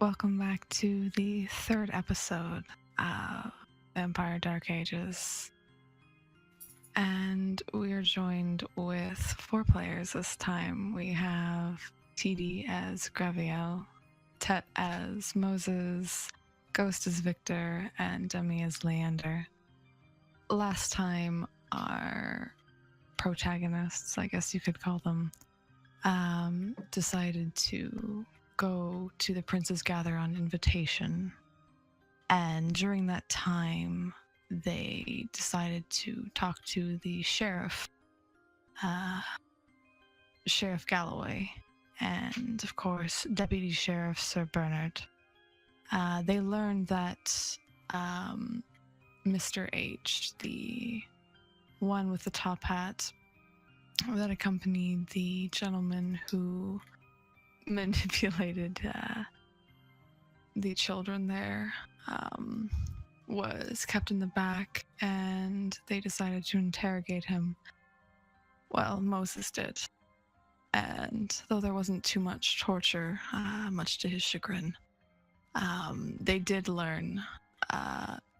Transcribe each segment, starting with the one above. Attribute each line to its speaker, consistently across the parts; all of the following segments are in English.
Speaker 1: Welcome back to the third episode of Vampire Dark Ages. And we're joined with 4 players this time. We have TD as Graviel, Tet as Moses, Ghost as Viktor, and Demi as Leander. Last time, our protagonists, I guess you could call them, decided to go to the Prince's Gather on invitation. And during that time, they decided to talk to the sheriff, Sheriff Galloway, and of course, Deputy Sheriff Sir Bernard. They learned that Mr. H, the one with the top hat that accompanied the gentleman who manipulated the children there, was kept in the back, and they decided to interrogate him. Well, Moses did. And though there wasn't too much torture, much to his chagrin, they did learn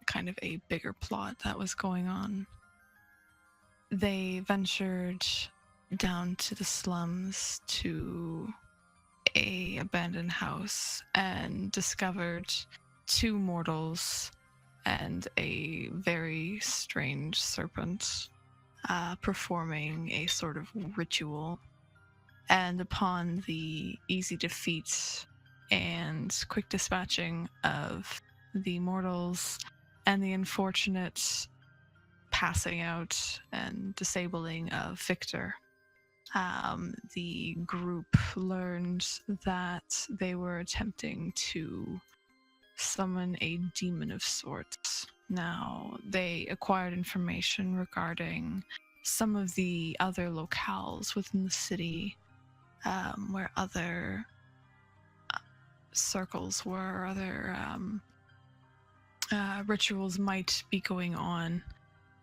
Speaker 1: kind of a bigger plot that was going on. They ventured down to the slums to a abandoned house and discovered 2 mortals and a very strange serpent performing a sort of ritual. And upon the easy defeat and quick dispatching of the mortals and the unfortunate passing out and disabling of Viktor, the group learned that they were attempting to summon a demon of sorts. Now, they acquired information regarding some of the other locales within the city, where other circles were, other rituals might be going on.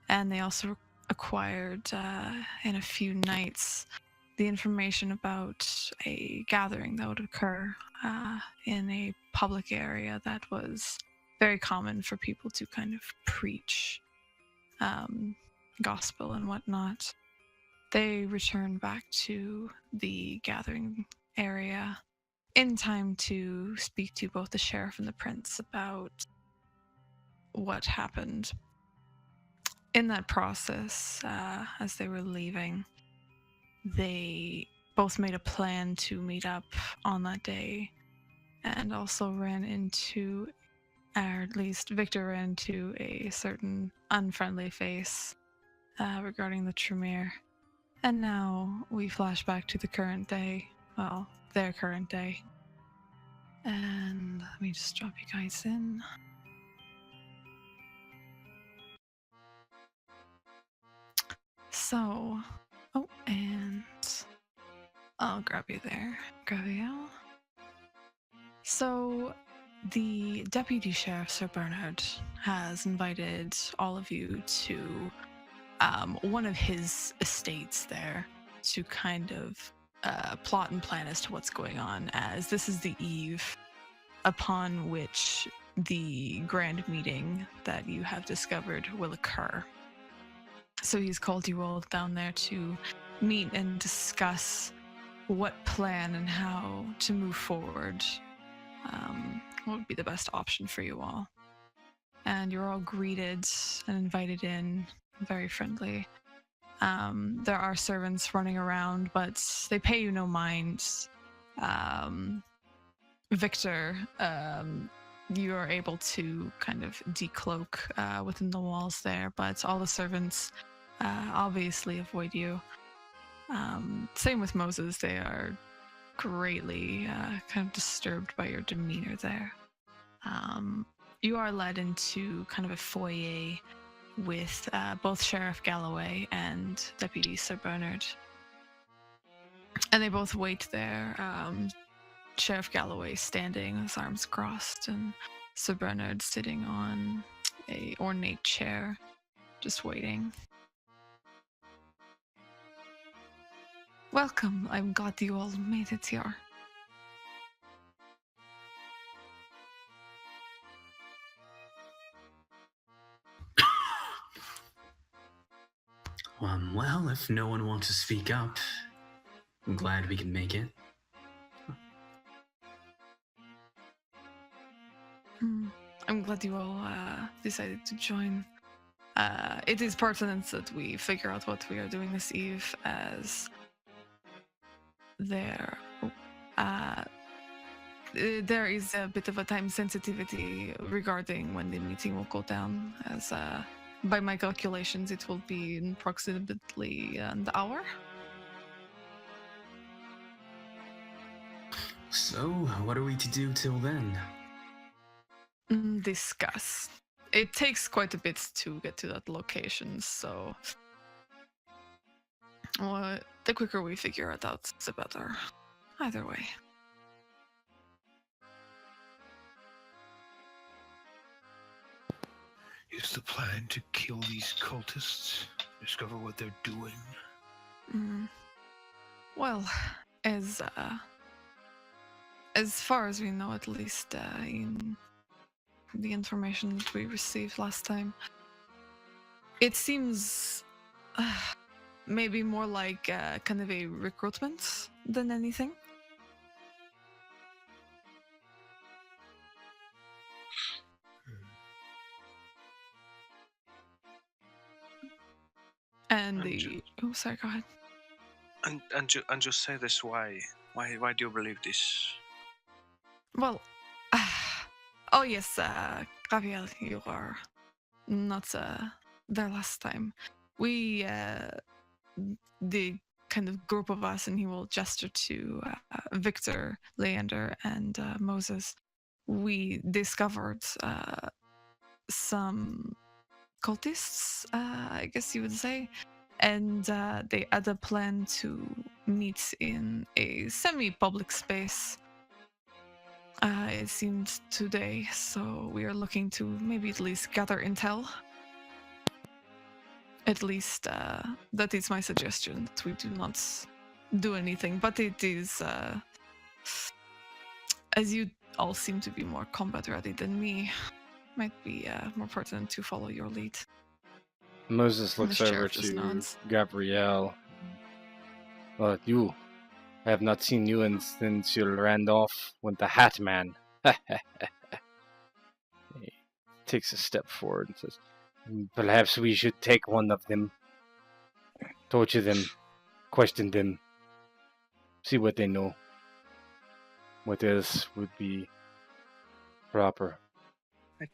Speaker 1: And they also acquired, in a few nights, the information about a gathering that would occur in a public area that was very common for people to kind of preach gospel and whatnot. They returned back to the gathering area in time to speak to both the sheriff and the prince about what happened. In that process, as they were leaving, they both made a plan to meet up on that day, and also ran into, or at least Viktor ran into, a certain unfriendly face regarding the Tremere. And now we flash back to the current day, well, their current day. And let me just drop you guys in. So, oh, and I'll grab you there, Graviel. So, the Deputy Sheriff, Sir Bernard, has invited all of you to one of his estates there to kind of plot and plan as to what's going on, as this is the eve upon which the grand meeting that you have discovered will occur. So he's called you all down there to meet and discuss what plan and how to move forward. What would be the best option for you all? And you're all greeted and invited in, very friendly. There are servants running around, but they pay you no mind. Viktor, you are able to kind of decloak within the walls there, but all the servants obviously avoid you. Same with Moses, they are greatly kind of disturbed by your demeanor there. You are led into kind of a foyer with both Sheriff Galloway and Deputy Sir Bernard. And they both wait there. Sheriff Galloway standing, his arms crossed, and Sir Bernard sitting on a ornate chair, just waiting. Welcome, I'm glad you all made it here.
Speaker 2: Well, if no one wants to speak up, I'm glad we can make it.
Speaker 1: I'm glad you all decided to join. It is pertinent that we figure out what we are doing this eve, as there is a bit of a time sensitivity regarding when the meeting will go down, as by my calculations it will be in approximately an hour.
Speaker 2: So, what are we to do till then?
Speaker 1: Discuss. It takes quite a bit to get to that location, so the quicker we figure it out, the better. Either way.
Speaker 3: Is the plan to kill these cultists? Discover what they're doing?
Speaker 1: Well, as far as we know, at least in the information that we received last time, it seems maybe more like kind of a recruitment than anything. And oh, sorry, go ahead.
Speaker 4: And just say this, why do you believe this?
Speaker 1: Well, oh yes, Graviel, you are not there last time. We, the kind of group of us, and he will gesture to Viktor, Leander, and Moses. We discovered some cultists, I guess you would say, and they had a plan to meet in a semi-public space. It seemed today, so we are looking to maybe at least gather intel. At least that is my suggestion, that we do not do anything, but it is, as you all seem to be more combat ready than me, might be more pertinent to follow your lead.
Speaker 5: Moses looks over to Graviel. Well, you. I have not seen you since you ran off with the Hat Man. He takes a step forward and says, perhaps we should take one of them, torture them, question them, see what they know. What else would be proper?
Speaker 4: I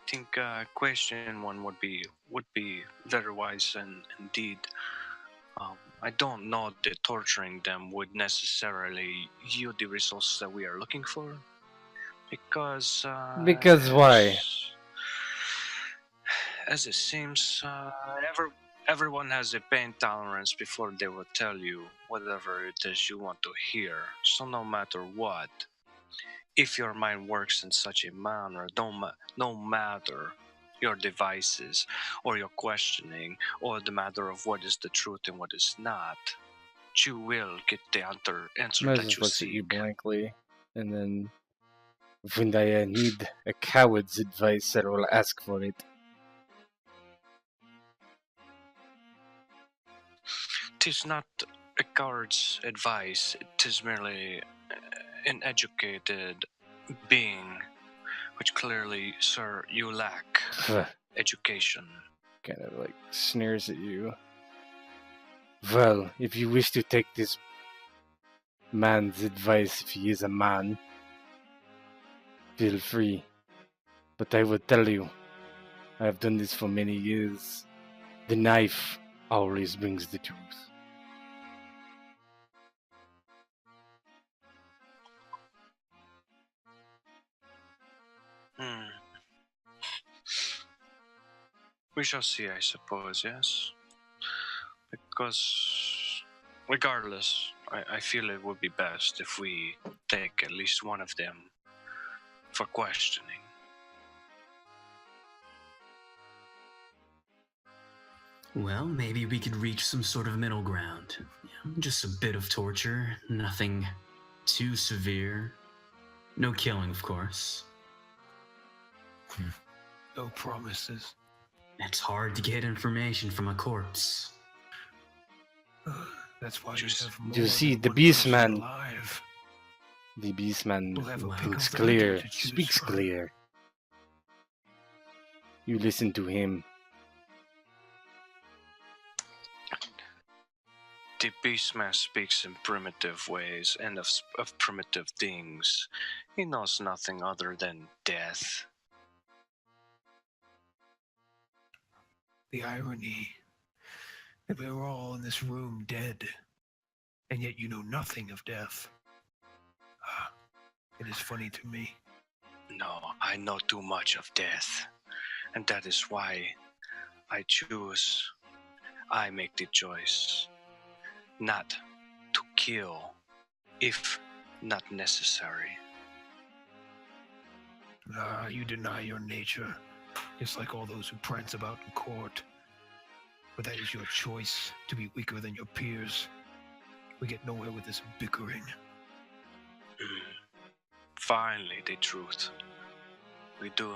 Speaker 4: think question one would be very wise, and indeed, I don't know that torturing them would necessarily yield the results that we are looking for, because
Speaker 5: why?
Speaker 4: As it seems, everyone has a pain tolerance before they will tell you whatever it is you want to hear. So no matter what, if your mind works in such a manner, no matter your devices or your questioning or the matter of what is the truth and what is not, you will get the answer that you
Speaker 5: looks
Speaker 4: seek.
Speaker 5: at you blankly, and then when I need a coward's advice, I will ask for it.
Speaker 4: It is not a coward's advice, it is merely an educated being, which clearly, sir, you lack education.
Speaker 5: Kind of like sneers at you. Well, if you wish to take this man's advice, if he is a man, feel free. But I will tell you, I have done this for many years. The knife always brings the truth.
Speaker 4: We shall see, I suppose, yes? Because, regardless, I feel it would be best if we take at least one of them for questioning.
Speaker 2: Well, maybe we could reach some sort of middle ground. Just a bit of torture, nothing too severe. No killing, of course.
Speaker 3: No promises.
Speaker 2: It's hard to get information from a corpse.
Speaker 3: That's why
Speaker 4: Just-
Speaker 3: you have more
Speaker 5: You see,
Speaker 3: than
Speaker 5: the
Speaker 3: one
Speaker 5: beast
Speaker 3: person
Speaker 5: man-
Speaker 3: alive.
Speaker 5: The beastman
Speaker 3: We'll have a pick
Speaker 5: thinks
Speaker 3: of the
Speaker 5: clear,
Speaker 3: litter to choose
Speaker 5: speaks
Speaker 3: from.
Speaker 5: clear. You listen to him.
Speaker 4: The beastman speaks in primitive ways and of primitive things. He knows nothing other than death.
Speaker 3: The irony that we're all in this room dead, and yet you know nothing of death. It is funny to me.
Speaker 4: No, I know too much of death. And that is why I make the choice not to kill if not necessary.
Speaker 3: You deny your nature, just like all those who prance about in court. But that is your choice, to be weaker than your peers. We get nowhere with this bickering.
Speaker 4: Finally, the truth. We do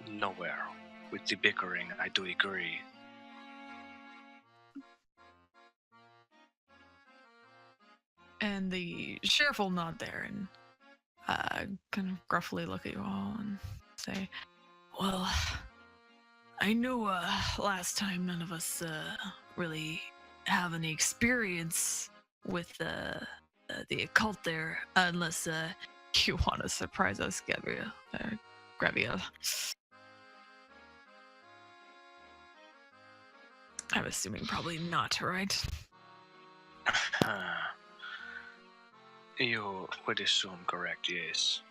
Speaker 4: nowhere with the bickering, I do agree.
Speaker 1: And the sheriff will nod there and kind of gruffly look at you all and say, well, I know last time none of us really have any experience with the occult there, unless you want to surprise us, Graviel. I'm assuming probably not, right?
Speaker 4: You would assume correct, yes.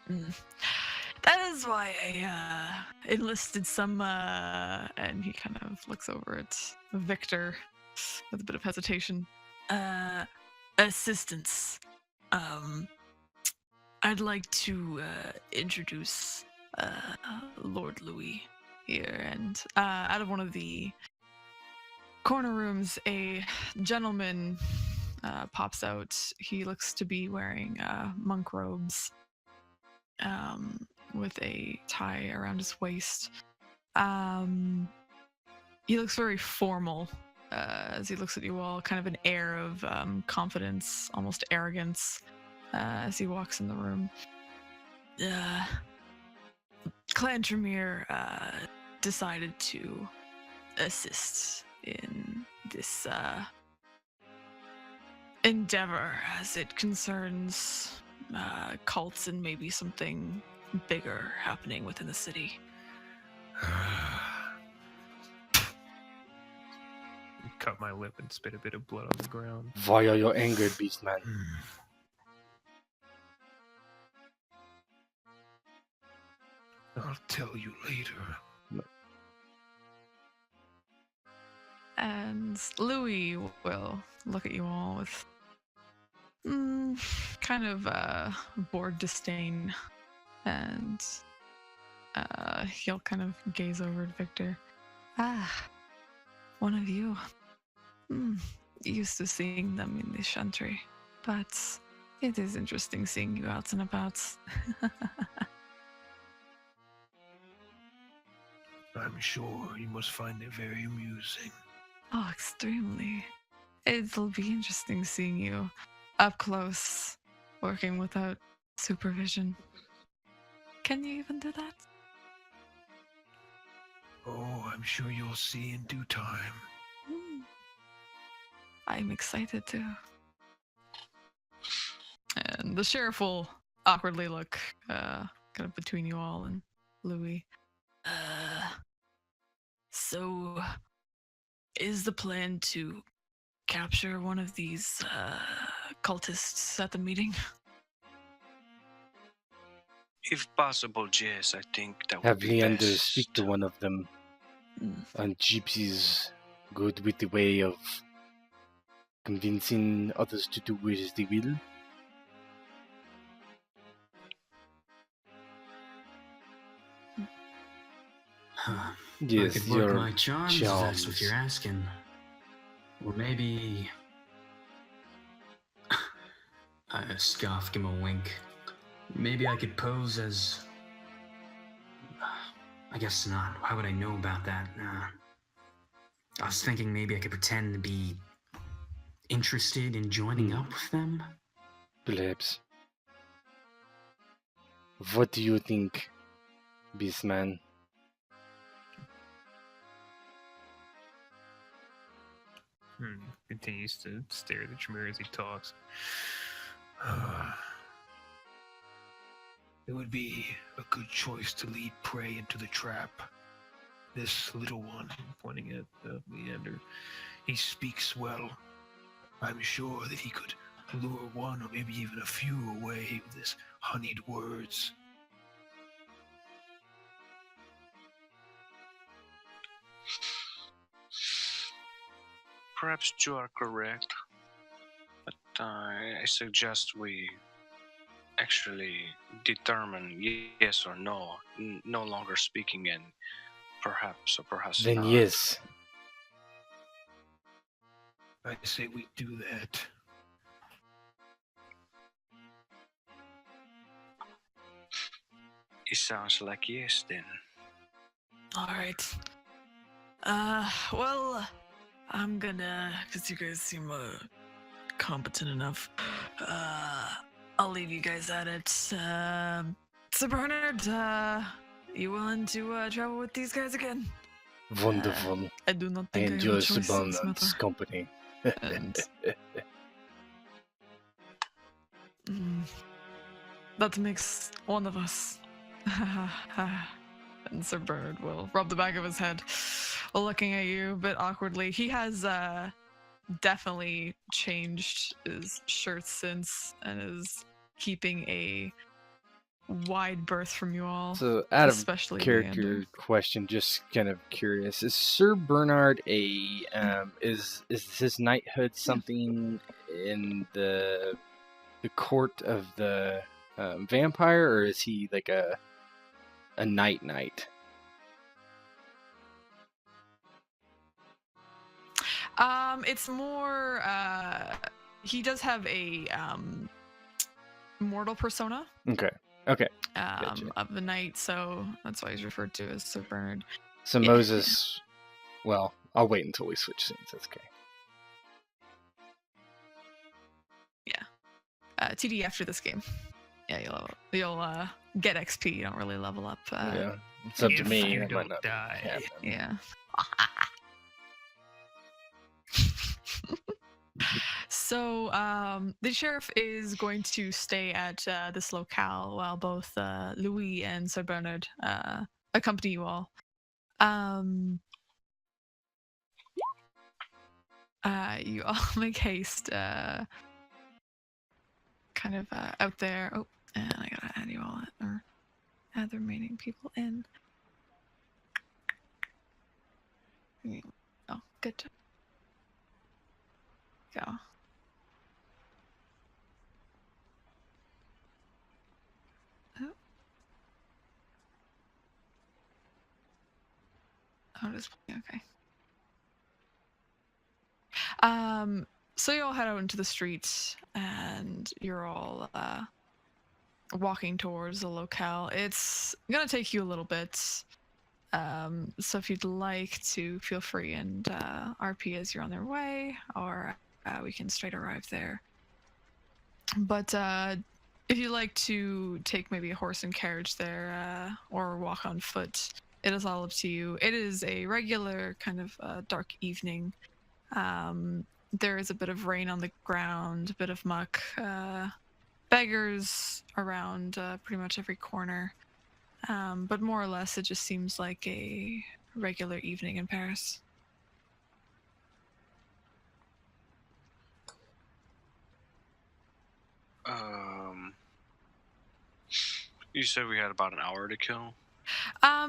Speaker 1: That is why I enlisted some, and he kind of looks over at Viktor with a bit of hesitation. Assistance. I'd like to introduce Lord Louis here, and out of one of the corner rooms, a gentleman pops out. He looks to be wearing monk robes with a tie around his waist. He looks very formal as he looks at you all, kind of an air of confidence, almost arrogance, as he walks in the room. Clan Tremere decided to assist in this endeavor as it concerns cults and maybe something bigger happening within the city.
Speaker 6: Cut my lip and spit a bit of blood on the ground.
Speaker 5: Why are you angered, beastman?
Speaker 3: I'll tell you later.
Speaker 1: And Louis will look at you all with kind of bored disdain, and he'll kind of gaze over at Viktor. One of you. Used to seeing them in the chantry, but it is interesting seeing you out and about.
Speaker 3: I'm sure you must find it very amusing.
Speaker 1: Oh, extremely. It'll be interesting seeing you up close, working without supervision. Can you even do that?
Speaker 3: Oh, I'm sure you'll see in due time.
Speaker 1: I'm excited too. And the sheriff will awkwardly look kind of between you all and Louis. So is the plan to capture one of these cultists at the meeting?
Speaker 4: If possible, yes, I think that would
Speaker 5: Have
Speaker 4: be
Speaker 5: Leander
Speaker 4: best.
Speaker 5: speak to one of them. And Gypsy's good with the way of convincing others to do as they will.
Speaker 2: Huh.
Speaker 5: Yes,
Speaker 2: I could work
Speaker 5: your
Speaker 2: my charms, if that's what
Speaker 5: charms.
Speaker 2: you're asking. Or maybe... I scoff, give him a wink. Maybe I could pose as... I guess not. Why would I know about that? I was thinking maybe I could pretend to be interested in joining up with them.
Speaker 5: Perhaps. What do you think, Beastman?
Speaker 6: Continues to stare at the Tremere as he talks.
Speaker 3: It would be a good choice to lead prey into the trap. This little one,
Speaker 6: Pointing at Leander.
Speaker 3: he speaks well. I'm sure that he could lure one or maybe even a few away with his honeyed words.
Speaker 4: Perhaps you are correct, but I suggest we actually determine yes or no, no longer speaking in perhaps or perhaps
Speaker 5: Then
Speaker 4: not.
Speaker 5: yes.
Speaker 3: I say we do that.
Speaker 4: It sounds like yes then.
Speaker 1: All right. Well, I'm gonna, because you guys seem competent enough. I'll leave you guys at it. So Bernard, you willing to travel with these guys again?
Speaker 5: Wonderful.
Speaker 1: I do not
Speaker 5: I
Speaker 1: think I,
Speaker 5: enjoy
Speaker 1: have a choice in this
Speaker 5: Bernard's
Speaker 1: matter.
Speaker 5: company.
Speaker 1: And that makes one of us. And Sir Bernard will rub the back of his head, looking at you a bit awkwardly. He has definitely changed his shirt since and is keeping a wide berth from you all.
Speaker 5: So, out of
Speaker 1: especially
Speaker 5: character
Speaker 1: Leander.
Speaker 5: question, just kind of curious: is Sir Bernard a is his knighthood something in the court of the vampire, or is he like a knight?
Speaker 1: It's more he does have a mortal persona
Speaker 5: Okay. Gotcha.
Speaker 1: of the knight, so that's why he's referred to as Sir Bernard.
Speaker 5: So
Speaker 1: Yeah,
Speaker 5: Moses. Well, I'll wait until we switch scenes. That's okay.
Speaker 1: TD after this game. Yeah, you'll get XP. You don't really level up.
Speaker 5: Yeah, it's up to
Speaker 6: If
Speaker 5: me.
Speaker 6: you
Speaker 5: It might
Speaker 6: don't
Speaker 5: not
Speaker 6: die.
Speaker 5: happen.
Speaker 1: Yeah. So, the sheriff is going to stay at this locale while both Louis and Sir Bernard accompany you all. You all make haste, kind of out there. Oh, and I gotta add you all, or add the remaining people in. Oh, good job. Go. Oh. Oh, just okay. So you all head out into the streets, and you're all walking towards the locale. It's gonna take you a little bit. So if you'd like to, feel free and RP as you're on their way, or we can straight arrive there. But if you'd like to take maybe a horse and carriage there, or walk on foot, it is all up to you. It is a regular kind of dark evening. There is a bit of rain on the ground, a bit of muck, beggars around pretty much every corner. But more or less, it just seems like a regular evening in Paris.
Speaker 4: You said we had about an hour to kill.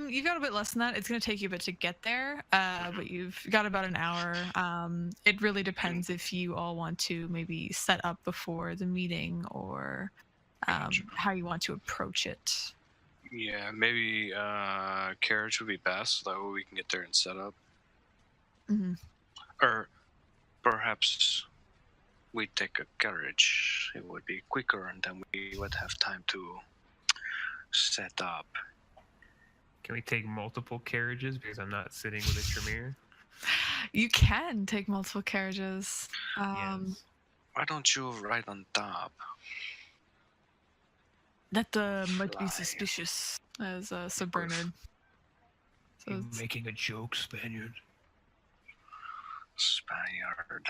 Speaker 1: You've got a bit less than that. It's going to take you a bit to get there, but you've got about an hour. It really depends if you all want to maybe set up before the meeting or
Speaker 4: Gotcha.
Speaker 1: how you want to approach it.
Speaker 4: Yeah, maybe carriage would be best. That way we can get there and set up.
Speaker 1: Mm-hmm.
Speaker 4: Or perhaps we take a carriage. It would be quicker, and then we would have time to set up.
Speaker 6: Can we take multiple carriages because I'm not sitting with a Tremere?
Speaker 1: You can take multiple carriages.
Speaker 3: Yes.
Speaker 4: Why don't you ride on top?
Speaker 1: That might be
Speaker 4: Fly.
Speaker 1: suspicious, as Sir
Speaker 4: Proof.
Speaker 1: Bernard. So
Speaker 3: You
Speaker 1: it's,
Speaker 3: making a joke, Spaniard?
Speaker 4: Spaniard.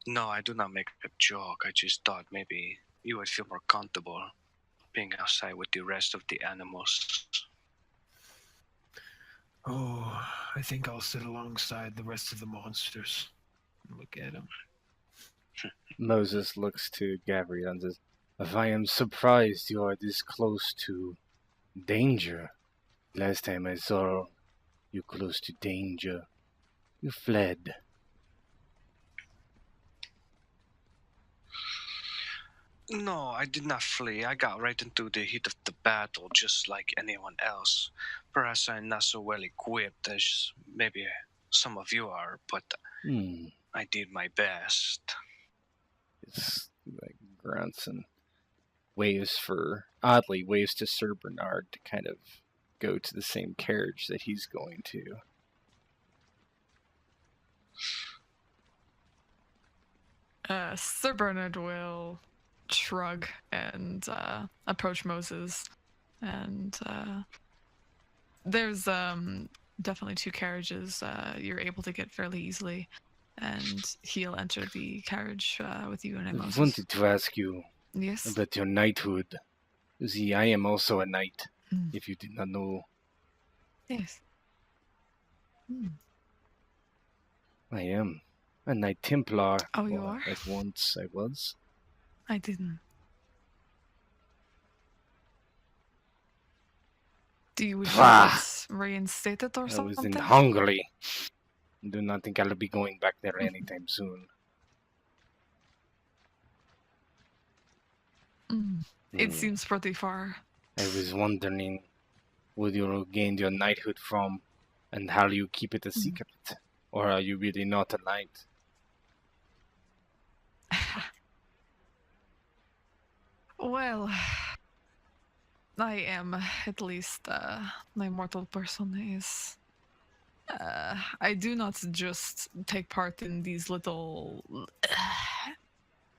Speaker 4: No, I do not make a joke. I just thought maybe you would feel more comfortable being outside with the rest of the animals.
Speaker 3: Oh, I think I'll sit alongside the rest of the monsters and look at them.
Speaker 5: Moses looks to Gabriel and says, I am surprised you are this close to danger. Last time I saw you close to danger, you fled.
Speaker 4: No, I did not flee. I got right into the heat of the battle, just like anyone else. Perhaps I'm not so well equipped as maybe some of you are, but I did my best.
Speaker 5: It's like grunts and waves to Sir Bernard to kind of go to the same carriage that he's going to.
Speaker 1: Sir Bernard will shrug and approach Moses. And there's definitely two carriages you're able to get fairly easily. And he'll enter the carriage with you and
Speaker 5: I
Speaker 1: Moses.
Speaker 5: wanted to ask you
Speaker 1: Yes.
Speaker 5: about your knighthood. See, I am also a knight,
Speaker 1: Mm.
Speaker 5: if you did not know.
Speaker 1: Yes. Mm.
Speaker 5: I am a Knight Templar.
Speaker 1: Oh, you
Speaker 5: Well,
Speaker 1: are?
Speaker 5: at once I was.
Speaker 1: I didn't. Do you wish
Speaker 5: Ah!
Speaker 1: it was reinstated or
Speaker 5: I was
Speaker 1: something?
Speaker 5: in Hungary. Do not think I'll be going back there anytime soon.
Speaker 1: It seems pretty far.
Speaker 5: I was wondering where you gained your knighthood from and how you keep it a secret. Or are you really not a knight?
Speaker 1: Well, I am, at least, my mortal person is. I do not just take part in these little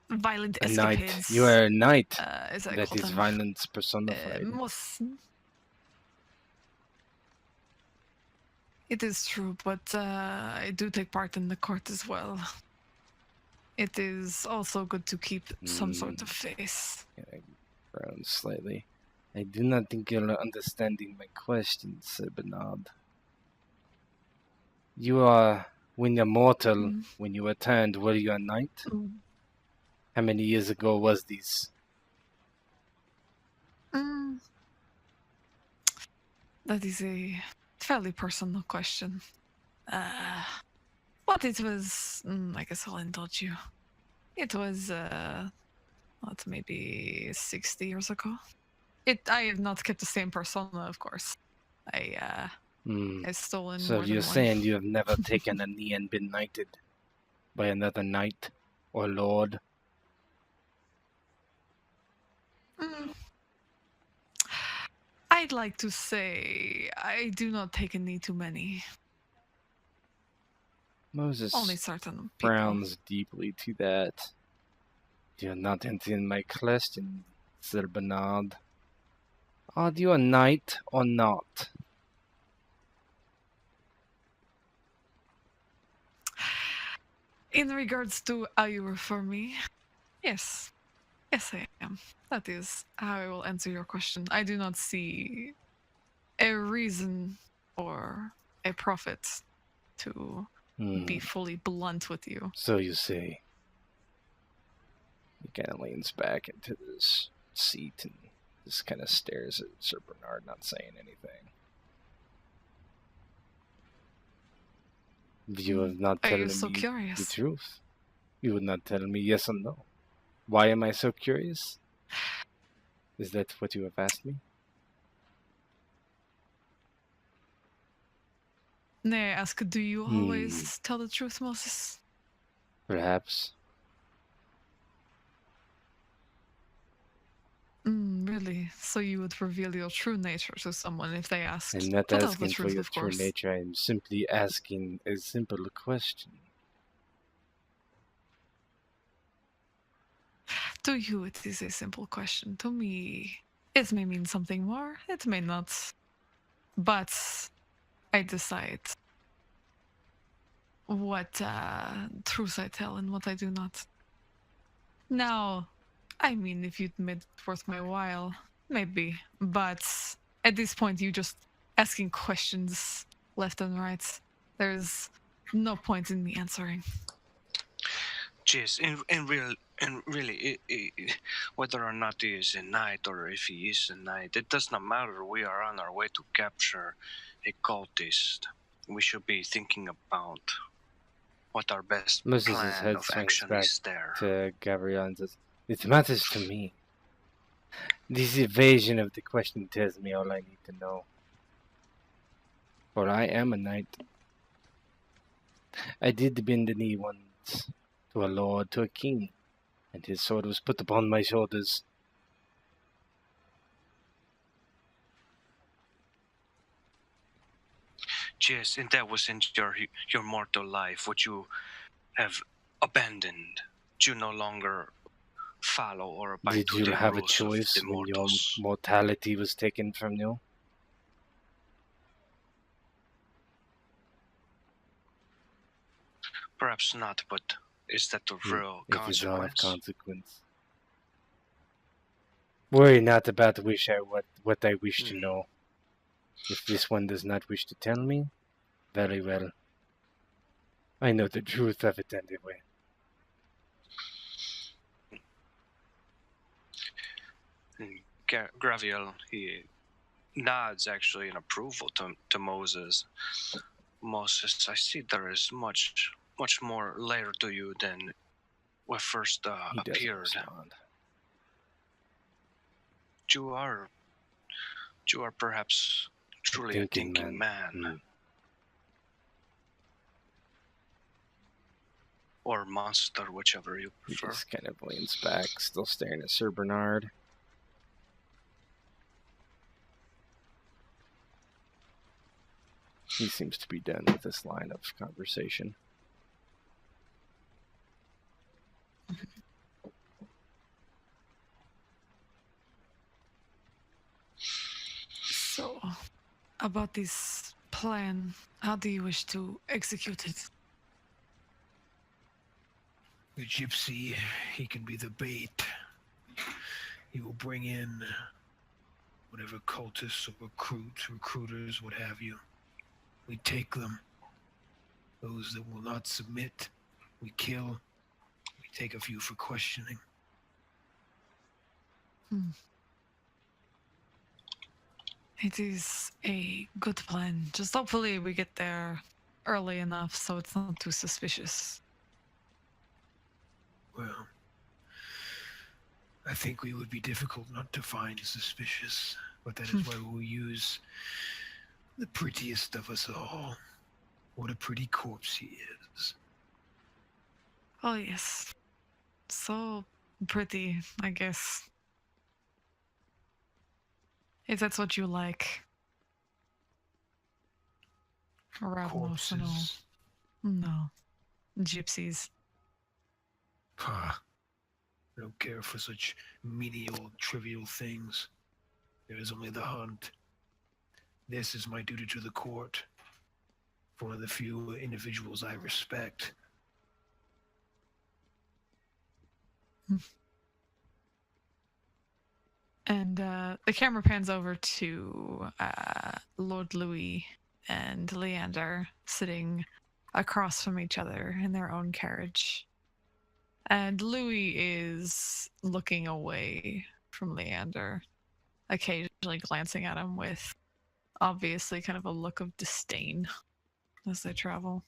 Speaker 1: violent
Speaker 5: A knight.
Speaker 1: escapades.
Speaker 5: You are a knight.
Speaker 1: As I
Speaker 5: That
Speaker 1: call
Speaker 5: is
Speaker 1: them.
Speaker 5: violence personified.
Speaker 1: It is true, but I do take part in the court as well. It is also good to keep some sort of face.
Speaker 5: I frown slightly. I do not think you're understanding my question, Sir Bernard. You are, when you're mortal, when you returned, were you a knight? How many years ago was this?
Speaker 1: That is a fairly personal question. But it was, I guess I'll indulge you. It was, maybe 60 years ago. I have not kept the same persona, of course. I've stolen
Speaker 5: So
Speaker 1: more than
Speaker 5: you're
Speaker 1: one.
Speaker 5: saying you have never taken a knee and been knighted by another knight or lord?
Speaker 1: I'd like to say I do not take a knee to many.
Speaker 5: Moses
Speaker 1: Only certain people.
Speaker 5: frowns deeply to that. You're not answering my question, Sir Bernard. Are you a knight or not?
Speaker 1: In regards to how you refer me, yes. Yes, I am. That is how I will answer your question. I do not see a reason or a profit to be fully blunt with you.
Speaker 5: So you say. He kind of leans back into this seat and just kind of stares at Sir Bernard, not saying anything. You have not telling me
Speaker 1: curious?
Speaker 5: the truth. You would not tell me yes or no. Why am I so curious? Is that what you have asked me?
Speaker 1: May I ask, do you always tell the truth, Moses?
Speaker 5: Perhaps.
Speaker 1: Really? So you would reveal your true nature to someone if they asked?
Speaker 5: I'm not
Speaker 1: To tell the
Speaker 5: asking for
Speaker 1: truth,
Speaker 5: your
Speaker 1: of
Speaker 5: true
Speaker 1: course.
Speaker 5: nature. I'm simply asking a simple question.
Speaker 1: To you, it is a simple question. To me, it may mean something more, it may not. But I decide what truth I tell and what I do not. Now, I mean, if you'd made it worth my while, maybe. But at this point, you just asking questions left and right. There's no point in me answering.
Speaker 4: Jeez, in really, whether or not he is a knight or if he is a knight, it does not matter. We are on our way to capture a cultist. We should be thinking about what our best
Speaker 5: Moses'
Speaker 4: plan
Speaker 5: head
Speaker 4: of
Speaker 5: swings
Speaker 4: action
Speaker 5: back
Speaker 4: is there.
Speaker 5: to Gabriel and says, "It matters to me. This evasion of the question tells me all I need to know. For I am a knight. I did bend the knee once to a lord, to a king, and his sword was put upon my shoulders.
Speaker 4: Yes, and that was in your mortal life, what you have abandoned. You no longer follow or abide
Speaker 5: Did
Speaker 4: to
Speaker 5: you
Speaker 4: the
Speaker 5: have a
Speaker 4: rules of
Speaker 5: choice
Speaker 4: the
Speaker 5: when your
Speaker 4: mortals.
Speaker 5: mortality was taken from you?
Speaker 4: Perhaps not, but is that the real
Speaker 5: It is all of
Speaker 4: consequence?
Speaker 5: consequence. Worry not about what I wish to know. If this one does not wish to tell me, very well. I know the truth of it anyway.
Speaker 4: Graviel, he nods actually in approval to Moses. Moses, I see there is much more layer to you than what first
Speaker 5: He doesn't
Speaker 4: appeared.
Speaker 5: respond.
Speaker 4: You are perhaps truly a thinking man. Or monster, whichever you
Speaker 5: He
Speaker 4: prefer.
Speaker 5: just kind of leans back, still staring at Sir Bernard. He seems to be done with this line of conversation.
Speaker 1: So, about this plan, how do you wish to execute it?
Speaker 3: The gypsy, he can be the bait. He will bring in whatever cultists or recruiters, what have you. We take them. Those that will not submit, we kill. We take a few for questioning.
Speaker 1: It is a good plan. Just hopefully we get there early enough so it's not too suspicious.
Speaker 3: Well, I think we would be difficult not to find suspicious, but that is why we'll use the prettiest of us all. What a pretty corpse he is.
Speaker 1: Oh, yes. So pretty, I guess. If that's what you like. Ravenous and all.
Speaker 3: Corpses.
Speaker 1: No. Gypsies.
Speaker 3: I don't care for such menial, trivial things. There is only the hunt. This is my duty to the court. For one of the few individuals I respect.
Speaker 1: And the camera pans over to Lord Louis and Leander sitting across from each other in their own carriage. And Louis is looking away from Leander, occasionally glancing at him with obviously kind of a look of disdain as they travel.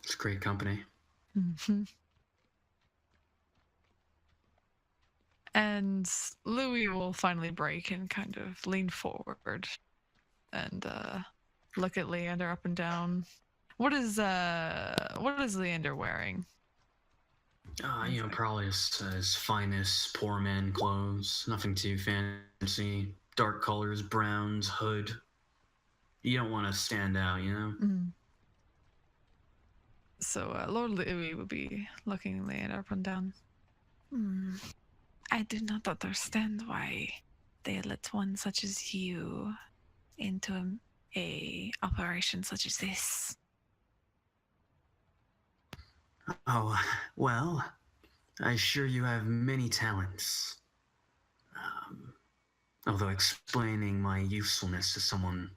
Speaker 2: It's great company.
Speaker 1: Mm-hmm. And Louis will finally break and kind of lean forward and look at Leander up and down. What is Leander wearing?
Speaker 2: Probably his finest poor man clothes. Nothing too fancy. Dark colors, browns, hood. You don't want to stand out, you know?
Speaker 1: So Lord Louis would be looking Leander up and down. I do not understand why they let one such as you into a operation such as this.
Speaker 2: Oh, well, I assure you have many talents. Although explaining my usefulness to someone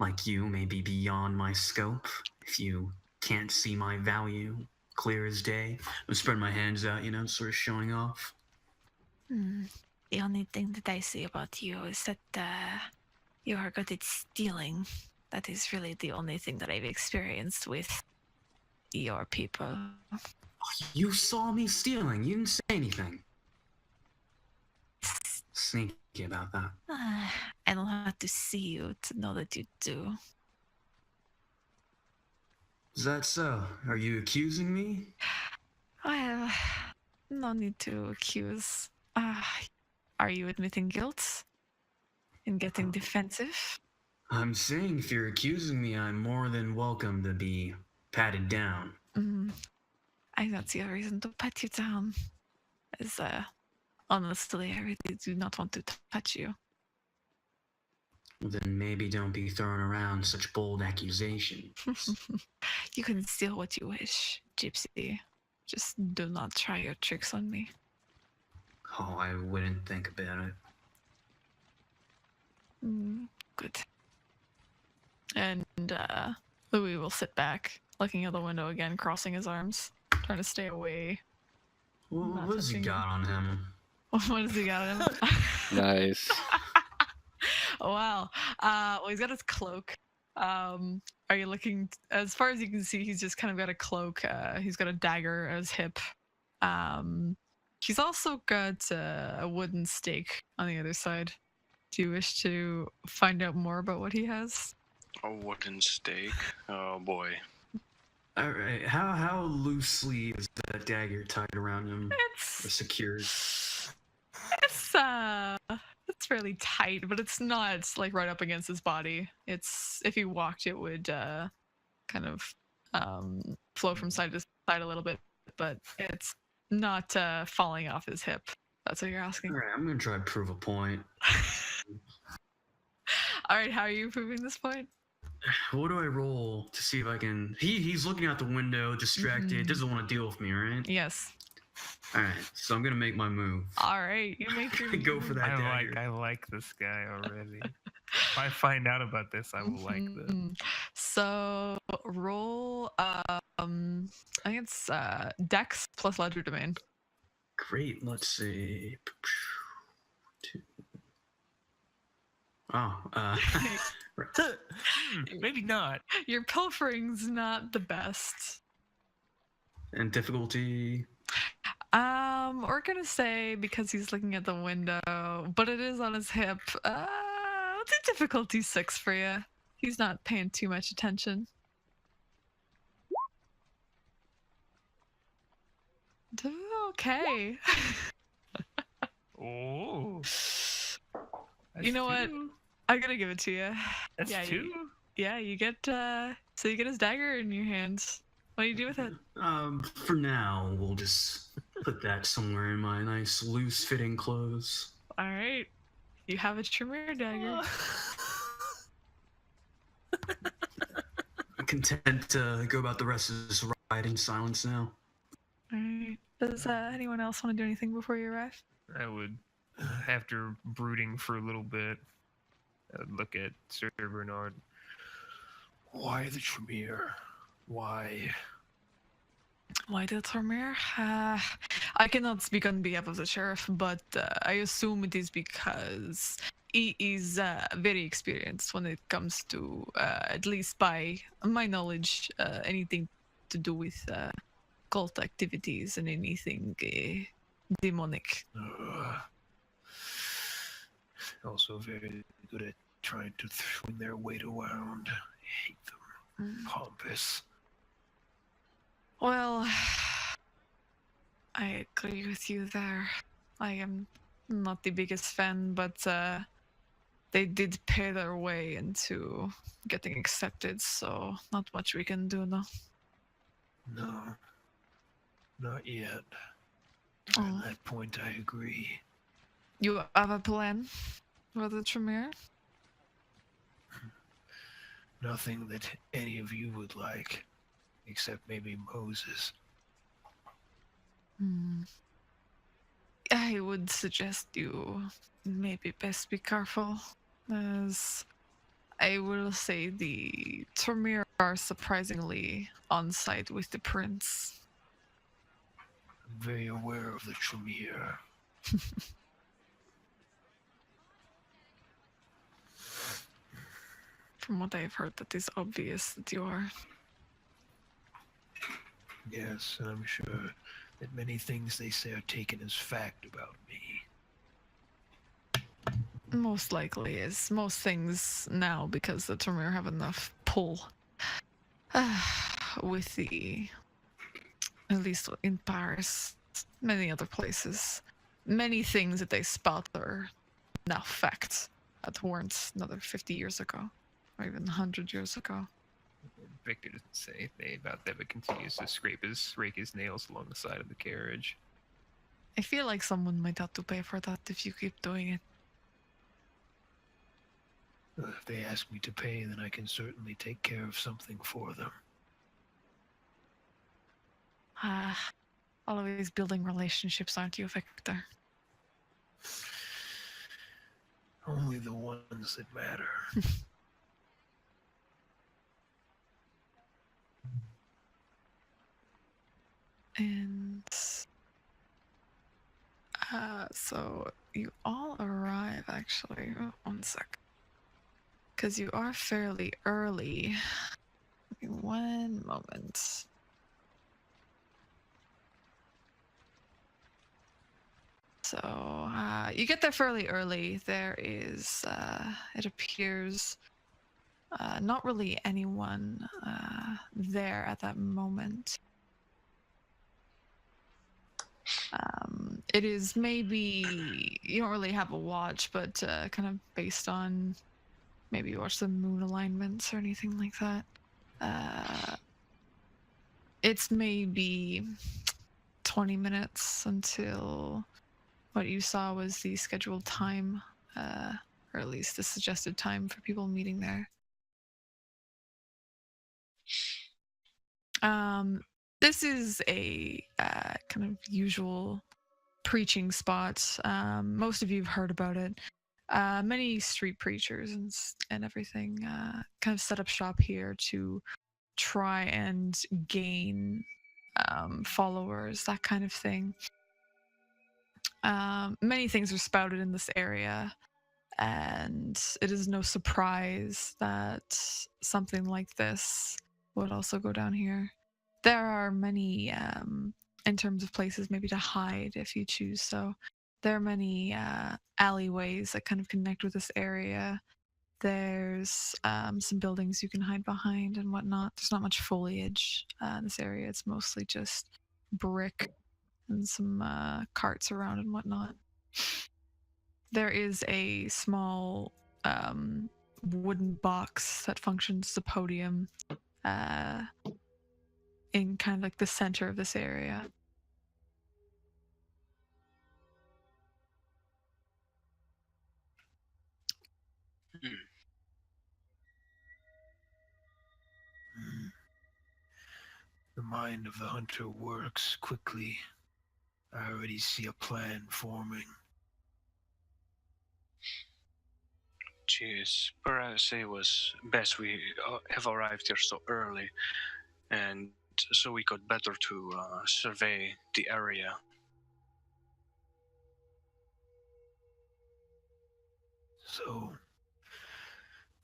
Speaker 2: like you may be beyond my scope, if you can't see my value clear as day. I'm spreading my hands out, sort of showing off.
Speaker 1: The only thing that I see about you is that you are good at stealing. That is really the only thing that I've experienced with your people.
Speaker 2: You saw me stealing. You didn't say anything. Sneaky about that.
Speaker 1: I don't have to see you to know that you do.
Speaker 2: Is that so? Are you accusing me?
Speaker 1: Well, no need to accuse. Are you admitting guilt? In getting defensive?
Speaker 2: I'm saying if you're accusing me, I'm more than welcome to be patted down.
Speaker 1: I don't see a reason to pat you down. As honestly, I really do not want to touch you.
Speaker 2: Well, then maybe don't be throwing around such bold accusations.
Speaker 1: You can steal what you wish, Gypsy. Just do not try your tricks on me.
Speaker 2: Oh, I wouldn't think about it.
Speaker 1: Good. And Louis will sit back, looking out the window again, crossing his arms, trying to stay away.
Speaker 2: Well, what has he got on him?
Speaker 1: What has he got on him?
Speaker 5: Nice.
Speaker 1: Wow. Well, he's got his cloak. Are you looking? As far as you can see, he's just kind of got a cloak. He's got a dagger at his hip. He's also got a wooden stake on the other side. Do you wish to find out more about what he has?
Speaker 4: A wooden stake. Oh boy.
Speaker 2: All right. How loosely is that dagger tied around him? Or secured?
Speaker 1: It's fairly tight, but it's not like right up against his body. It's if he walked, it would kind of flow from side to side a little bit, but it's not falling off his hip. That's what you're asking.
Speaker 2: All right, I'm gonna try to prove a point.
Speaker 1: All right, how are you proving this point?
Speaker 2: What do I roll to see if I can? He's looking out the window, distracted. Doesn't want to deal with me, right?
Speaker 1: Yes.
Speaker 2: All right, so I'm gonna make my move.
Speaker 1: All right, you make your
Speaker 2: Go for that dagger.
Speaker 6: I like this guy already. If I find out about this, I will like this.
Speaker 1: So roll. I think it's Dex plus Ledger Domain.
Speaker 2: Great. Let's see. Oh.
Speaker 6: Maybe not.
Speaker 1: Your pilfering's not the best.
Speaker 2: And difficulty.
Speaker 1: We're gonna say because he's looking at the window, but it is on his hip. The difficulty 6 for you. He's not paying too much attention. Okay.
Speaker 6: Oh.
Speaker 1: You know what? I'm gonna give it to you.
Speaker 6: That's
Speaker 1: yeah,
Speaker 6: 2?
Speaker 1: You get so you get his dagger in your hands. What do you do with it?
Speaker 2: For now, we'll just put that somewhere in my nice loose-fitting clothes.
Speaker 1: All right. You have a Tremere dagger.
Speaker 2: I'm content to go about the rest of this ride in silence now.
Speaker 1: All right. Does anyone else want to do anything before you arrive?
Speaker 6: I would, after brooding for a little bit, I would look at Sir Bernard.
Speaker 3: Why the Tremere? Why?
Speaker 1: Why the Tremere? I cannot speak on behalf of the sheriff, but I assume it is because he is very experienced when it comes to, at least by my knowledge, anything to do with cult activities and anything demonic.
Speaker 3: Also very good at trying to swing their weight around. I hate them. Pompous.
Speaker 1: Well, I agree with you there. I am not the biggest fan, but they did pay their way into getting accepted, so not much we can do now.
Speaker 3: No, not yet.
Speaker 1: Oh.
Speaker 3: On that point, I agree.
Speaker 1: You have a plan for the Tremere?
Speaker 3: Nothing that any of you would like, except maybe Moses.
Speaker 1: I would suggest you maybe best be careful, as I will say the Tremere are surprisingly on side with the prince.
Speaker 3: I'm very aware of the Tremere.
Speaker 1: From what I've heard, that is obvious that you are.
Speaker 3: Yes, and I'm sure that many things they say are taken as fact about me.
Speaker 1: Most likely is. Most things now, because the Tremere have enough pull with the, at least in Paris, many other places. Many things that they spout are now facts that weren't another 50 years ago, or even 100 years ago.
Speaker 6: Victor doesn't say anything about that, but continues to rake his nails along the side of the carriage.
Speaker 1: I feel like someone might have to pay for that if you keep doing it.
Speaker 3: If they ask me to pay, then I can certainly take care of something for them.
Speaker 1: Always building relationships, aren't you, Victor?
Speaker 3: Only the ones that matter.
Speaker 1: And so you all arrive, actually. Oh, 1 sec. Because you are fairly early. Give me 1 moment. So you get there fairly early. There is, it appears, not really anyone there at that moment. It is maybe, you don't really have a watch, but kind of based on maybe you watch the moon alignments or anything like that. It's maybe 20 minutes until what you saw was the scheduled time, or at least the suggested time for people meeting there. This is a kind of usual preaching spot. Most of you have heard about it. Many street preachers and everything kind of set up shop here to try and gain followers, that kind of thing. Many things are spouted in this area, and it is no surprise that something like this would also go down here. There are many, in terms of places maybe to hide if you choose so. There are many alleyways that kind of connect with this area. There's some buildings you can hide behind and whatnot. There's not much foliage in this area. It's mostly just brick and some carts around and whatnot. There is a small wooden box that functions as a podium in kind of like the center of this area.
Speaker 3: The mind of the hunter works quickly. I already see a plan forming.
Speaker 4: Jeez, perhaps it was best we have arrived here so early, and so we could better to survey the area.
Speaker 3: So,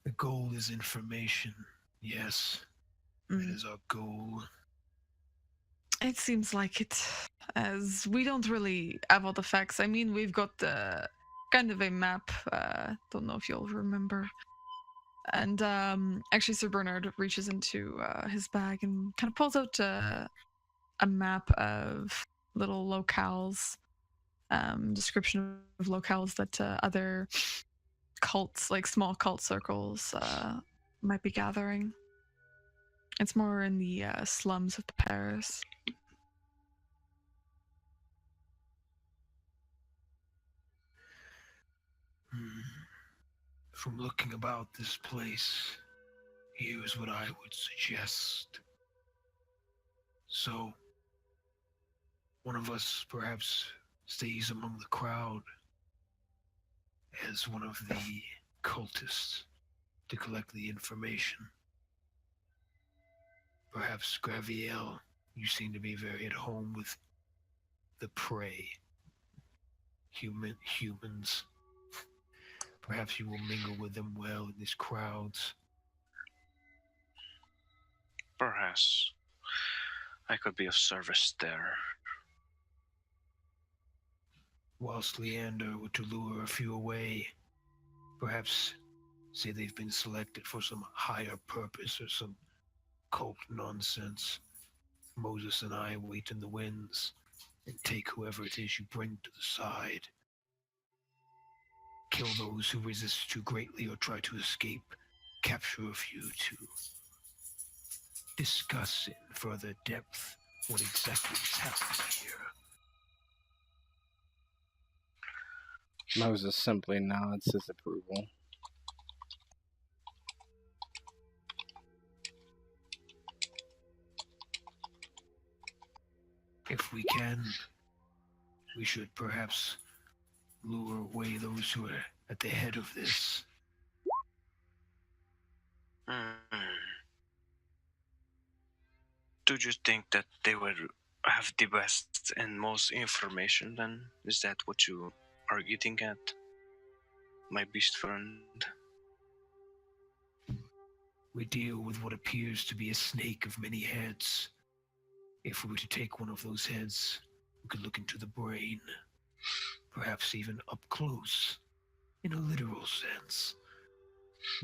Speaker 3: the goal is information. Yes, that is our goal.
Speaker 1: It seems like it, as we don't really have all the facts. I mean, we've got kind of a map. Don't know if you'll remember. And actually, Sir Bernard reaches into his bag and kind of pulls out a map of little locales, description of locales that other cults, like small cult circles, might be gathering. It's more in the slums of Paris.
Speaker 3: From looking about this place, here's what I would suggest. So, one of us perhaps stays among the crowd as one of the cultists to collect the information. Perhaps Graviel, you seem to be very at home with the prey. Humans. Perhaps you will mingle with them well in these crowds.
Speaker 4: Perhaps I could be of service there.
Speaker 3: Whilst Leander were to lure a few away, perhaps say they've been selected for some higher purpose or some cult nonsense. Moses and I wait in the winds and take whoever it is you bring to the side. Kill those who resist too greatly or try to escape. Capture a few to discuss in further depth what exactly is happening here.
Speaker 5: Moses simply nods his approval.
Speaker 3: If we can, we should perhaps lure away those who are at the head of this.
Speaker 4: Do you think that they will have the best and most information then? Is that what you are getting at, my beast friend?
Speaker 3: We deal with what appears to be a snake of many heads. If we were to take one of those heads, we could look into the brain, perhaps even up close, in a literal sense.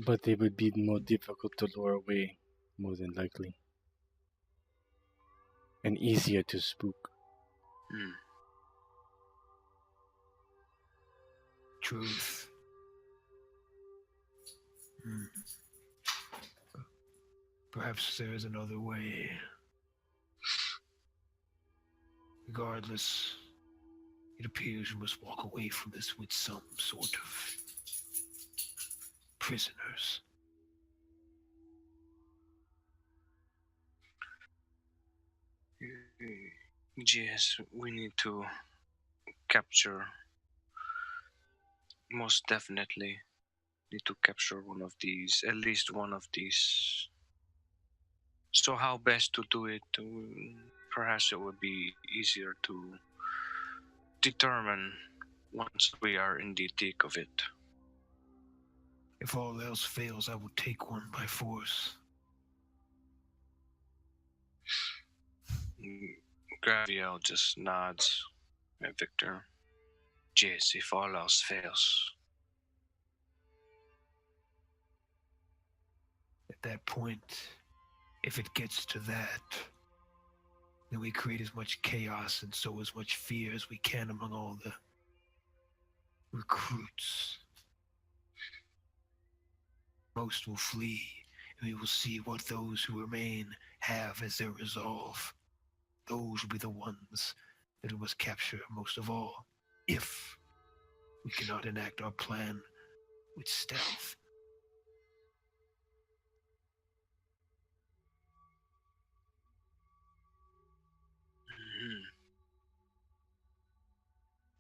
Speaker 5: But they would be more difficult to lure away, more than likely. And easier to spook.
Speaker 3: Truth. Perhaps there is another way. Regardless, it appears we must walk away from this with some sort of prisoners.
Speaker 4: Yes, we need to capture, most definitely need to capture one of these, at least one of these. So how best to do it? Perhaps it would be easier to determine once we are in the thick of it.
Speaker 3: If all else fails, I will take one by force.
Speaker 4: Graviel just nods at Viktor. Yes, if all else fails.
Speaker 3: At that point, if it gets to that, then we create as much chaos and sow as much fear as we can among all the recruits. Most will flee, and we will see what those who remain have as their resolve. Those will be the ones that we must capture most of all, if we cannot enact our plan with stealth.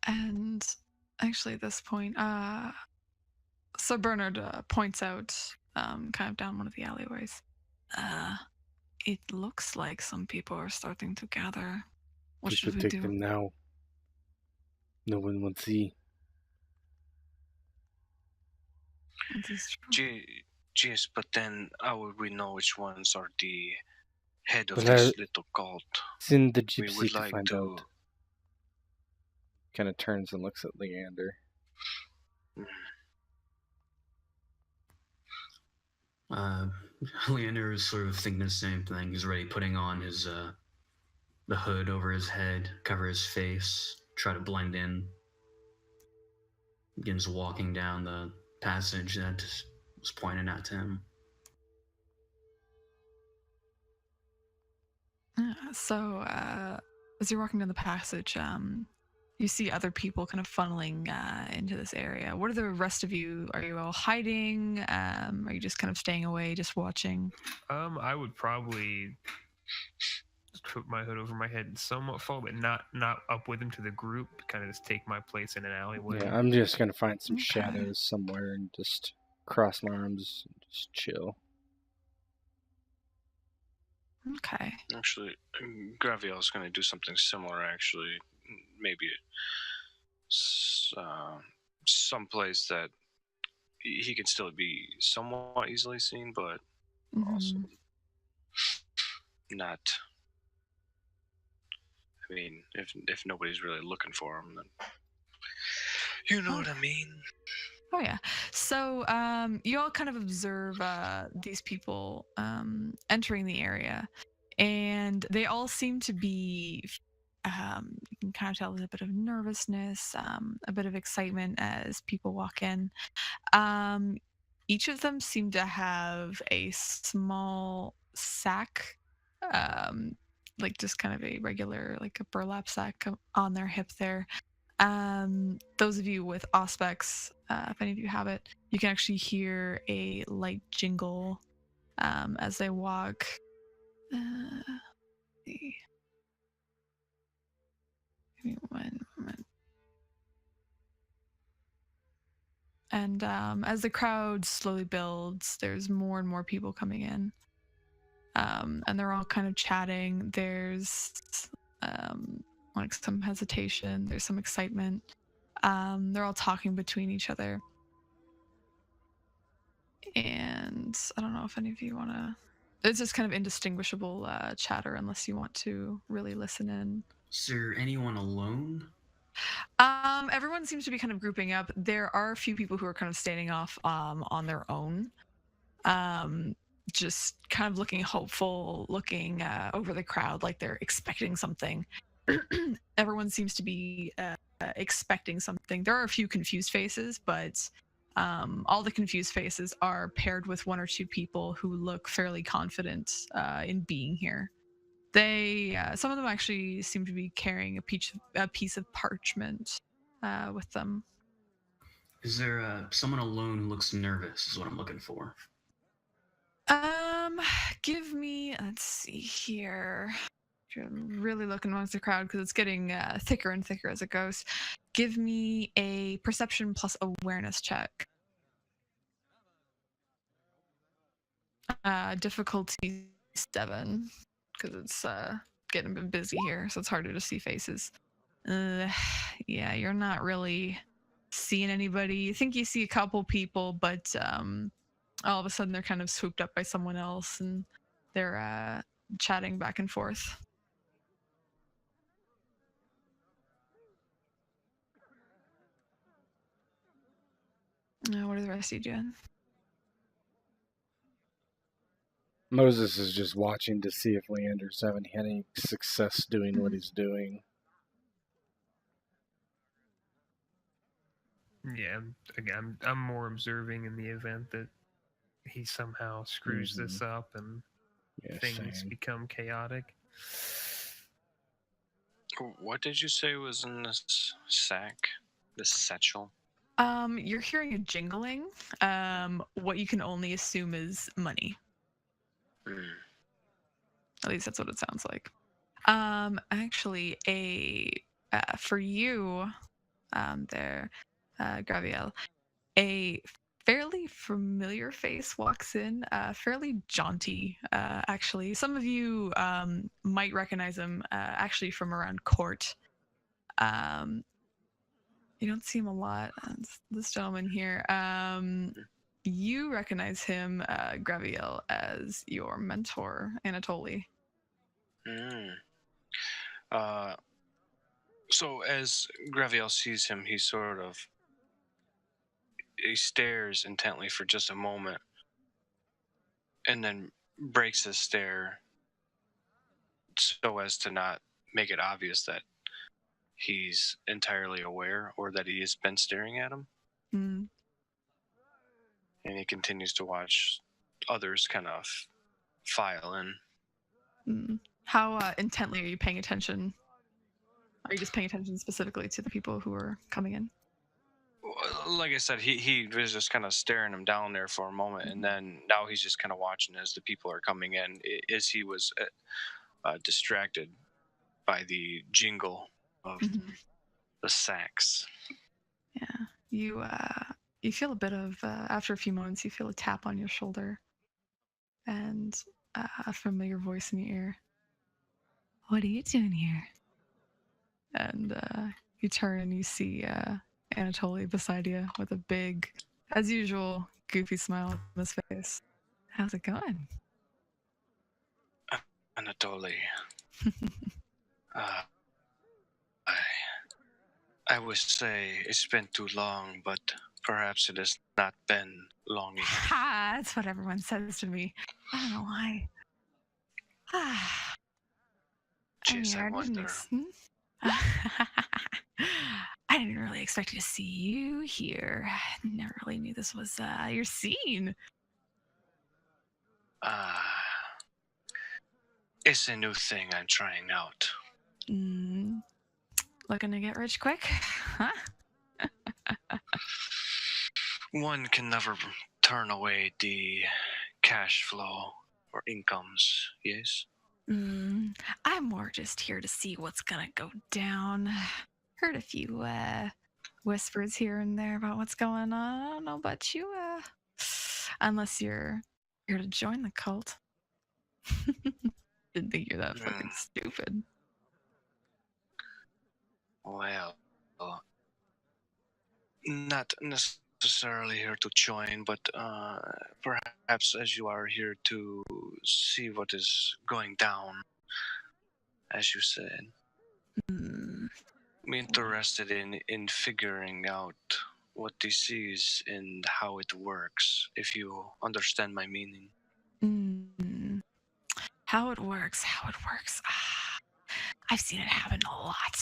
Speaker 1: And actually, at this point, Sir Bernard points out, kind of down one of the alleyways. It looks like some people are starting to gather. What
Speaker 5: We
Speaker 1: should
Speaker 5: could
Speaker 1: we
Speaker 5: take
Speaker 1: do?
Speaker 5: them now. No one would see.
Speaker 1: This is true.
Speaker 4: Yes, but then how will we know which ones are the head of
Speaker 5: But
Speaker 4: this little cult?
Speaker 5: Send the
Speaker 4: We
Speaker 5: gypsy
Speaker 4: would
Speaker 5: to
Speaker 4: like
Speaker 5: find
Speaker 4: to.
Speaker 5: out. Kind of turns and looks at Leander.
Speaker 2: Leander is sort of thinking the same thing. He's already putting on his the hood over his head, cover his face, try to blend in. Begins walking down the passage that was pointed out to him.
Speaker 1: So, as you're walking down the passage, you see other people kind of funneling into this area. What are the rest of you? Are you all hiding? Are you just kind of staying away, just watching?
Speaker 6: I would probably put my hood over my head and somewhat fall, but not up with him to the group. Kind of just take my place in an alleyway.
Speaker 5: Yeah, I'm just gonna find some
Speaker 1: Okay.
Speaker 5: shadows somewhere and just cross my arms and just chill.
Speaker 1: Okay.
Speaker 4: Actually, Graviel is going to do something similar. Actually, maybe someplace that he can still be somewhat easily seen, but also not. I mean, if nobody's really looking for him, then you know what I mean.
Speaker 1: Oh yeah. So you all kind of observe these people entering the area, and they all seem to be. You can kind of tell there's a bit of nervousness, a bit of excitement as people walk in. Each of them seem to have a small sack, like just kind of a regular, like a burlap sack on their hip there. Those of you with Auspex, if any of you have it, you can actually hear a light jingle as they walk. Let's see. Give me one moment. And as the crowd slowly builds, there's more and more people coming in. And they're all kind of chatting. There's like some hesitation, there's some excitement. They're all talking between each other. And I don't know if any of you want to. It's just kind of indistinguishable chatter unless you want to really listen in.
Speaker 2: Is there anyone alone?
Speaker 1: Everyone seems to be kind of grouping up. There are a few people who are kind of standing off on their own. Just kind of looking hopeful, looking over the crowd like they're expecting something. Everyone seems to be expecting something. There are a few confused faces, but all the confused faces are paired with one or two people who look fairly confident in being here. They, some of them actually seem to be carrying a piece of parchment with them.
Speaker 2: Is there someone alone who looks nervous? Is what I'm looking for.
Speaker 1: Give me. Let's see here. I'm really looking amongst the crowd because it's getting thicker and thicker as it goes. Give me a perception plus awareness check. Difficulty 7 because it's getting a bit busy here, so it's harder to see faces. Yeah, you're not really seeing anybody. You think you see a couple people, but all of a sudden they're kind of swooped up by someone else and they're chatting back and forth. What are the rest of you doing?
Speaker 5: Moses is just watching to see if Leander's having any success doing what he's doing.
Speaker 6: Yeah, again, I'm more observing in the event that he somehow screws this up and things
Speaker 5: Same.
Speaker 6: become chaotic.
Speaker 4: What did you say was in this sack? This satchel?
Speaker 1: You're hearing a jingling. What you can only assume is money. At least that's what it sounds like. Actually, for you, there, Graviel, a fairly familiar face walks in, fairly jaunty, actually. Some of you might recognize him actually from around court. You don't see him a lot. This gentleman here. You recognize him, Graviel, as your mentor, Anatoly.
Speaker 4: So as Graviel sees him, he stares intently for just a moment and then breaks his stare so as to not make it obvious that he's entirely aware or that he has been staring at him.
Speaker 1: Mm.
Speaker 4: And he continues to watch others kind of file in.
Speaker 1: Mm. How intently are you paying attention? Are you just paying attention specifically to the people who are coming in?
Speaker 4: Like I said, he was just kind of staring him down there for a moment, and then now he's just kind of watching as the people are coming in. As he was distracted by the jingle of the sacks.
Speaker 1: Yeah, you feel a bit of after a few moments, you feel a tap on your shoulder, and a familiar voice in your ear. What are you doing here? And you turn and you see Anatoly beside you with a big, as usual, goofy smile on his face. How's it going?
Speaker 4: Anatoly, I would say it's been too long, but perhaps it has not been long enough.
Speaker 1: Ha! That's what everyone says to me. I don't know why.
Speaker 4: Jeez, I wonder.
Speaker 1: I didn't really expect to see you here. Never really knew this was your scene.
Speaker 4: It's a new thing I'm trying out.
Speaker 1: Looking to get rich quick? Huh?
Speaker 4: One can never turn away the cash flow or incomes, yes?
Speaker 1: I'm more just here to see what's gonna go down. Heard a few whispers here and there about what's going on. I don't know about you, unless you're here to join the cult. Didn't think you're that fucking stupid.
Speaker 4: Well, not necessarily here to join, but perhaps as you are here to see what is going down, as you said. I'm interested in figuring out what this is and how it works, if you understand my meaning.
Speaker 1: How it works. I've seen it happen a lot.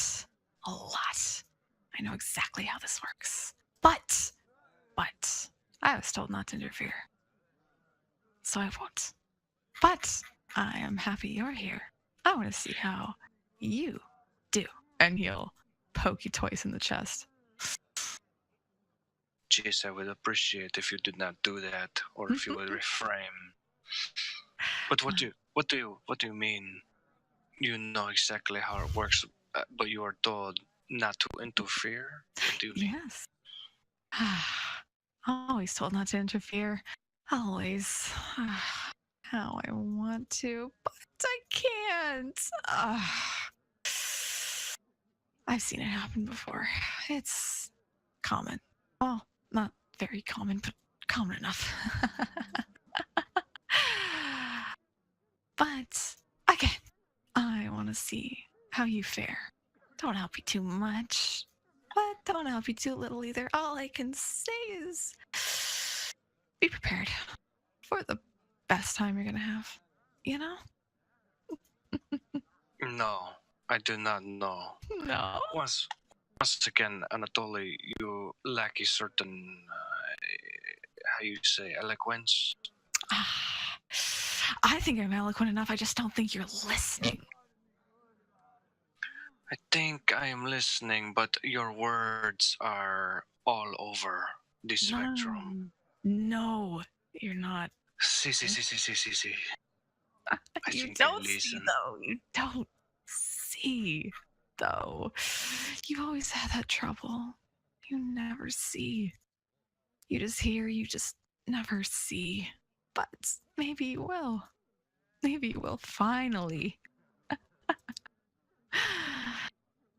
Speaker 1: I know exactly how this works. But I was told not to interfere. So I won't. But I am happy you're here. I want to see how you do. And he'll poke you twice in the chest.
Speaker 4: Jeez, I would appreciate if you did not do that, or if you would refrain. But what do you mean? You know exactly how it works, but you are told not to interfere? What do you mean?
Speaker 1: Yes. Always told not to interfere. Always. How I want to, but I can't. I've seen it happen before. It's common. Well, not very common, but common enough. But again, I want to see how you fare. Don't help you too much, but don't help you too little either. All I can say is be prepared for the best time you're gonna have, you know?
Speaker 4: No, I do not know.
Speaker 1: No.
Speaker 4: Once again, Anatoly, you lack a certain, how you say, eloquence.
Speaker 1: I think I'm eloquent enough. I just don't think you're listening.
Speaker 4: I think I am listening, but your words are all over the spectrum.
Speaker 1: No, you're not.
Speaker 4: See.
Speaker 1: You don't see, though. You don't see, though. You've always had that trouble. You never see. You just hear, you just never see. But maybe you will. Maybe you will finally.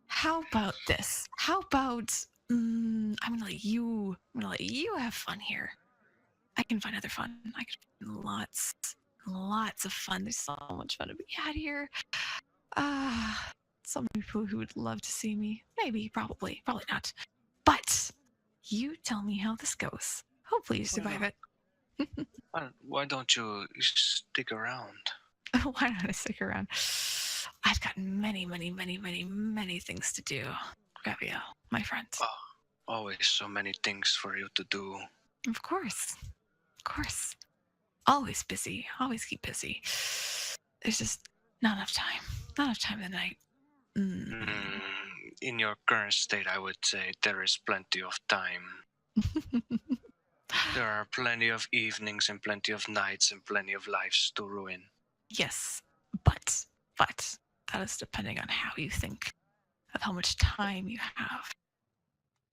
Speaker 1: How about this? How about I'm gonna let you have fun here. I can find other fun. I can find lots of fun. There's so much fun to be had here. So many people who would love to see me. Maybe, probably not. But you tell me how this goes. Hopefully you survive it.
Speaker 4: Why don't you stick around?
Speaker 1: Why don't I stick around? I've got many, many, many, many, many things to do, Graviel, my friend.
Speaker 4: Oh, always so many things for you to do.
Speaker 1: Of course. Of course. Always busy. Always keep busy. There's just not enough time. Not enough time in the night.
Speaker 4: In your current state, I would say there is plenty of time. There are plenty of evenings and plenty of nights and plenty of lives to ruin.
Speaker 1: Yes, but that is depending on how you think of how much time you have.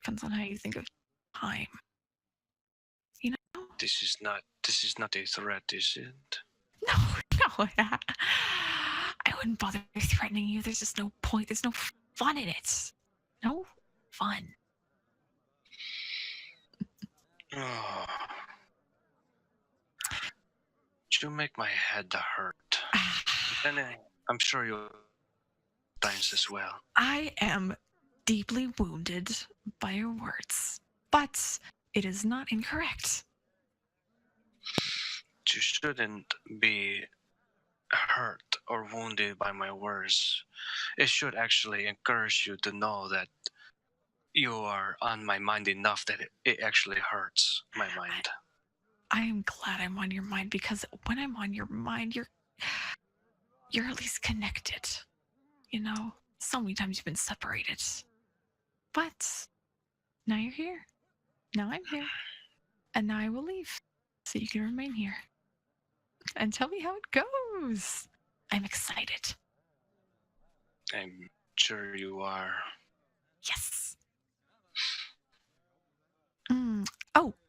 Speaker 1: Depends on how you think of time. You know?
Speaker 4: This is not a threat, is it?
Speaker 1: No. I wouldn't bother threatening you. There's just no point. There's no fun in it. No fun.
Speaker 4: Oh. You make my head hurt. And I'm sure you times as well.
Speaker 1: I am deeply wounded by your words, but it is not incorrect.
Speaker 4: You shouldn't be hurt or wounded by my words. It should actually encourage you to know that you are on my mind enough that it actually hurts my mind.
Speaker 1: I am glad I'm on your mind, because when I'm on your mind, you're at least connected. You know, so many times you've been separated. But now you're here. Now I'm here. And now I will leave, so you can remain here. And tell me how it goes. I'm excited.
Speaker 4: I'm sure you are.
Speaker 1: Yes.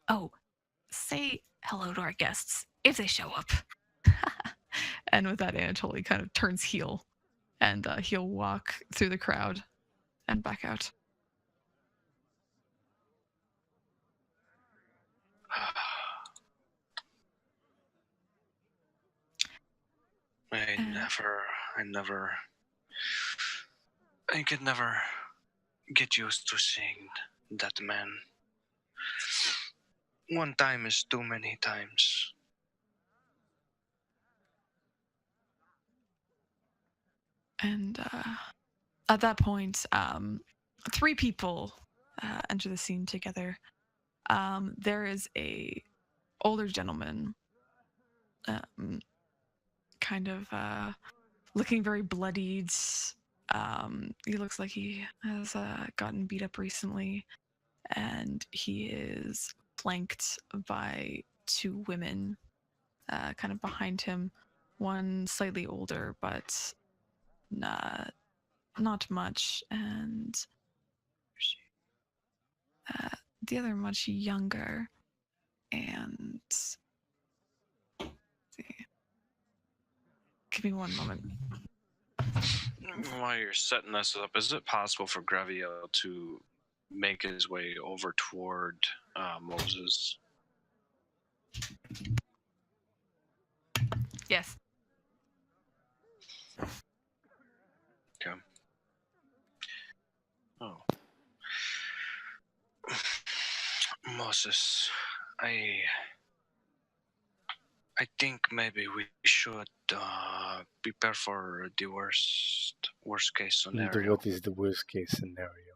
Speaker 1: Oh. Say hello to our guests if they show up. And with that, Anatoly kind of turns heel, and he'll walk through the crowd and back out.
Speaker 4: I could never get used to seeing that man. One time is too many times.
Speaker 1: And at that point, 3 people enter the scene together. There is a older gentleman, kind of looking very bloodied. He looks like he has gotten beat up recently, and he is flanked by 2 women kind of behind him. One slightly older, but not much, and the other much younger. And let's see. Give me one moment.
Speaker 4: While you're setting this up, is it possible for Graviel to make his way over toward Moses?
Speaker 1: Yes.
Speaker 4: Okay. Oh. Moses, I think maybe we should prepare for the worst case scenario.
Speaker 5: What is the worst case scenario?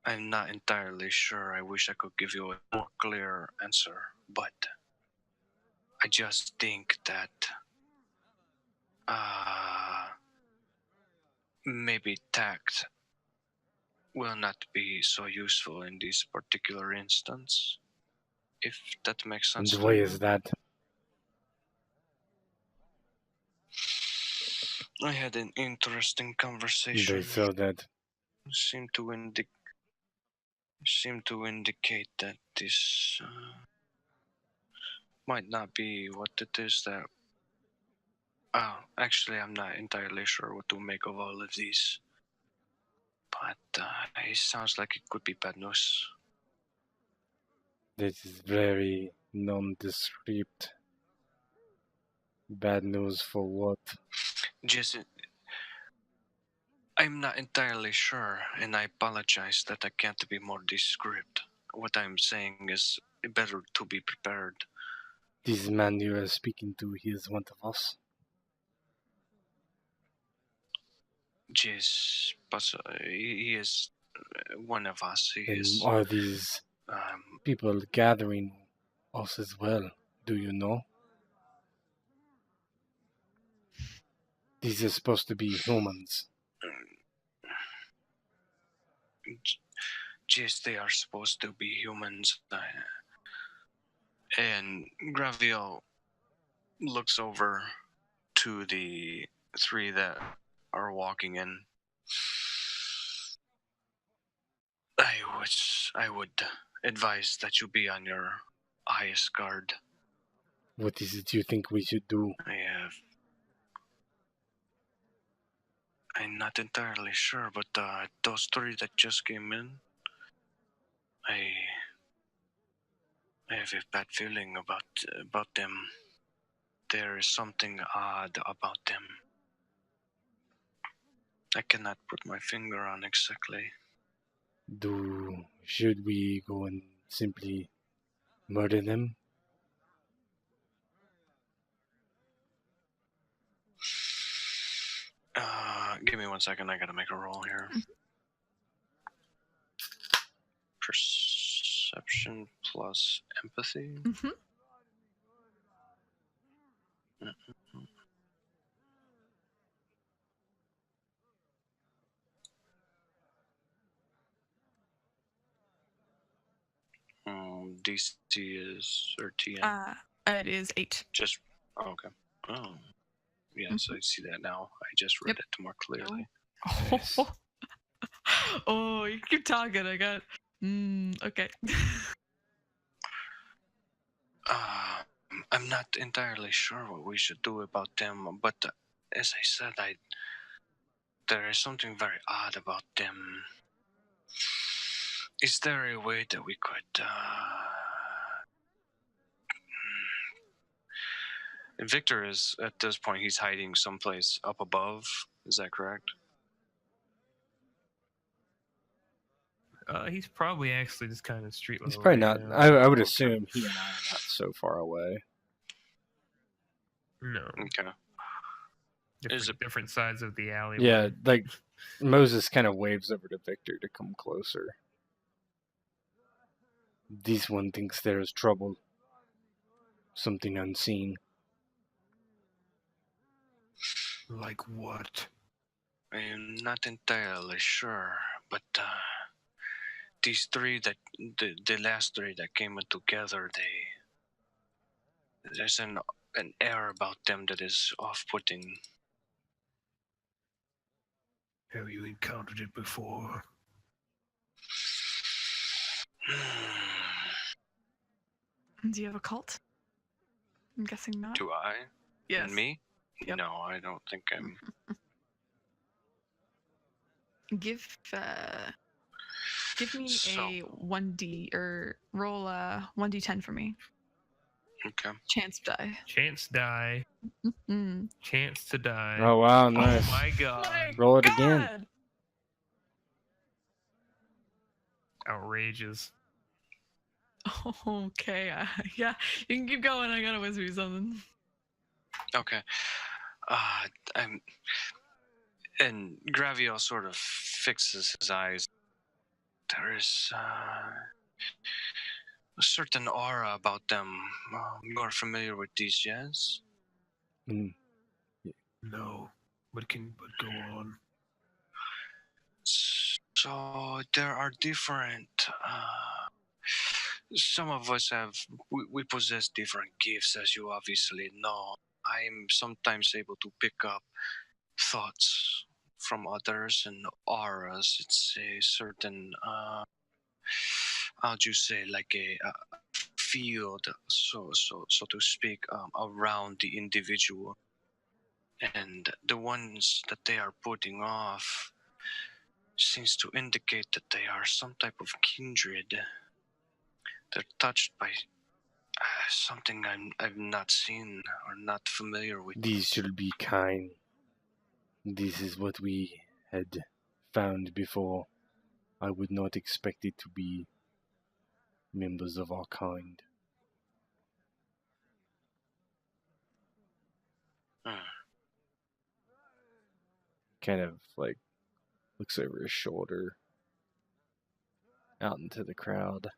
Speaker 4: I'm not entirely sure. I wish I could give you a more clear answer, but I just think that maybe tact will not be so useful in this particular instance, if that makes sense.
Speaker 5: And why is that?
Speaker 4: I had an interesting conversation.
Speaker 5: They saw that.
Speaker 4: Seemed to indicate that this might not be what it is that. Oh, actually, I'm not entirely sure what to make of all of these. But it sounds like it could be bad news.
Speaker 5: This is very nondescript. Bad news for what?
Speaker 4: Just, I'm not entirely sure, and I apologize that I can't be more descriptive. What I'm saying is better to be prepared.
Speaker 5: This man you are speaking to, he is one of us.
Speaker 4: Yes, but he is one of us. He
Speaker 5: And
Speaker 4: is.
Speaker 5: are these people gathering us as well? Do you know? These are supposed to be humans.
Speaker 4: Yes, they are supposed to be humans. And Graviel looks over to the three that are walking in. I would advise that you be on your highest guard.
Speaker 5: What is it you think we should do?
Speaker 4: I'm not entirely sure, but those three that just came in, I have a bad feeling about them. There is something odd about them. I cannot put my finger on exactly.
Speaker 5: Should we go and simply murder them?
Speaker 4: Give me 1 second. I gotta make a roll here. Perception plus empathy.
Speaker 1: Mm-hmm.
Speaker 4: DC is 13.
Speaker 1: It is 8.
Speaker 4: Just okay. Oh, yes, I see that now. I just read
Speaker 1: Yep.
Speaker 4: it more clearly.
Speaker 3: Nice.
Speaker 1: Oh, you keep talking. I got. Okay.
Speaker 4: I'm not entirely sure what we should do about them, but as I said, there is something very odd about them. Is there a way that we could? Victor is at this point. He's hiding someplace up above. Is that correct?
Speaker 6: He's probably actually just kind of street level.
Speaker 5: He's probably
Speaker 6: right
Speaker 5: not.
Speaker 6: now.
Speaker 5: I would
Speaker 4: Okay.
Speaker 5: assume he and I are not so far away.
Speaker 6: No.
Speaker 4: Okay.
Speaker 6: Different sides of the alley.
Speaker 5: Yeah, like Moses kind of waves over to Victor to come closer. This one thinks there is trouble. Something unseen.
Speaker 3: Like what?
Speaker 4: I'm not entirely sure, but these three that the last three that came in together, there's an air about them that is off-putting.
Speaker 3: Have you encountered it before?
Speaker 1: Do you have a cult? I'm guessing not.
Speaker 4: Do I?
Speaker 1: Yes.
Speaker 4: And me?
Speaker 1: Yep.
Speaker 4: No, I don't think I'm.
Speaker 1: Give me
Speaker 4: So-
Speaker 1: a 1d or roll a 1d10 for me.
Speaker 4: Okay.
Speaker 1: Chance die.
Speaker 6: Chance die.
Speaker 1: Mm.
Speaker 6: Chance to die.
Speaker 5: Oh wow, nice.
Speaker 6: Oh my god.
Speaker 5: Roll it again.
Speaker 6: Outrageous.
Speaker 1: Okay. Yeah, you can keep going. I gotta whisper you something.
Speaker 4: Okay. And Graviel sort of fixes his eyes. There is a certain aura about them. You are familiar with these, yes?
Speaker 5: Mm,
Speaker 3: No. But go on.
Speaker 4: So there are different. Some of us we possess different gifts, as you obviously know. I'm sometimes able to pick up thoughts from others and auras. It's a certain, how'd you say, like a field, so to speak, around the individual. And the ones that they are putting off seems to indicate that they are some type of kindred. They're touched by something I've not seen or not familiar with.
Speaker 5: these should be kind. This is what we had found before. I would not expect it to be members of our kind.
Speaker 4: Hmm.
Speaker 5: kind of like looks over his shoulder out into the crowd.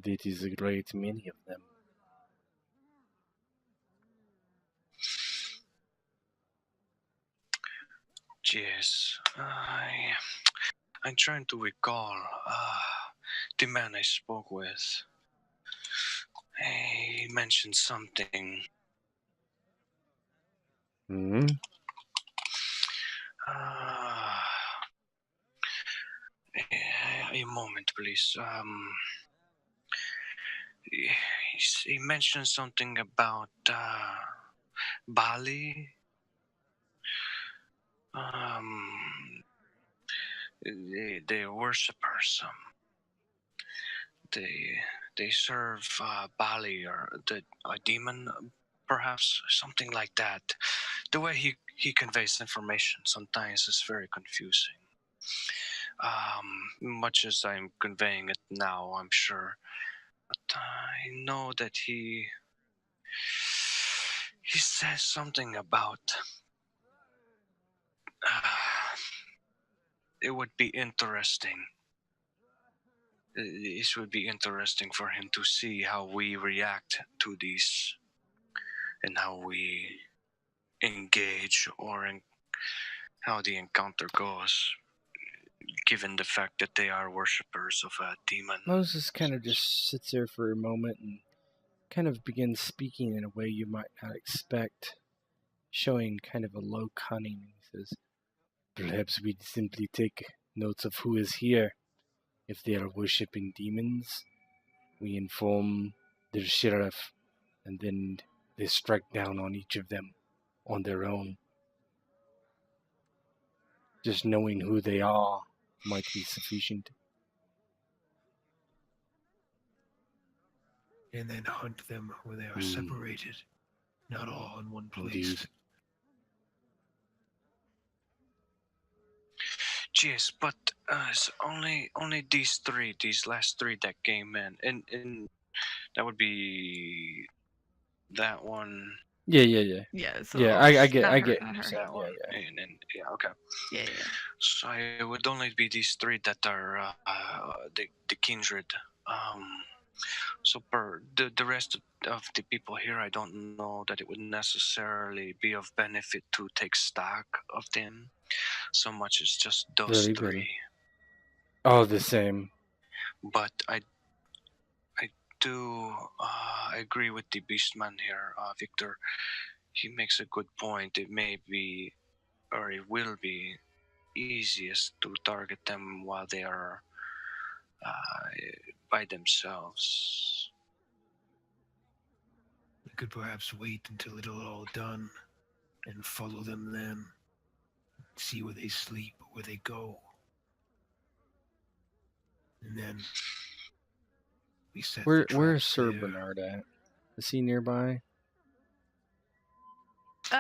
Speaker 5: That is a great many of them.
Speaker 4: Yes, I'm trying to recall the man I spoke with. He mentioned something.
Speaker 5: Hmm?
Speaker 4: A moment, please. He mentioned something about Bali. They worshippers. They serve Bali or a demon, perhaps something like that. The way he conveys information sometimes is very confusing. Much as I'm conveying it now, I'm sure, but I know that he says something about it would be interesting. It would be interesting for him to see how we react to these and how we engage or how the encounter goes, given the fact that they are worshippers of a demon.
Speaker 5: Moses kind of just sits there for a moment and kind of begins speaking in a way you might not expect, showing kind of a low cunning. He says, "Perhaps we'd simply take notes of who is here. If they are worshipping demons, we inform their sheriff, and then they strike down on each of them on their own. Just knowing who they are might be sufficient."
Speaker 3: And then hunt them where they are separated, not all in one place.
Speaker 5: Indeed.
Speaker 4: Yes, but it's only these last three that came in, and that would be that one.
Speaker 5: Yeah.
Speaker 1: Yeah, so
Speaker 5: Yeah, I get
Speaker 1: not
Speaker 5: I
Speaker 1: her,
Speaker 5: get
Speaker 1: not
Speaker 5: what
Speaker 1: her.
Speaker 5: you're saying.
Speaker 4: That one, and yeah, okay.
Speaker 1: Yeah.
Speaker 4: So it would only be these three that are the kindred. So the rest of the people here, I don't know that it would necessarily be of benefit to take stock of them so much as just those
Speaker 5: Very good.
Speaker 4: three.
Speaker 5: All the same.
Speaker 4: But I do agree with the Beastman here, Victor. He makes a good point. It may be, or it will be, easiest to target them while they are by themselves.
Speaker 3: We could perhaps wait until it is all done and follow them then. See where they sleep, where they go. And then we set the
Speaker 5: Where's
Speaker 3: traps
Speaker 5: Sir
Speaker 3: there.
Speaker 5: Bernard at? Is he nearby?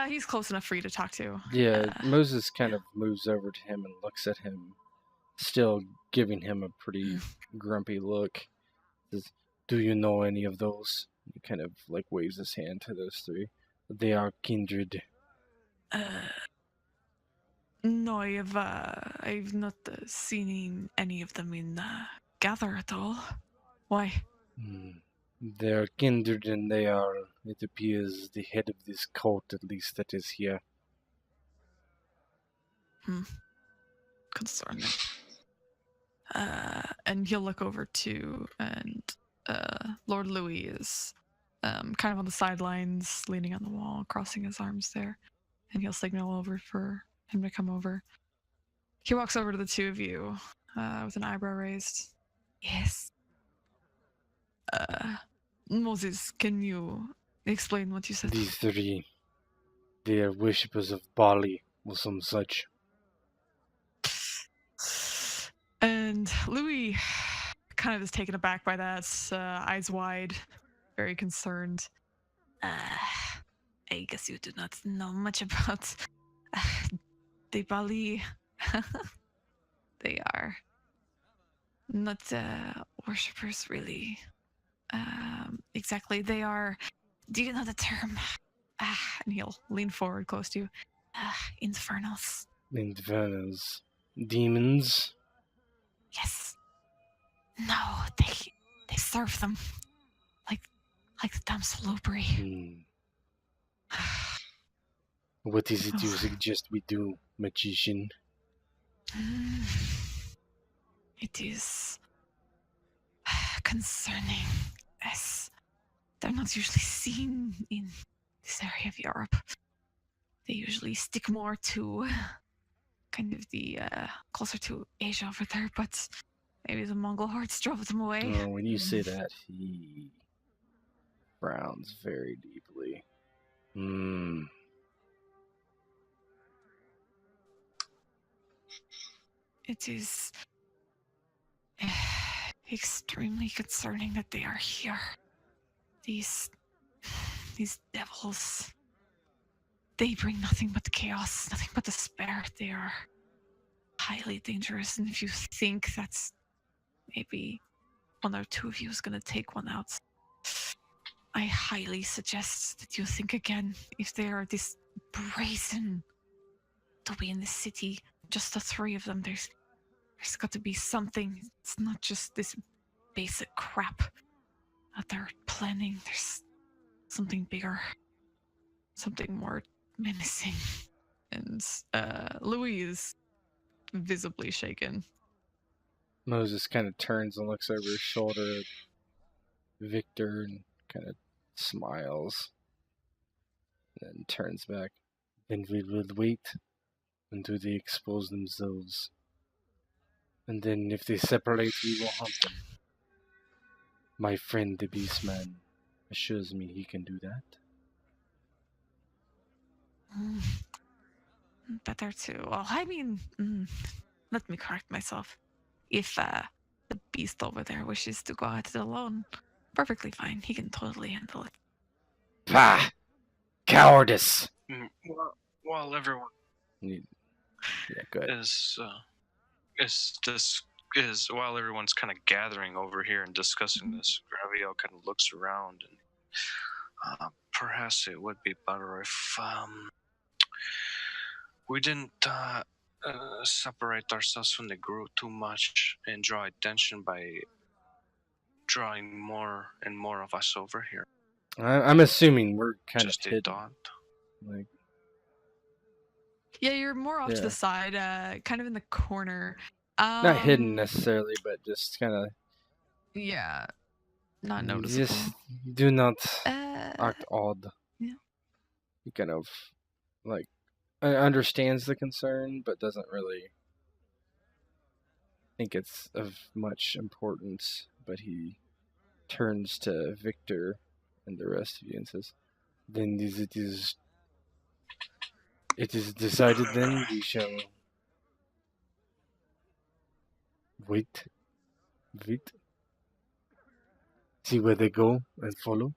Speaker 1: He's close enough for you to talk to.
Speaker 5: Yeah, Moses kind of moves over to him and looks at him, still giving him a pretty grumpy look. Says, "Do you know any of those?" He kind of like waves his hand to those three. They are kindred.
Speaker 1: No, I've not seen any of them in Gather at all. Why?
Speaker 5: They are kindred, and they are, it appears, the head of this cult, at least, that is here.
Speaker 1: Concerning. And he'll look over to, and Lord Louis is kind of on the sidelines, leaning on the wall, crossing his arms there, and he'll signal over for him to come over. He walks over to the two of you with an eyebrow raised. Yes. Moses, can you explain what you said?
Speaker 5: These three, they are worshippers of Bali, or some such.
Speaker 1: And Louis kind of is taken aback by that, eyes wide, very concerned. I guess you do not know much about the Bali. They are not worshippers, really. Exactly. They are. Do you know the term? And he'll lean forward close to you. Infernals.
Speaker 5: Infernals. Demons?
Speaker 1: Yes. No, they serve them. Like the damn slippery.
Speaker 5: What is it you
Speaker 1: Oh.
Speaker 5: suggest we do, magician?
Speaker 1: It is concerning, as they're not usually seen in this area of Europe. They usually stick more to kind of the closer to Asia over there, but maybe the Mongol hordes drove them away.
Speaker 5: Oh, when you say that, he frowns very deeply.
Speaker 1: It is extremely concerning that they are here. These devils, they bring nothing but chaos, nothing but despair. They are highly dangerous, and if you think that's maybe one or two of you is going to take one out, I highly suggest that you think again. If they are this brazen to be in the city, just the three of them, there's got to be something. It's not just this basic crap that they're planning. There's something bigger, something more menacing. And Louis is visibly shaken.
Speaker 5: Moses kind of turns and looks over his shoulder at Viktor and kind of smiles. And then turns back. Then we will wait until they expose themselves. And then if they separate, we will hunt them. My friend the Beastman assures me he can do that.
Speaker 1: Better to, well, I mean, let me correct myself. If the beast over there wishes to go at it alone, perfectly fine. He can totally handle it.
Speaker 5: Pah! Cowardice!
Speaker 4: While everyone
Speaker 5: Yeah, go ahead.
Speaker 4: is while everyone's kind of gathering over here and discussing this, Graviel kind of looks around and perhaps it would be better if we didn't separate ourselves from the group too much and draw attention by drawing more and more of us over here.
Speaker 5: I'm assuming we're kind
Speaker 4: Just
Speaker 5: of
Speaker 4: a
Speaker 5: hidden.
Speaker 4: thought.
Speaker 5: Like,
Speaker 1: Yeah, you're more off to
Speaker 5: Yeah.
Speaker 1: the side, kind of in the corner.
Speaker 5: not hidden necessarily, but just kind of.
Speaker 1: Yeah, not noticeable.
Speaker 5: Just do not
Speaker 1: Uh,
Speaker 5: act odd.
Speaker 1: yeah.
Speaker 5: He kind of like understands the concern, but doesn't really think it's of much importance. But he turns to Viktor and the rest of you and says, "Then it is decided. Then we shall wait, see where they go and follow."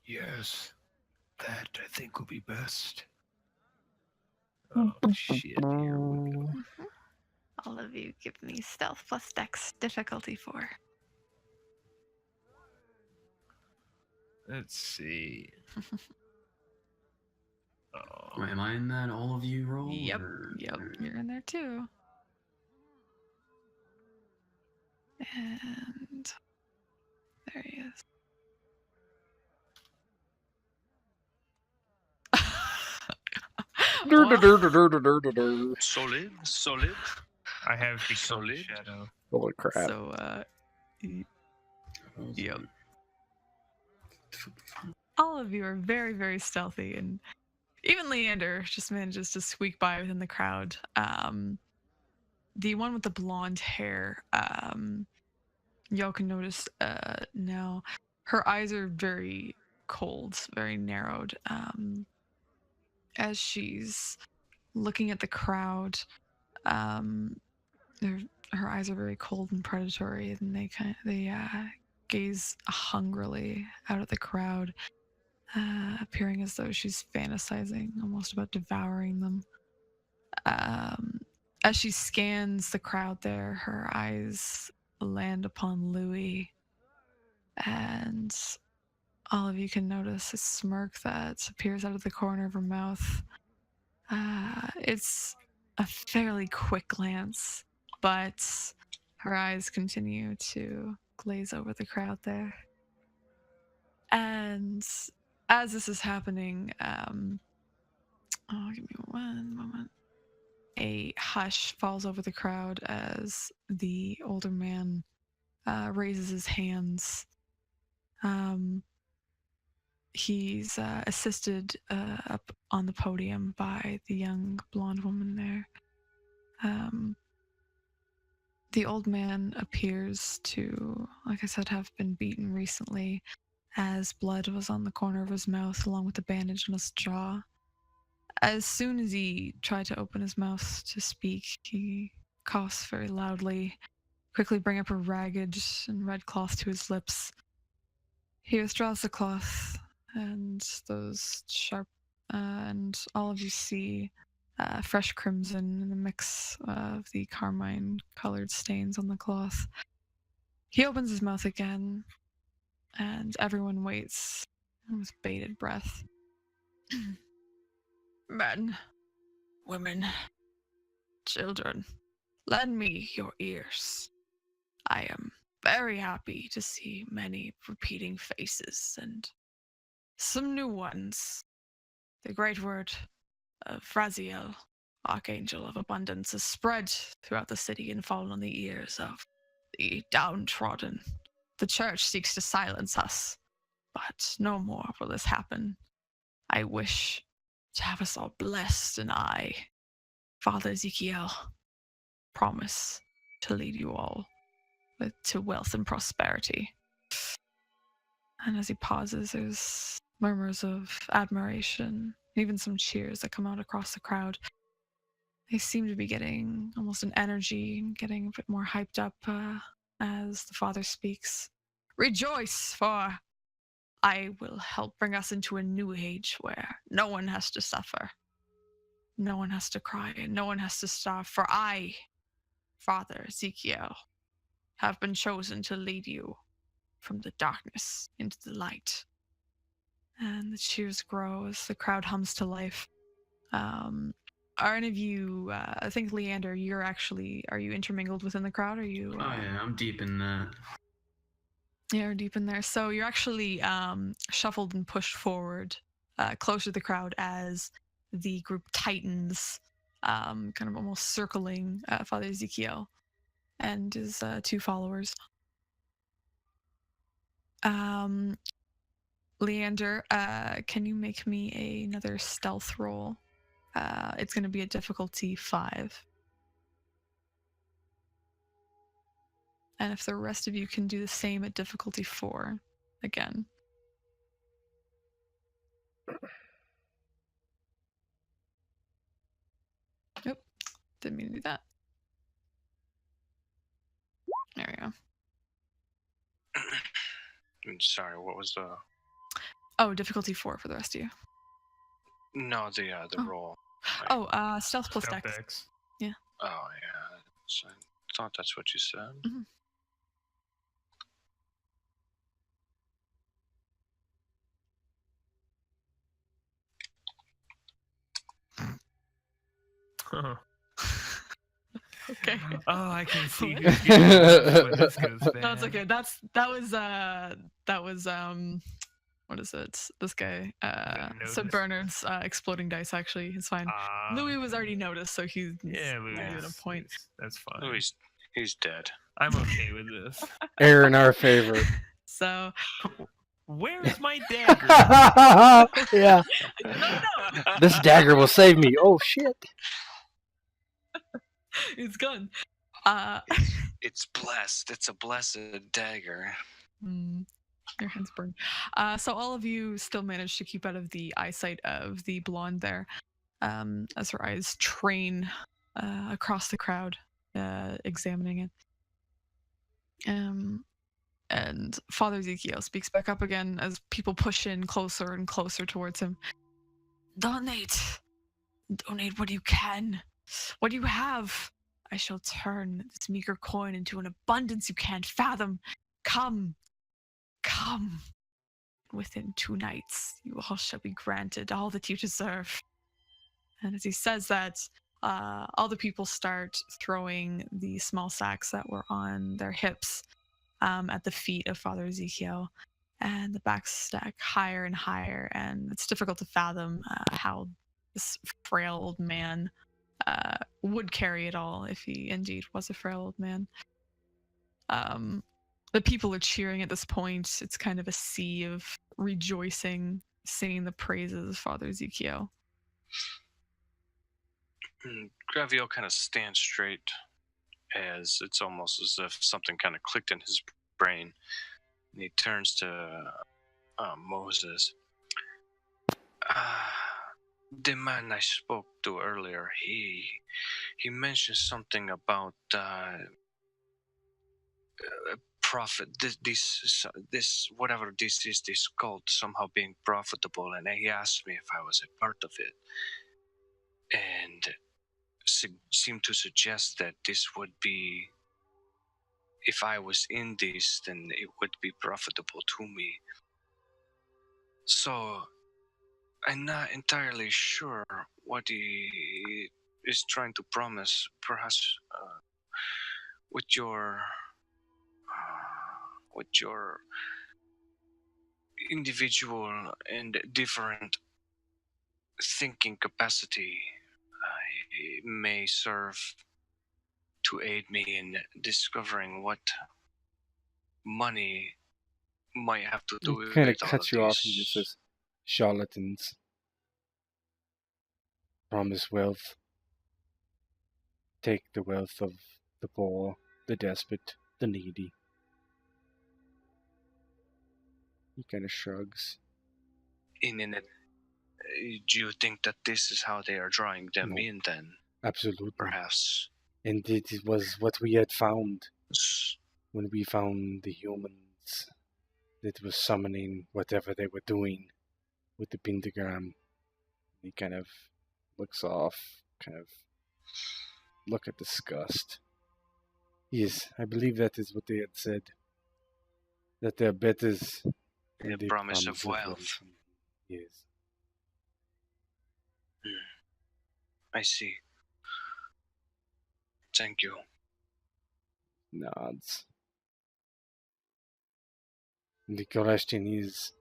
Speaker 3: Yes, that I think will be best. Oh shit! Here we go.
Speaker 1: All of you give me stealth plus dex difficulty 4.
Speaker 6: Let's see. Oh,
Speaker 2: Wait, am I in that all of you roll?
Speaker 1: Yep,
Speaker 2: or-
Speaker 1: you're in there too. And there he is. Well,
Speaker 4: Solid.
Speaker 6: I have become
Speaker 4: Solid.
Speaker 6: shadow.
Speaker 5: Holy crap!
Speaker 1: so, yep. All of you are very, very stealthy, and even Leander just manages to squeak by within the crowd. The one with the blonde hair, y'all can notice now, her eyes are very cold, very narrowed. As she's looking at the crowd, her eyes are very cold and predatory, and they gaze hungrily out at the crowd, appearing as though she's fantasizing, almost about devouring them. As she scans the crowd there, her eyes land upon Louis, and all of you can notice a smirk that appears out of the corner of her mouth. It's a fairly quick glance, but her eyes continue to glaze over the crowd there. And as this is happening, give me one moment. A hush falls over the crowd as the older man raises his hands. He's assisted up on the podium by the young blonde woman there. The old man appears to, like I said, have been beaten recently, as blood was on the corner of his mouth along with the bandage on his jaw. As soon as he tried to open his mouth to speak, he coughs very loudly, quickly bring up a ragged and red cloth to his lips. He withdraws the cloth, and those sharp, and all of you see fresh crimson in the mix of the carmine-colored stains on the cloth. He opens his mouth again, and everyone waits with bated breath. Men, women, children, lend me your ears. I am very happy to see many repeating faces and some new ones. The great word of Graviel, Archangel of Abundance, is spread throughout the city and fallen on the ears of the downtrodden. The church seeks to silence us, but no more will this happen. I wish to have us all blessed, and I, Father Ezekiel, promise to lead you all to wealth and prosperity. And as he pauses, there's murmurs of admiration, even some cheers that come out across the crowd. They seem to be getting almost an energy, getting a bit more hyped up as the father speaks. Rejoice, for I will help bring us into a new age where no one has to suffer, no one has to cry, and no one has to starve. For I, Father Ezekiel, have been chosen to lead you from the darkness into the light. And the cheers grow as the crowd hums to life. Are any of you, I think Leander, are you intermingled within the crowd? Are you?
Speaker 2: Oh yeah, I'm deep in that.
Speaker 1: You're deep in there. So you're actually shuffled and pushed forward closer to the crowd as the group tightens, kind of almost circling Father Ezekiel and his two followers. Leander, can you make me another stealth roll? It's going to be a difficulty 5. And if the rest of you can do the same at difficulty 4, again. Nope, didn't mean to do that. There we go.
Speaker 4: I'm sorry, what was the...
Speaker 1: Oh, difficulty 4 for the rest of you.
Speaker 4: No, the roll.
Speaker 1: Stealth plus dex.
Speaker 6: Dex.
Speaker 1: Yeah.
Speaker 4: Oh, yeah. I thought that's what you said.
Speaker 1: Mm-hmm.
Speaker 6: Huh.
Speaker 1: Okay.
Speaker 6: Oh, I can see who's getting where this goes bad.
Speaker 1: No, it's okay. That was what is it? This guy. So
Speaker 6: Notice?
Speaker 1: Bernard's exploding dice actually is fine. Louis was already noticed, so he's
Speaker 6: Louis.
Speaker 1: at a point.
Speaker 6: That's fine.
Speaker 4: Louis, he's dead.
Speaker 6: I'm okay with this.
Speaker 5: Error in our favor.
Speaker 1: So
Speaker 6: Where's my dagger?
Speaker 5: Yeah. This dagger will save me. Oh shit.
Speaker 1: it's gone.
Speaker 4: It's blessed. It's a blessed dagger.
Speaker 1: Your hands burn. So all of you still manage to keep out of the eyesight of the blonde there, as her eyes train across the crowd, examining it. And Father Ezekiel speaks back up again as people push in closer and closer towards him. Donate what you can, what you have. I shall turn this meager coin into an abundance you can't fathom. Come. within 2 nights, you all shall be granted all that you deserve. And as he says that, all the people start throwing the small sacks that were on their hips at the feet of Father Ezekiel. And the backs stack higher and higher, and it's difficult to fathom how this frail old man would carry it all if he indeed was a frail old man. The people are cheering at this point. It's kind of a sea of rejoicing, singing the praises of Father Ezekiel.
Speaker 4: Graviel kind of stands straight, as it's almost as if something kind of clicked in his brain. And he turns to Moses. The man I spoke to earlier, he mentioned something about profit. This whatever this is, this cult somehow being profitable, and he asked me if I was a part of it, and seemed to suggest that this would be, if I was in this, then it would be profitable to me. So I'm not entirely sure what he is trying to promise. Perhaps with your individual and different thinking capacity, may serve to aid me in discovering what money might have to do
Speaker 5: He
Speaker 4: with
Speaker 5: kind of
Speaker 4: all of
Speaker 5: cuts you off and just
Speaker 4: these.
Speaker 5: says, charlatans promise wealth, take the wealth of the poor, the desperate, the needy. He kind of shrugs.
Speaker 4: Do you think that this is how they are drawing them
Speaker 5: No.
Speaker 4: in then?
Speaker 5: Absolutely.
Speaker 4: Perhaps.
Speaker 5: Indeed, it was what we had found when we found the humans that was summoning whatever they were doing with the pentagram. He kind of looks off, kind of look at disgust. Yes, I believe that is what they had said. That their betters and
Speaker 4: The
Speaker 5: they
Speaker 4: promise of wealth.
Speaker 5: Yes.
Speaker 4: I see. Thank you.
Speaker 5: Nods. The question is,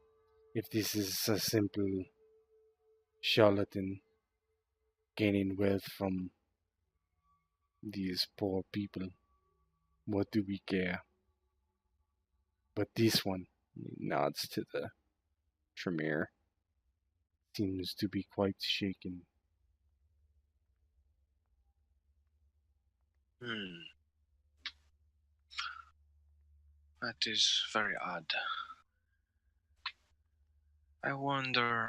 Speaker 5: if this is a simple charlatan gaining wealth from these poor people, what do we care? But this one, he nods to the Tremere, seems to be quite shaken.
Speaker 4: That is very odd. I wonder,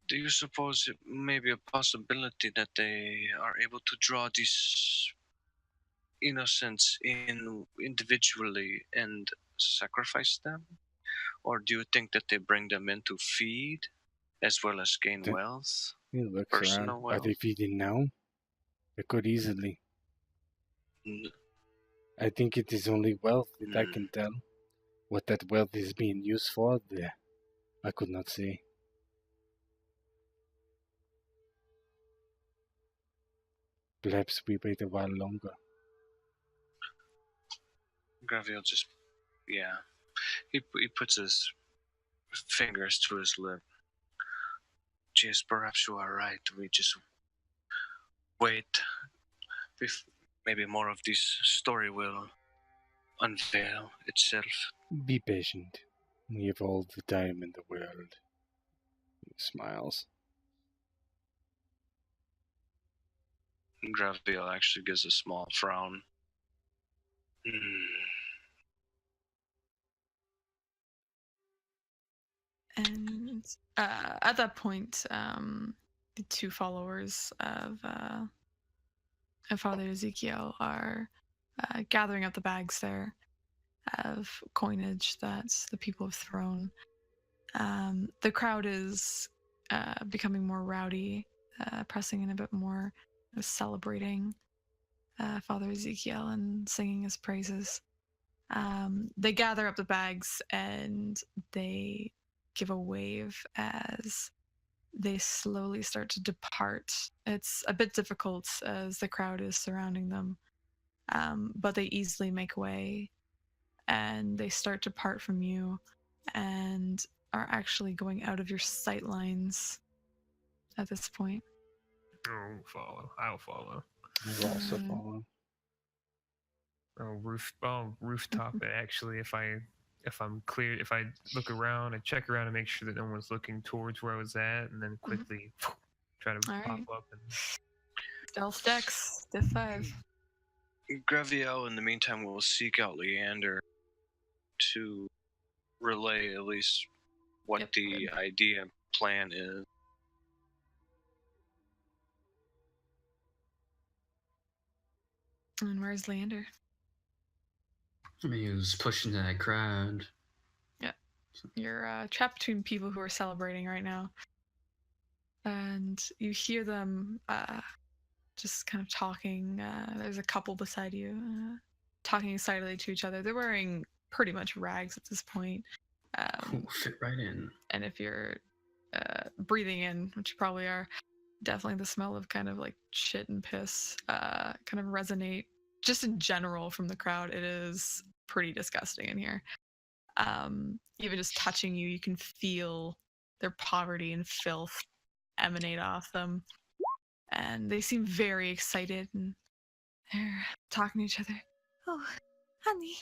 Speaker 4: do you suppose it may be a possibility that they are able to draw these innocents in individually and sacrifice them? Or do you think that they bring them in to feed as well as gain wealth?
Speaker 5: He looks
Speaker 4: Personal
Speaker 5: around. Are
Speaker 4: wealth?
Speaker 5: they feeding now? They could easily. I think it is only wealth that I can tell. What that wealth is being used for, I could not say. Perhaps we wait a while longer.
Speaker 4: Graviel just, yeah. He puts his fingers to his lip. Jeez, perhaps you are right. We just wait. Maybe more of this story will unveil itself.
Speaker 5: Be patient. We have all the time in the world. He smiles.
Speaker 4: Graviel actually gives a small frown.
Speaker 1: And at that point, the 2 followers of Father Ezekiel are gathering up the bags there of coinage that the people have thrown. The crowd is becoming more rowdy, pressing in a bit more, celebrating Father Ezekiel and singing his praises. They gather up the bags and they give a wave as they slowly start to depart. It's a bit difficult as the crowd is surrounding them, but they easily make way and they start to part from you and are actually going out of your sight lines at this point.
Speaker 6: Oh, follow. I'll follow.
Speaker 5: I will also
Speaker 1: Mm.
Speaker 5: follow.
Speaker 6: Rooftop it actually. If I'm clear, if I look around, I check around and make sure that no one's looking towards where I was at, and then quickly try to
Speaker 1: All
Speaker 6: pop
Speaker 1: right.
Speaker 6: up and
Speaker 1: Stealth decks, diff 5.
Speaker 4: Graviel, in the meantime, will seek out Leander to relay at least what
Speaker 1: Yep,
Speaker 4: the
Speaker 1: good.
Speaker 4: idea and plan is.
Speaker 1: And where's Leander?
Speaker 2: I mean, he was pushing that crowd.
Speaker 1: You're trapped between people who are celebrating right now. And you hear them just kind of talking. There's a couple beside you, talking excitedly to each other. They're wearing pretty much rags at this point.
Speaker 2: Ooh, fit right in.
Speaker 1: And if you're breathing in, which you probably are, definitely the smell of kind of like shit and piss kind of resonate just in general from the crowd. It is pretty disgusting in here. Even just touching you, you can feel their poverty and filth emanate off them. And they seem very excited and they're talking to each other. Oh, honey,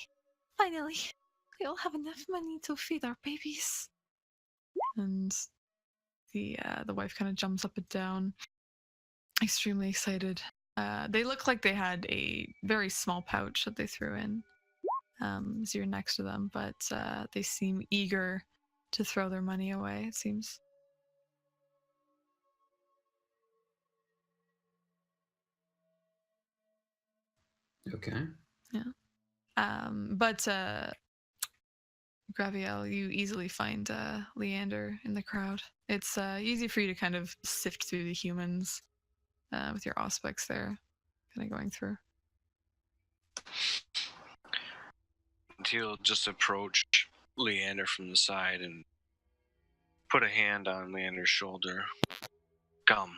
Speaker 1: finally, we'll have enough money to feed our babies. And the wife kind of jumps up and down, extremely excited. They look like they had a very small pouch that they threw in as you're next to them, but they seem eager to throw their money away, it seems.
Speaker 2: Okay.
Speaker 1: But Graviel, you easily find Leander in the crowd. It's easy for you to kind of sift through the humans with your auspex there, kind of going through.
Speaker 4: And he'll just approach Leander from the side and put a hand on Leander's shoulder. Come.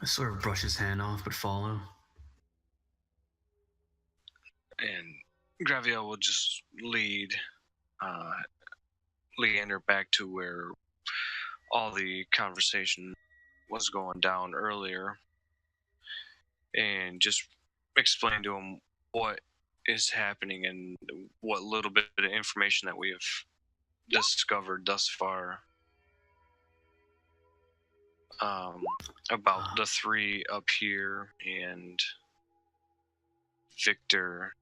Speaker 2: I sort of brush his hand off, but follow.
Speaker 4: And Graviel will just lead Leander back to where all the conversation was going down earlier, and just explain to him what is happening and what little bit of information that we have discovered thus far about the three up here and Viktor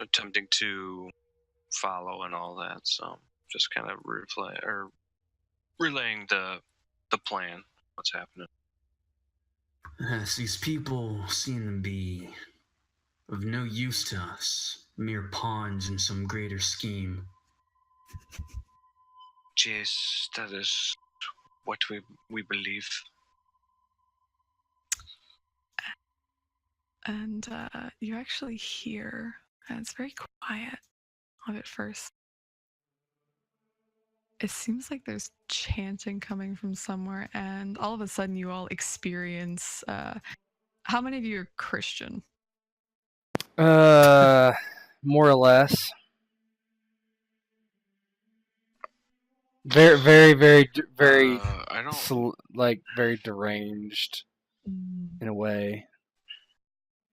Speaker 4: attempting to follow and all that. So just kind of relaying the plan, what's happening.
Speaker 2: Yes, these people seem to be of no use to us, mere pawns in some greater scheme.
Speaker 4: Yes, that is what we believe.
Speaker 1: And you actually hear, and it's very quiet of it first. It seems like there's chanting coming from somewhere, and all of a sudden you all experience. How many of you are Christian?
Speaker 5: More or less. Very, very, very, very,
Speaker 4: I don't.
Speaker 5: very deranged in a way.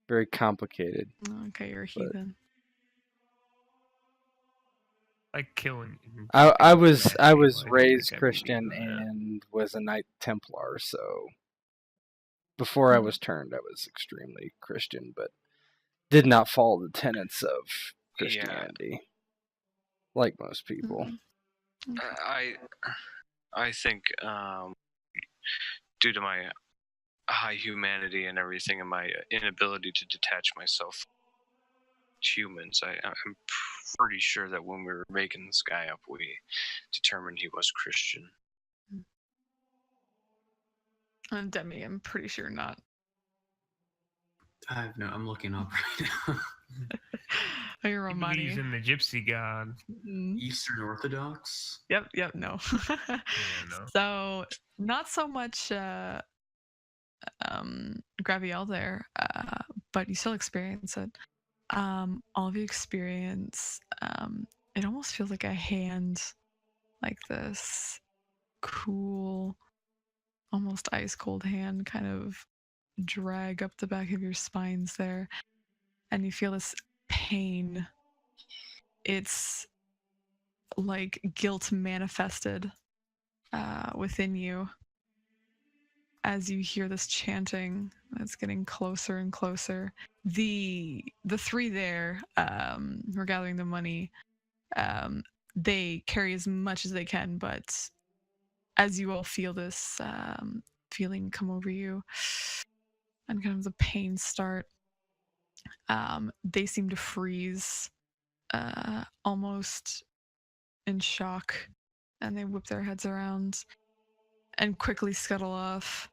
Speaker 5: Very complicated.
Speaker 1: Okay, you're a heathen.
Speaker 6: like killing.
Speaker 5: I was
Speaker 6: actually, like,
Speaker 5: raised
Speaker 6: I
Speaker 5: Christian
Speaker 6: believe in that.
Speaker 5: and was a Knight Templar, so before I was turned, I was extremely Christian, but did not follow the tenets of Christianity, like most people.
Speaker 4: I think due to my high humanity and everything and my inability to detach myself from humans, I'm pretty sure that when we were making this guy up, we determined he was Christian.
Speaker 1: And Demi, I'm pretty sure not.
Speaker 2: I'm looking up right now.
Speaker 1: Oh, you're
Speaker 6: He
Speaker 1: Romani.
Speaker 6: believes in the gypsy god.
Speaker 2: Eastern Orthodox.
Speaker 1: Yep, no.
Speaker 6: Yeah, no.
Speaker 1: So, not so much Graviel there, but you still experience it. All of you experience, it almost feels like a hand, like this cool, almost ice cold hand kind of drag up the back of your spines there, and you feel this pain. It's like guilt manifested within you as you hear this chanting that's getting closer and closer. The three there who are gathering the money, they carry as much as they can, but as you all feel this feeling come over you and kind of the pain start, they seem to freeze, almost in shock, and they whip their heads around and quickly scuttle off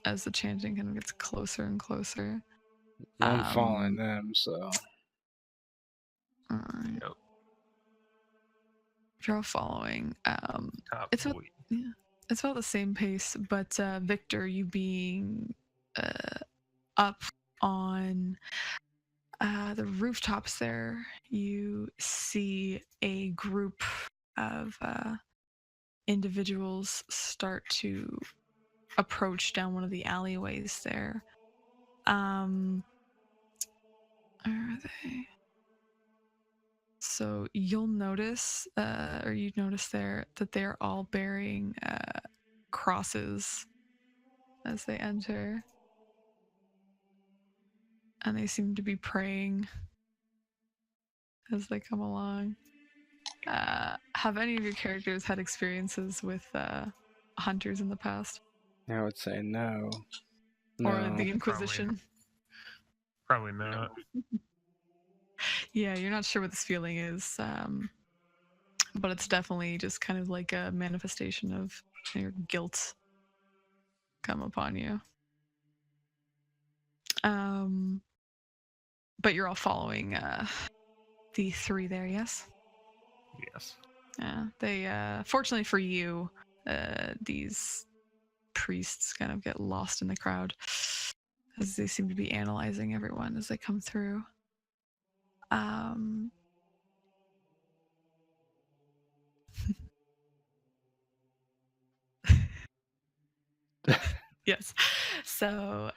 Speaker 1: as the chanting kind of gets closer and closer.
Speaker 5: I'm following them, so.
Speaker 1: Alright.
Speaker 6: Yep.
Speaker 1: If you're all following,
Speaker 6: Top
Speaker 1: it's about,
Speaker 6: boy.
Speaker 1: yeah, it's about the same pace, but Viktor, you being up on the rooftops there, you see a group of individuals start to approach down one of the alleyways there. Where are they? So you'll notice, or you notice there, that they're all bearing crosses as they enter. And they seem to be praying as they come along. Have any of your characters had experiences with hunters in the past?
Speaker 5: I would say no.
Speaker 1: Or
Speaker 5: No.
Speaker 1: the Inquisition?
Speaker 6: Probably not.
Speaker 1: Yeah, you're not sure what this feeling is, but it's definitely just kind of like a manifestation of your guilt come upon you. But you're all following the three there, yes?
Speaker 6: Yes.
Speaker 1: Yeah, they, fortunately for you, these priests kind of get lost in the crowd as they seem to be analyzing everyone as they come through. Yes. So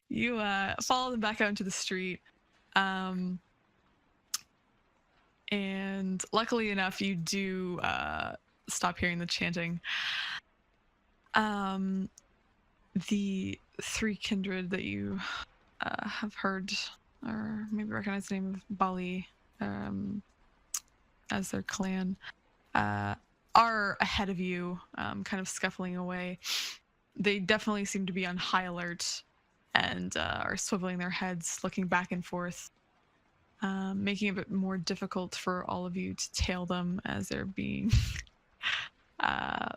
Speaker 1: you follow them back out into the street. And luckily enough, you do stop hearing the chanting. The three kindred that you have heard, or maybe recognize the name of Bali as their clan, are ahead of you, kind of scuffling away. They definitely seem to be on high alert and are swiveling their heads, looking back and forth, making it a bit more difficult for all of you to tail them as they're being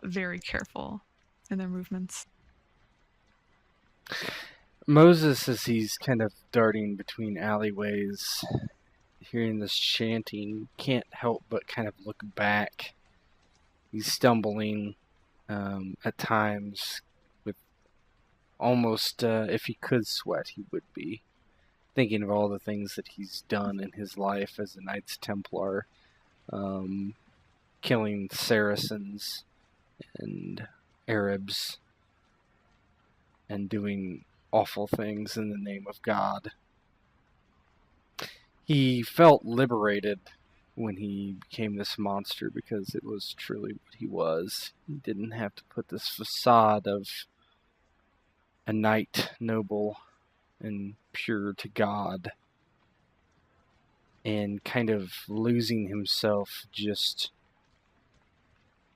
Speaker 1: very careful in their movements.
Speaker 5: Moses, as he's kind of darting between alleyways, hearing this chanting, can't help but kind of look back. He's stumbling at times with almost, if he could sweat, he would be. Thinking of all the things that he's done in his life as a Knights Templar, killing Saracens and Arabs, and doing awful things in the name of God. He felt liberated when he became this monster because it was truly what he was. He didn't have to put this facade of a knight noble and pure to God, and kind of losing himself, just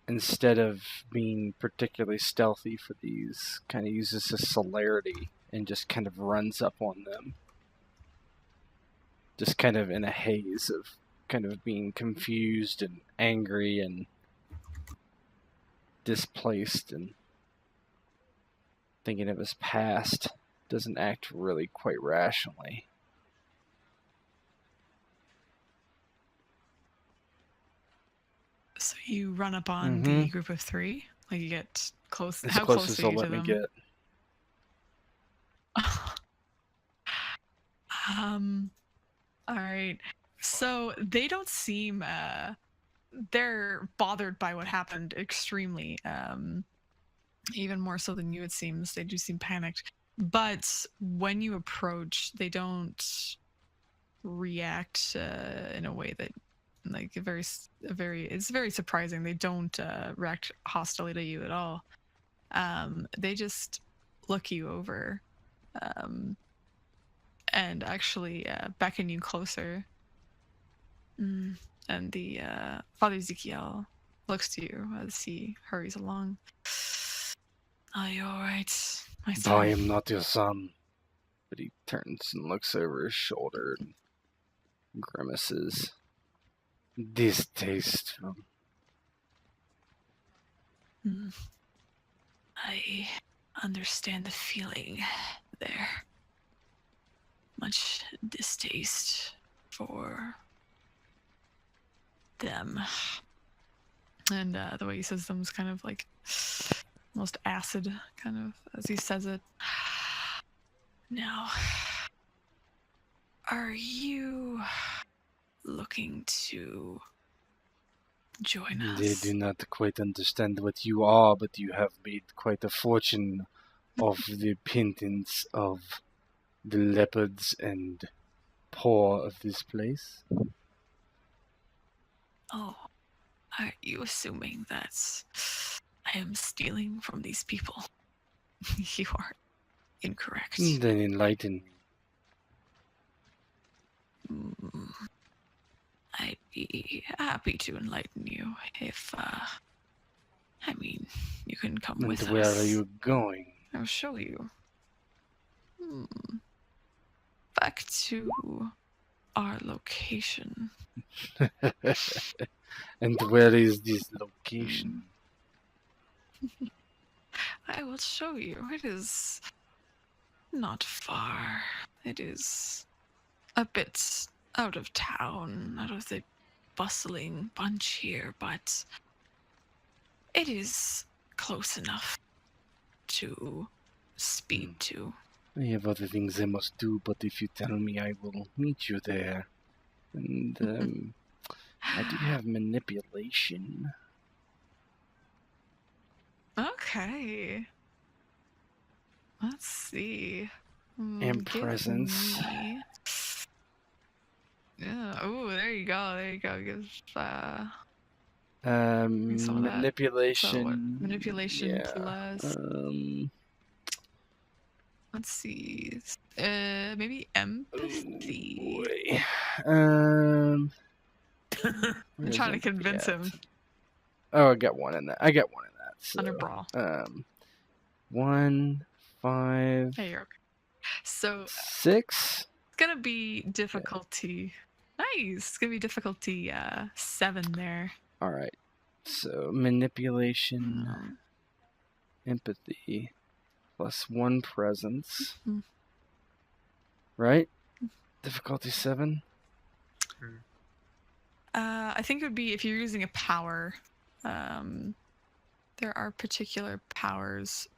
Speaker 5: instead of being particularly stealthy for these, kind of uses his celerity and just kind of runs up on them, just kind of in a haze of kind of being confused and angry and displaced and thinking of his past. Doesn't act really quite rationally.
Speaker 1: So you run up on the group of three? Like you get close?
Speaker 5: As
Speaker 1: How
Speaker 5: close
Speaker 1: close
Speaker 5: as
Speaker 1: are
Speaker 5: they'll
Speaker 1: you
Speaker 5: let
Speaker 1: to
Speaker 5: me
Speaker 1: them?
Speaker 5: get.
Speaker 1: All right. So they don't seem they're bothered by what happened extremely. Even more so than you, it seems. They do seem panicked. But when you approach, they don't react in a way that like it's very surprising. They don't react hostilely to you at all. They just look you over and actually beckon you closer. And the Father Ezekiel looks to you as he hurries along. Are you all right, my son?
Speaker 5: I am not your son. But he turns and looks over his shoulder and grimaces. Distasteful.
Speaker 1: I understand the feeling there. Much distaste for them. And the way he says them is kind of like almost acid, kind of, as he says it. Now, are you looking to join us?
Speaker 5: They do not quite understand what you are, but you have made quite a fortune of the repentance of the leopards and poor of this place.
Speaker 1: Oh, are you assuming that I am stealing from these people? You are incorrect.
Speaker 5: Then enlighten me.
Speaker 1: I'd be happy to enlighten you if, I mean, you can come with us.
Speaker 5: And where are you going?
Speaker 1: I'll show you. Back to our location.
Speaker 5: And where is this location?
Speaker 1: I will show you. It is not far. It is a bit out of town, out of the bustling bunch here, but it is close enough to speed to.
Speaker 5: I have other things I must do, but if you tell me, I will meet you there. And I do have manipulation.
Speaker 1: Okay. Let's see.
Speaker 5: And presence.
Speaker 1: Yeah. Oh, there you go. There you go. Give some of that.
Speaker 5: Manipulation.
Speaker 1: So what? Manipulation
Speaker 5: yeah.
Speaker 1: plus. Let's see. Maybe empathy.
Speaker 5: Oh,
Speaker 1: I'm trying to convince him.
Speaker 5: Oh, I got one in that. So,
Speaker 1: Under brawl.
Speaker 5: 1, 5.
Speaker 1: Hey, you're okay. So
Speaker 5: 6.
Speaker 1: it's gonna be difficulty. Nice. It's gonna be difficulty 7 there.
Speaker 5: All right. So manipulation, empathy, plus 1 presence. Right? Difficulty 7.
Speaker 1: I think it would be if you're using a power. There are particular powers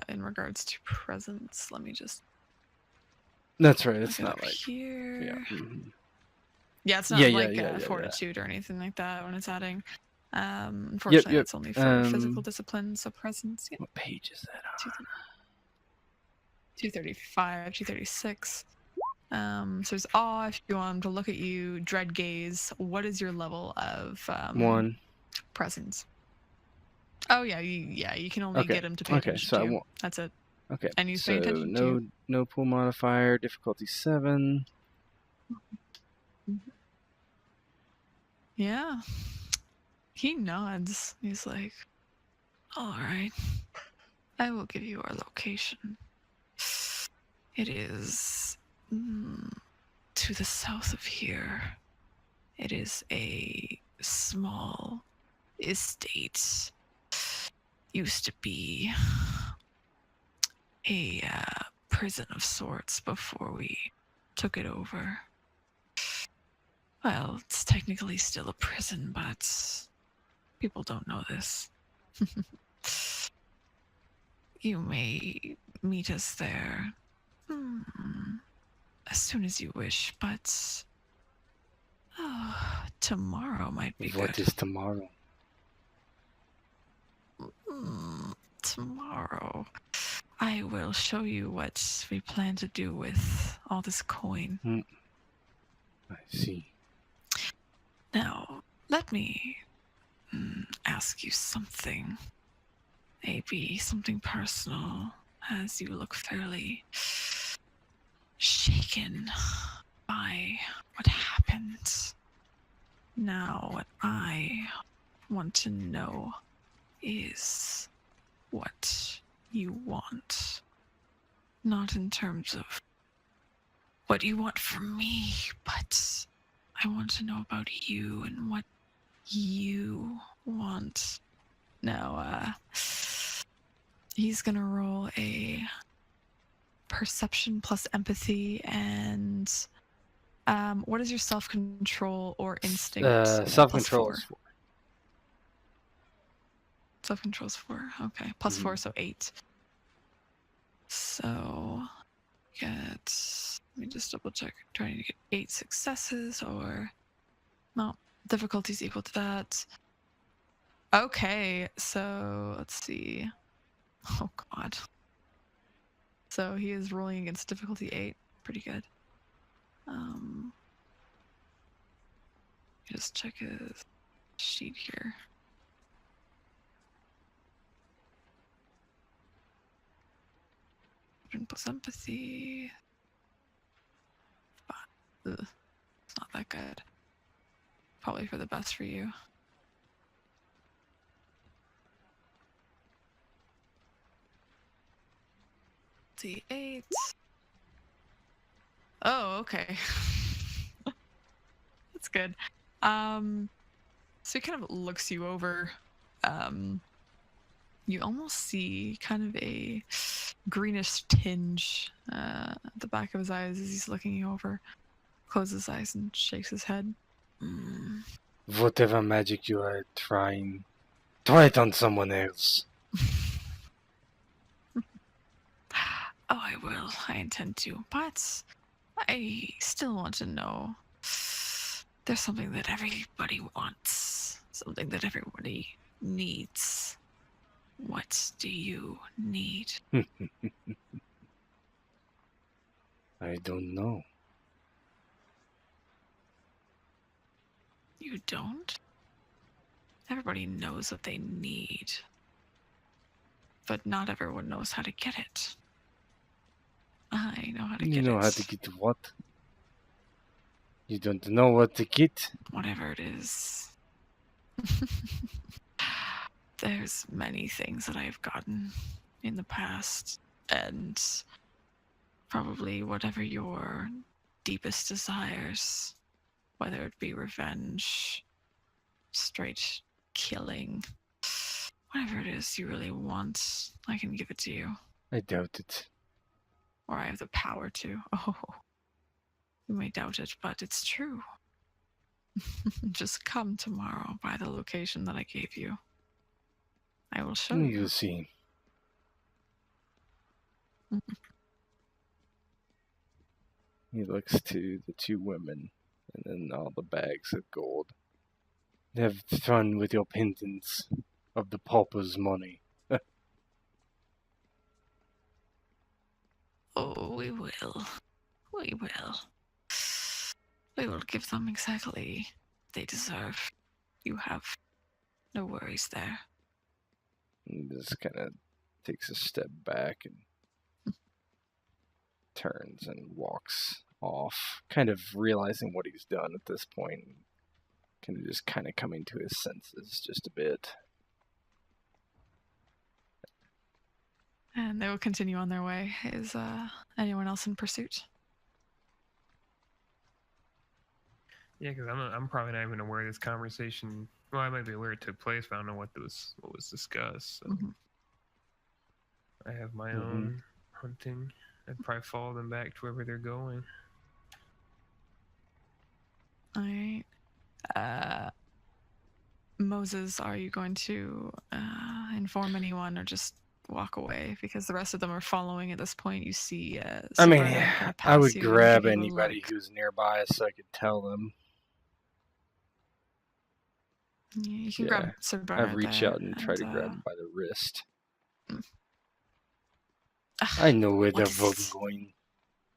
Speaker 1: in regards to presence. Let me just.
Speaker 5: That's right. It's
Speaker 1: look it
Speaker 5: not
Speaker 1: up
Speaker 5: like
Speaker 1: here.
Speaker 5: Yeah.
Speaker 1: Yeah, it's not like fortitude or anything like that when it's adding. Unfortunately, it's only for physical discipline, so presence. Yeah.
Speaker 5: What page is that on?
Speaker 1: 235, 236. So there's awe if you want them to look at you, dread gaze. What is your level of
Speaker 5: 1
Speaker 1: presence? Oh yeah, you can only get him to pay attention
Speaker 5: so
Speaker 1: to
Speaker 5: I
Speaker 1: you.
Speaker 5: won't.
Speaker 1: That's it.
Speaker 5: Okay.
Speaker 1: And he's
Speaker 5: so
Speaker 1: paying attention to you.
Speaker 5: no pool modifier. Difficulty 7.
Speaker 1: Yeah. He nods. He's like, all right. I will give you our location. It is to the south of here. It is a small estate. Used to be a prison of sorts before we took it over. Well, it's technically still a prison, but people don't know this. You may meet us there as soon as you wish, but tomorrow might be
Speaker 5: What
Speaker 1: good.
Speaker 5: is tomorrow?
Speaker 1: Tomorrow, I will show you what we plan to do with all this coin.
Speaker 5: I see.
Speaker 1: Now, let me ask you something. Maybe something personal, as you look fairly shaken by what happened. Now, what I want to know is what you want. Not in terms of what you want from me, but I want to know about you and what you want. Now, he's gonna roll a perception plus empathy, and what is your self-control or instinct?
Speaker 5: Self-control
Speaker 1: Plus
Speaker 5: is 4.
Speaker 1: Self-control's 4. Okay, plus 4, so 8. So let me just double check. Trying to get 8 successes, or no, difficulty's equal to that. Okay, so let's see. Oh god. So he is rolling against difficulty 8. Pretty good. Just check his sheet here. Plus empathy. Ugh, it's not that good. Probably for the best for you. D8. Oh, okay. That's good. So he kind of looks you over. You almost see kind of a greenish tinge at the back of his eyes as he's looking you over. Closes his eyes and shakes his head.
Speaker 5: Whatever magic you are trying, try it on someone else.
Speaker 1: Oh, I will. I intend to. But I still want to know. There's something that everybody wants. Something that everybody needs. What do you need?
Speaker 5: I don't know.
Speaker 1: You don't? Everybody knows what they need. But not everyone knows how to get it. I know how to get it.
Speaker 5: You know how to get what? You don't know what to get?
Speaker 1: Whatever it is. There's many things that I've gotten in the past, and probably whatever your deepest desires, whether it be revenge, straight killing, whatever it is you really want, I can give it to you.
Speaker 5: I doubt it.
Speaker 1: Or I have the power to. Oh, you may doubt it, but it's true. Just come tomorrow by the location that I gave you. I will show you.
Speaker 5: You'll see. He looks to the 2 women, and then all the bags of gold. Have fun with your pendants of the pauper's money.
Speaker 1: Oh, we will. We will. We will give them exactly what they deserve. You have no worries there.
Speaker 5: He just kind of takes a step back and turns and walks off, kind of realizing what he's done at this point. Kind of coming to his senses just a bit.
Speaker 1: And they will continue on their way. Is anyone else in pursuit?
Speaker 6: Yeah, because I'm probably not even aware of this conversation. Well, I might be aware it took place, but I don't know what was discussed. So I have my own hunting. I'd probably follow them back to wherever they're going.
Speaker 1: All right. Moses, are you going to inform anyone or just walk away? Because the rest of them are following at this point. You see,
Speaker 5: I mean,
Speaker 1: Brennan kinda
Speaker 5: I
Speaker 1: pass
Speaker 5: would
Speaker 1: you and
Speaker 5: grab
Speaker 1: give you a
Speaker 5: anybody
Speaker 1: look.
Speaker 5: who's nearby so I could tell them.
Speaker 1: Yeah, you can
Speaker 5: Yeah,
Speaker 1: grab Sir
Speaker 5: I
Speaker 1: Bernard
Speaker 5: reach
Speaker 1: there,
Speaker 5: out and try to grab him by the wrist. I know where they're
Speaker 1: what
Speaker 5: both
Speaker 1: is-
Speaker 5: going.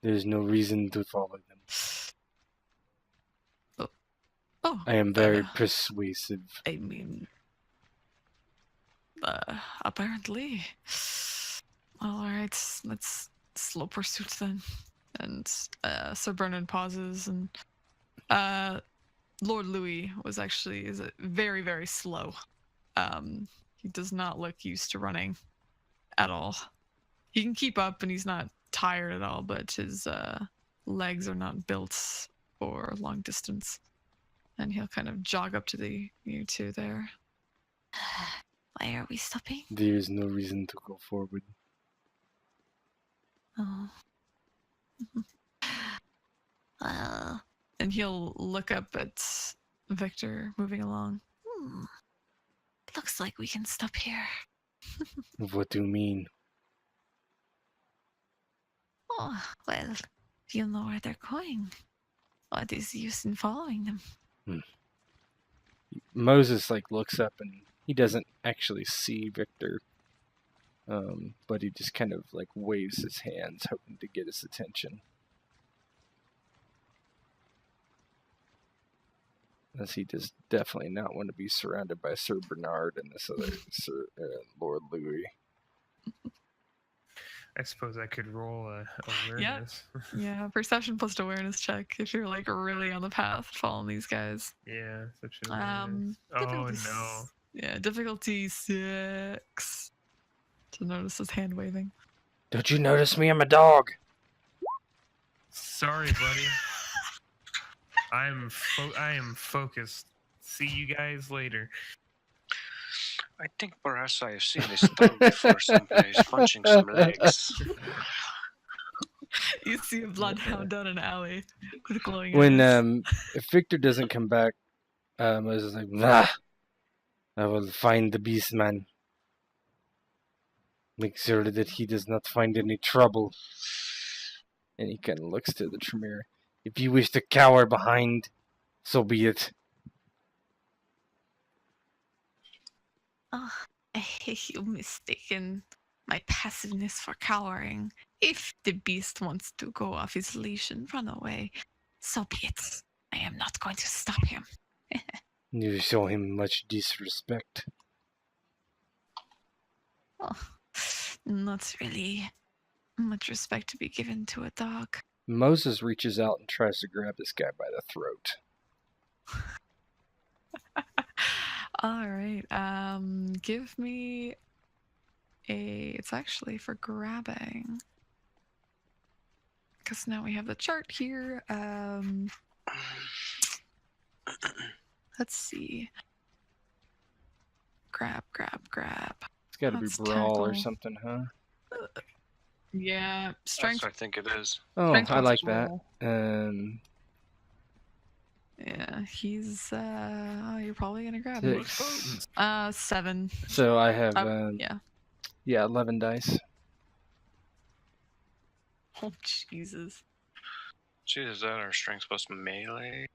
Speaker 5: There's no reason to follow them.
Speaker 1: Oh,
Speaker 5: I am very persuasive.
Speaker 1: I mean, apparently. Well, all right, let's slow pursuit then. And Sir Bernard pauses, and Lord Louis is very, very slow. He does not look used to running at all. He can keep up, and he's not tired at all, but his legs are not built for long distance. And he'll kind of jog up to you two there. Why are we stopping?
Speaker 5: There is no reason to go forward.
Speaker 1: Oh. And he'll look up at Viktor moving along. Looks like we can stop here.
Speaker 5: What do you mean?
Speaker 1: Oh, well, you'll know where they're going. What is the use in following them?
Speaker 5: Moses looks up and he doesn't actually see Viktor, but he just kind of waves his hands, hoping to get his attention. As he does definitely not want to be surrounded by Sir Bernard and this other Lord Louis.
Speaker 6: I suppose I could roll a awareness.
Speaker 1: Yeah, perception plus awareness check if you're really on the path following these guys.
Speaker 6: Yeah, such an awareness. Oh no.
Speaker 1: Yeah, difficulty 6 to notice his hand waving.
Speaker 5: Don't you notice me? I'm a dog.
Speaker 6: Sorry, buddy. I am focused. See you guys later.
Speaker 4: I think perhaps I have seen this dog before someplace punching some legs.
Speaker 1: You see a bloodhound down an alley with glowing
Speaker 5: When
Speaker 1: eyes.
Speaker 5: if Viktor doesn't come back, Moses is like, "Nah, I will find the beast man. Make sure that he does not find any trouble." And he kind of looks to the Tremere. If you wish to cower behind, so be it.
Speaker 1: Oh, you've mistaken my passiveness for cowering. If the beast wants to go off his leash and run away, so be it. I am not going to stop him.
Speaker 5: You show him much disrespect.
Speaker 1: Oh, not really much respect to be given to a dog.
Speaker 5: Moses reaches out and tries to grab this guy by the throat.
Speaker 1: All right. Give me it's actually for grabbing. Because now we have the chart here. Let's see. Grab.
Speaker 5: It's got to be
Speaker 1: That's
Speaker 5: brawl or
Speaker 1: tackle.
Speaker 5: something, huh?
Speaker 1: Yeah, strength.
Speaker 4: Yes, I think it is.
Speaker 5: Oh,
Speaker 1: Strength
Speaker 5: I
Speaker 1: plus
Speaker 5: like that.
Speaker 1: roll. Yeah, he's you're probably gonna grab him.
Speaker 5: 6.
Speaker 1: 7.
Speaker 5: So I have
Speaker 1: Yeah.
Speaker 5: 11 dice.
Speaker 1: Oh Jesus.
Speaker 4: Jesus, is that our strength plus melee?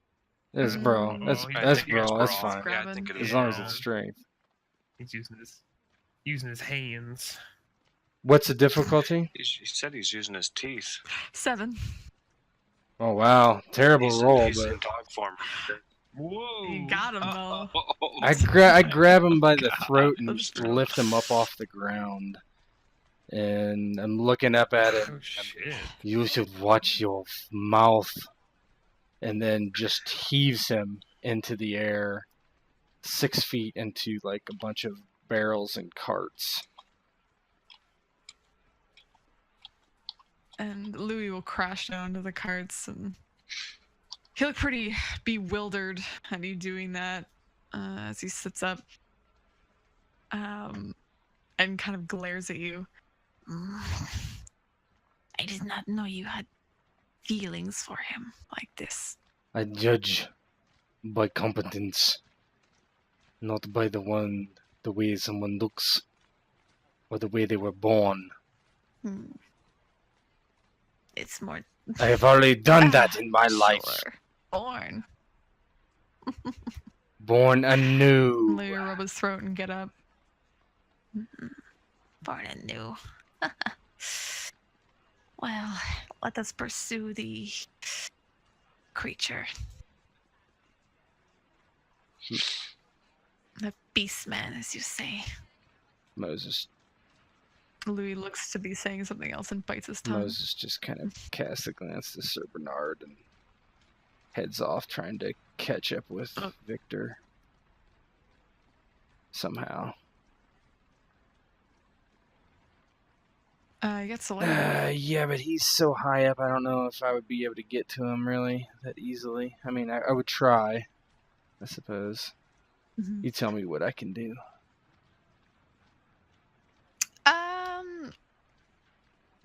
Speaker 5: That's brawl.
Speaker 1: Mm.
Speaker 5: That's
Speaker 6: Oh,
Speaker 4: I
Speaker 5: that's
Speaker 4: think it's
Speaker 5: brawl. That's
Speaker 4: brawl.
Speaker 5: fine.
Speaker 4: Yeah, I think it is
Speaker 5: As long as
Speaker 4: brawl.
Speaker 5: it's strength.
Speaker 6: He's using his hands.
Speaker 5: What's the difficulty?
Speaker 4: He said he's using his teeth.
Speaker 1: 7.
Speaker 5: Oh wow, terrible roll.
Speaker 4: He's
Speaker 5: But
Speaker 4: in dog form.
Speaker 6: Whoa!
Speaker 1: You got him though.
Speaker 5: I grab him by the throat and
Speaker 1: That's
Speaker 5: just
Speaker 1: brutal.
Speaker 5: lift him up off the ground. And I'm looking up at him.
Speaker 6: Oh shit!
Speaker 5: You should watch your mouth. And then just heaves him into the air, 6 feet into a bunch of barrels and carts.
Speaker 1: And Louis will crash down to the carts, and he'll look pretty bewildered at you doing that as he sits up and kind of glares at you. I did not know you had feelings for him like this.
Speaker 5: I judge by competence, not by the way someone looks, or the way they were born.
Speaker 1: It's more.
Speaker 5: I have already done that in my life.
Speaker 1: Sure. Born.
Speaker 5: Born anew.
Speaker 1: Let her rub his throat and get up. Born anew. Well, let us pursue the creature. The beast man, as you say.
Speaker 5: Moses
Speaker 1: Louis looks to be saying something else and bites his tongue.
Speaker 5: Moses just kind of casts a glance to Sir Bernard and heads off trying to catch up with Viktor. Somehow.
Speaker 1: He gets away.
Speaker 5: Yeah, but he's so high up, I don't know if I would be able to get to him really that easily. I mean, I would try, I suppose.
Speaker 1: Mm-hmm.
Speaker 5: You tell me what I can do.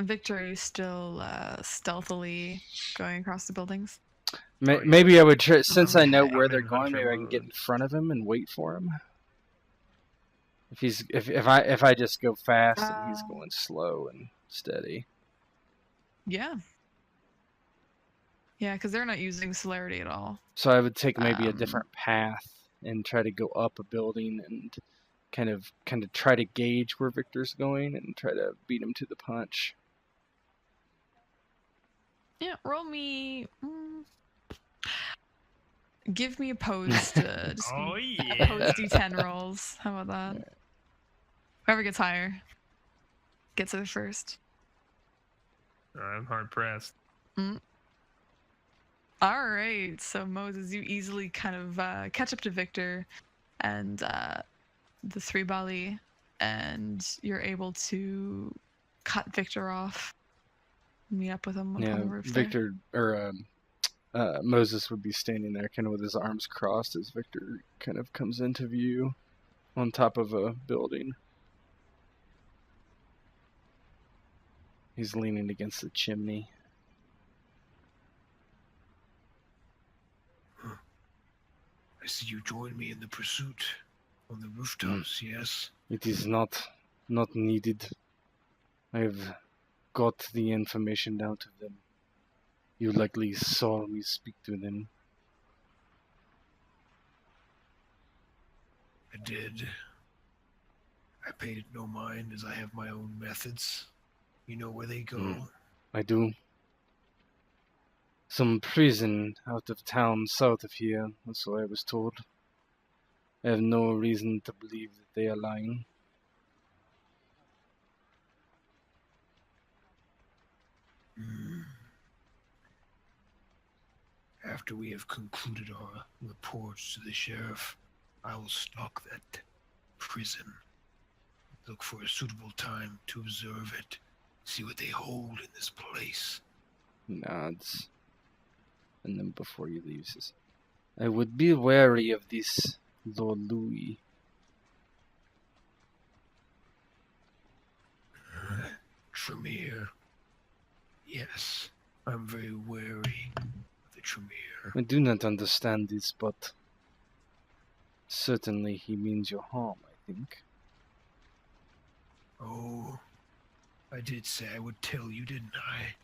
Speaker 1: Viktor, are you still stealthily going across the buildings?
Speaker 5: Maybe I would try, since I know
Speaker 6: I'm
Speaker 5: where they're
Speaker 6: in
Speaker 5: going,
Speaker 6: hunter
Speaker 5: maybe I can get
Speaker 6: mode.
Speaker 5: in front of him and wait for him. If I just go fast and he's going slow and steady.
Speaker 1: Yeah. Yeah, because they're not using celerity at all.
Speaker 5: So I would take maybe a different path and try to go up a building and kind of try to gauge where Viktor's going and try to beat him to the punch.
Speaker 1: Yeah, roll me. Give me opposed. Just
Speaker 6: Oh yeah.
Speaker 1: opposed D10 rolls. How about that?
Speaker 5: Yeah.
Speaker 1: Whoever gets higher gets it first.
Speaker 6: I'm hard pressed.
Speaker 1: All right, so Moses, you easily kind of catch up to Viktor and the three Bali, and you're able to cut Viktor off. Meet up with him on the roof there.
Speaker 5: Viktor or Moses would be standing there kind of with his arms crossed as Viktor kind of comes into view on top of a building. He's leaning against the chimney.
Speaker 3: I see you join me in the pursuit on the rooftops, yes?
Speaker 5: It is not needed. I have got the information out of them. You likely saw me speak to them.
Speaker 3: I did. I paid it no mind as I have my own methods. You know where they go.
Speaker 5: I do. Some prison out of town south of here, that's what I was told. I have no reason to believe that they are lying.
Speaker 3: After we have concluded our reports to the sheriff, I will stalk that prison. Look for a suitable time to observe it. See what they hold in this place.
Speaker 5: Nods. And then before he leaves, says, I would be wary of this Lord Louis.
Speaker 3: Tremere. Yes, I'm very wary of the Tremere.
Speaker 5: I do not understand this, but certainly he means you harm, I think.
Speaker 3: Oh, I did say I would tell you, didn't I?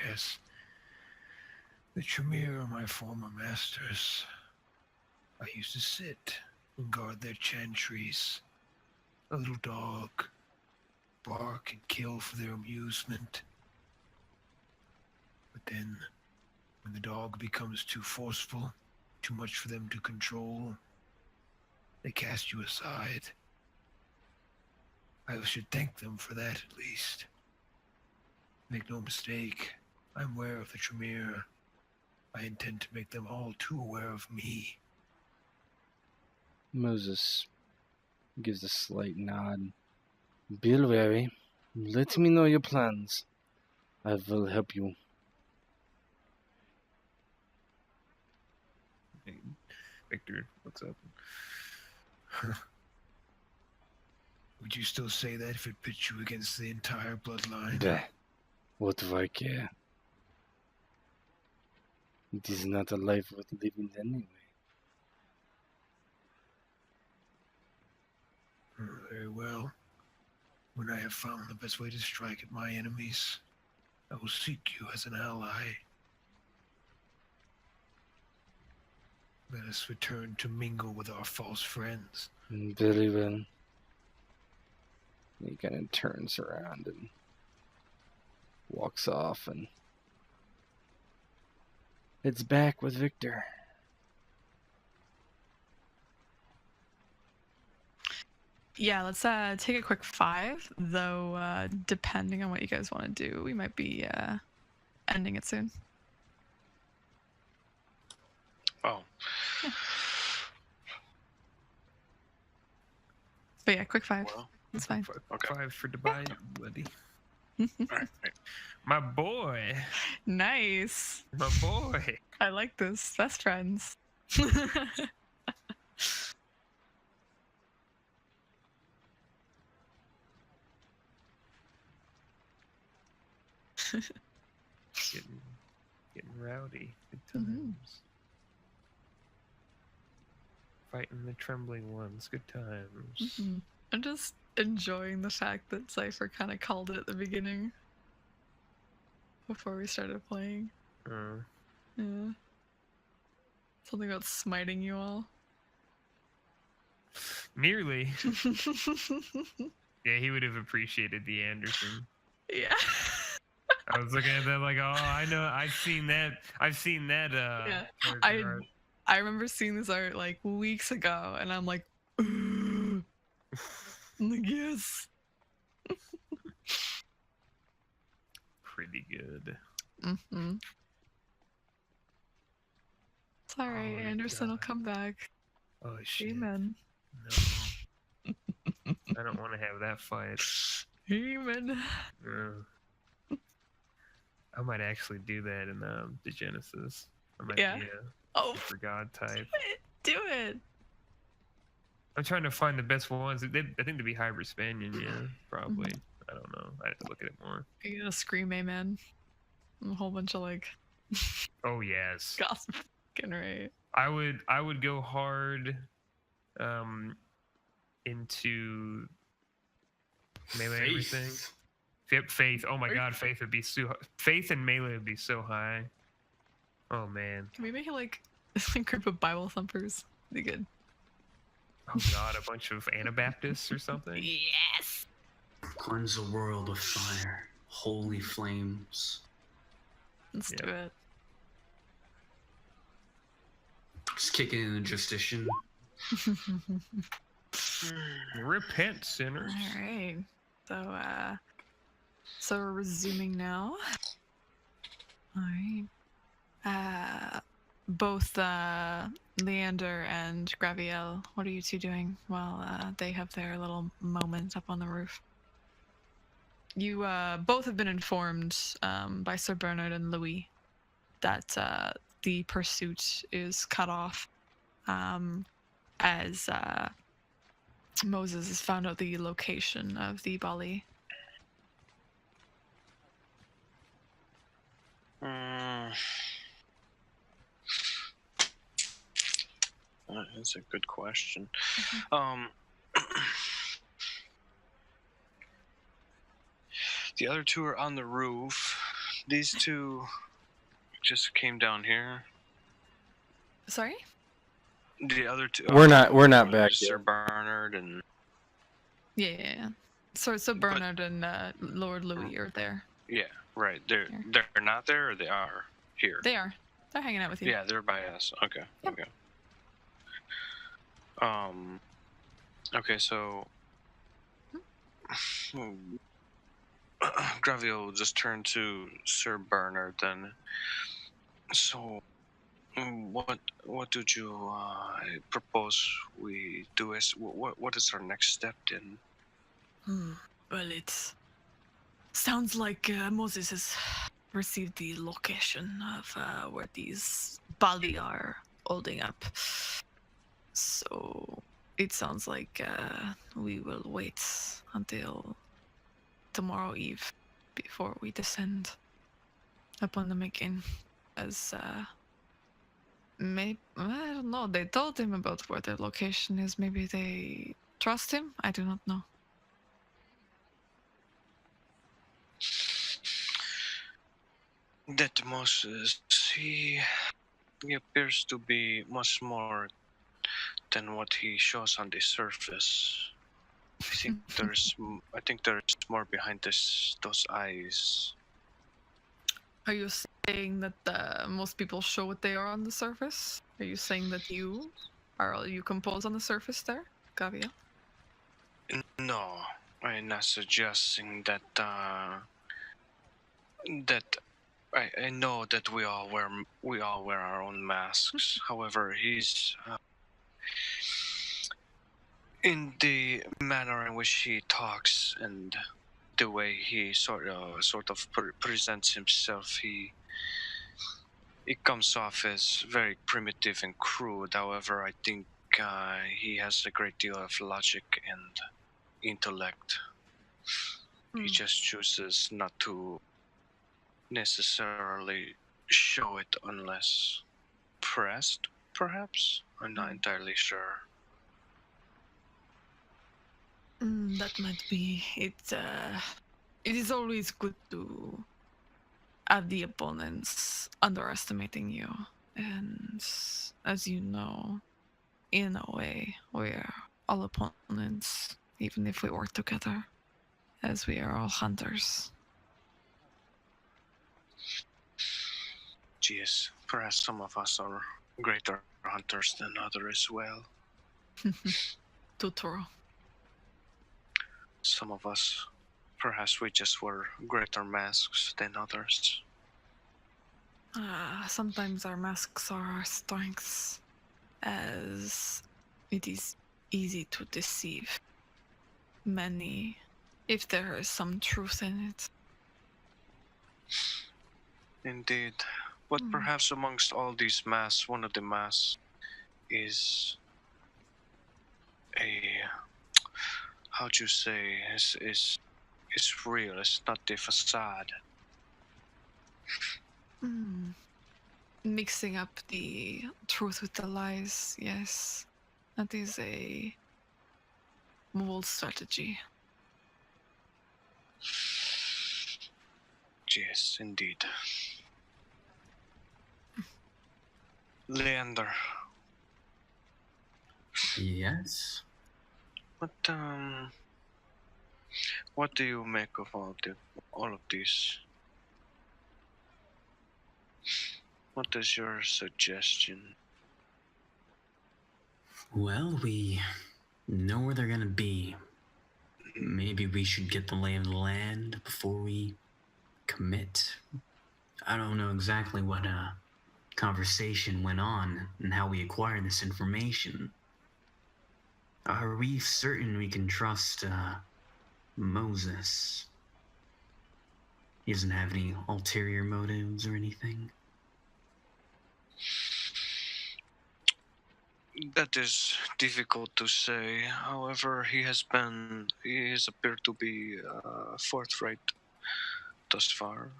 Speaker 3: Yes. The Tremere are my former masters. I used to sit and guard their chantries. A little dog, bark and kill for their amusement. But then, when the dog becomes too forceful, too much for them to control, they cast you aside. I should thank them for that, at least. Make no mistake, I'm aware of the Tremere. I intend to make them all too aware of me.
Speaker 5: Moses gives a slight nod. Be wary. Let me know your plans. I will help you.
Speaker 6: Viktor looks up.
Speaker 3: Would you still say that if it pits you against the entire bloodline?
Speaker 5: Bleh. What do I care? It is not a life worth living anyway.
Speaker 3: Very well. When I have found the best way to strike at my enemies, I will seek you as an ally. Let us return to mingle with our false friends.
Speaker 5: Very well. He kind of turns around and walks off, and it's back with Viktor.
Speaker 1: Yeah, let's take a quick 5, though depending on what you guys want to do, we might be ending it soon.
Speaker 4: Oh.
Speaker 1: Yeah. But yeah, quick 5.
Speaker 4: Well,
Speaker 1: That's fine.
Speaker 4: Okay.
Speaker 6: 5 for Dubai, buddy.
Speaker 4: all right.
Speaker 6: My boy.
Speaker 1: Nice.
Speaker 6: My boy.
Speaker 1: I like this. Best friends.
Speaker 6: Getting rowdy. Good
Speaker 1: Mhm.
Speaker 6: times. Fighting the trembling ones. Good times.
Speaker 1: Mhm. I'm just enjoying the fact that Cypher kind of called it at the beginning. Before we started playing. Yeah. Something about smiting you all.
Speaker 6: Nearly. Yeah, he would have appreciated the Anderson.
Speaker 1: Yeah.
Speaker 6: I was looking at that like, oh, I know, I've seen that.
Speaker 1: Yeah.
Speaker 6: character art.
Speaker 1: I remember seeing this art like weeks ago, and I'm like, I'm like, yes.
Speaker 6: Pretty good.
Speaker 1: Mm-hmm. It's alright,
Speaker 6: Oh,
Speaker 1: Anderson will
Speaker 6: God.
Speaker 1: come back.
Speaker 3: Oh, shit.
Speaker 1: Amen.
Speaker 3: No.
Speaker 6: I don't want to have that fight.
Speaker 1: Amen.
Speaker 6: I might actually do that in the Genesis. I might
Speaker 1: Yeah.
Speaker 6: be
Speaker 1: Oh,
Speaker 6: a for God type.
Speaker 1: do it.
Speaker 6: I'm trying to find the best ones. I think they'd be Hybrid Spaniard, yeah, probably.
Speaker 1: Mm-hmm.
Speaker 6: I don't know. I have to look at it more.
Speaker 1: You gotta scream amen. A whole bunch of like
Speaker 6: Oh yes.
Speaker 1: gossip fucking right.
Speaker 6: I would go hard into melee everything. Yep, Faith. Oh my God, Faith would be Faith and melee would be so high. Oh man.
Speaker 1: Can we make it like a group of Bible thumpers? Be good.
Speaker 6: Oh God, a bunch of Anabaptists or something.
Speaker 1: Yes.
Speaker 2: Cleanse the world with fire, holy flames.
Speaker 1: Let's do it.
Speaker 2: Just kicking in the justician.
Speaker 6: Repent, sinners.
Speaker 1: All right. So we're resuming now. All right. Both Leander and Graviel, what are you two doing while they have their little moment up on the roof? You both have been informed by Sir Bernard and Louis that the pursuit is cut off as Moses has found out the location of the Bali.
Speaker 4: That's a good question. The other two are on the roof. These two just came down here.
Speaker 1: Sorry?
Speaker 4: The other two.
Speaker 5: We're not back
Speaker 4: Sir
Speaker 5: yet.
Speaker 4: Bernard and.
Speaker 1: Yeah. So Bernard and Lord Louis are there.
Speaker 4: Yeah, right. They're not there, or they are here.
Speaker 1: They are. They're hanging out with you.
Speaker 4: Yeah, they're by us. Okay.
Speaker 1: Yep.
Speaker 4: Okay. Okay, so Graviel will just turn to Sir Bernard then. So, what did you propose we do? What is our next step then?
Speaker 1: Well, it sounds like Moses has received the location of where these Bali are holding up. So it sounds like we will wait until tomorrow eve before we descend upon them again. As, maybe, I don't know, they told him about where their location is. Maybe they trust him? I do not know.
Speaker 4: That Moses, he appears to be much more than what he shows on the surface. I think there's more behind those eyes.
Speaker 1: Are you saying that most people show what they are on the surface? Are you saying that you compose on the surface there, Graviel?
Speaker 4: No, I'm not suggesting that. That I know that we all wear our own masks. However, he's in the manner in which he talks and the way he sort of presents himself. It comes off as very primitive and crude. However, I think he has a great deal of logic and intellect. He just chooses not to necessarily show it unless pressed, perhaps? I'm not entirely sure.
Speaker 1: That might be it. It is always good to have the opponents underestimating you. And as you know, in a way, we're all opponents, even if we work together, as we are all hunters.
Speaker 4: Yes, perhaps some of us are greater hunters than others as well.
Speaker 1: Tutoro.
Speaker 4: Some of us, perhaps we just wear greater masks than others.
Speaker 1: Sometimes our masks are our strengths, as it is easy to deceive many if there is some truth in it.
Speaker 4: Indeed. But perhaps amongst all these masks, one of the masks is how'd you say, is real, it's not the facade.
Speaker 1: Mixing up the truth with the lies, yes. That is a bold strategy.
Speaker 4: Yes, indeed. Leander.
Speaker 2: Yes?
Speaker 4: What do you make of all of this? What is your suggestion?
Speaker 2: Well, we know where they're gonna be. Maybe we should get the lay of the land before we commit. I don't know exactly what conversation went on and how we acquired this information. Are we certain we can trust Moses? He doesn't have any ulterior motives or anything?
Speaker 4: That is difficult to say. However, he has appeared to be forthright thus far.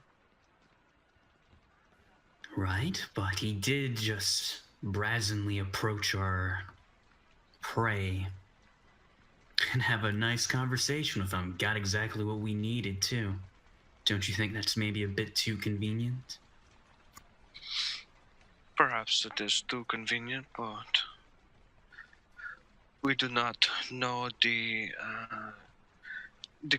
Speaker 2: Right, but he did just brazenly approach our prey and have a nice conversation with him. Got exactly what we needed, too. Don't you think that's maybe a bit too convenient?
Speaker 4: Perhaps it is too convenient, but we do not know the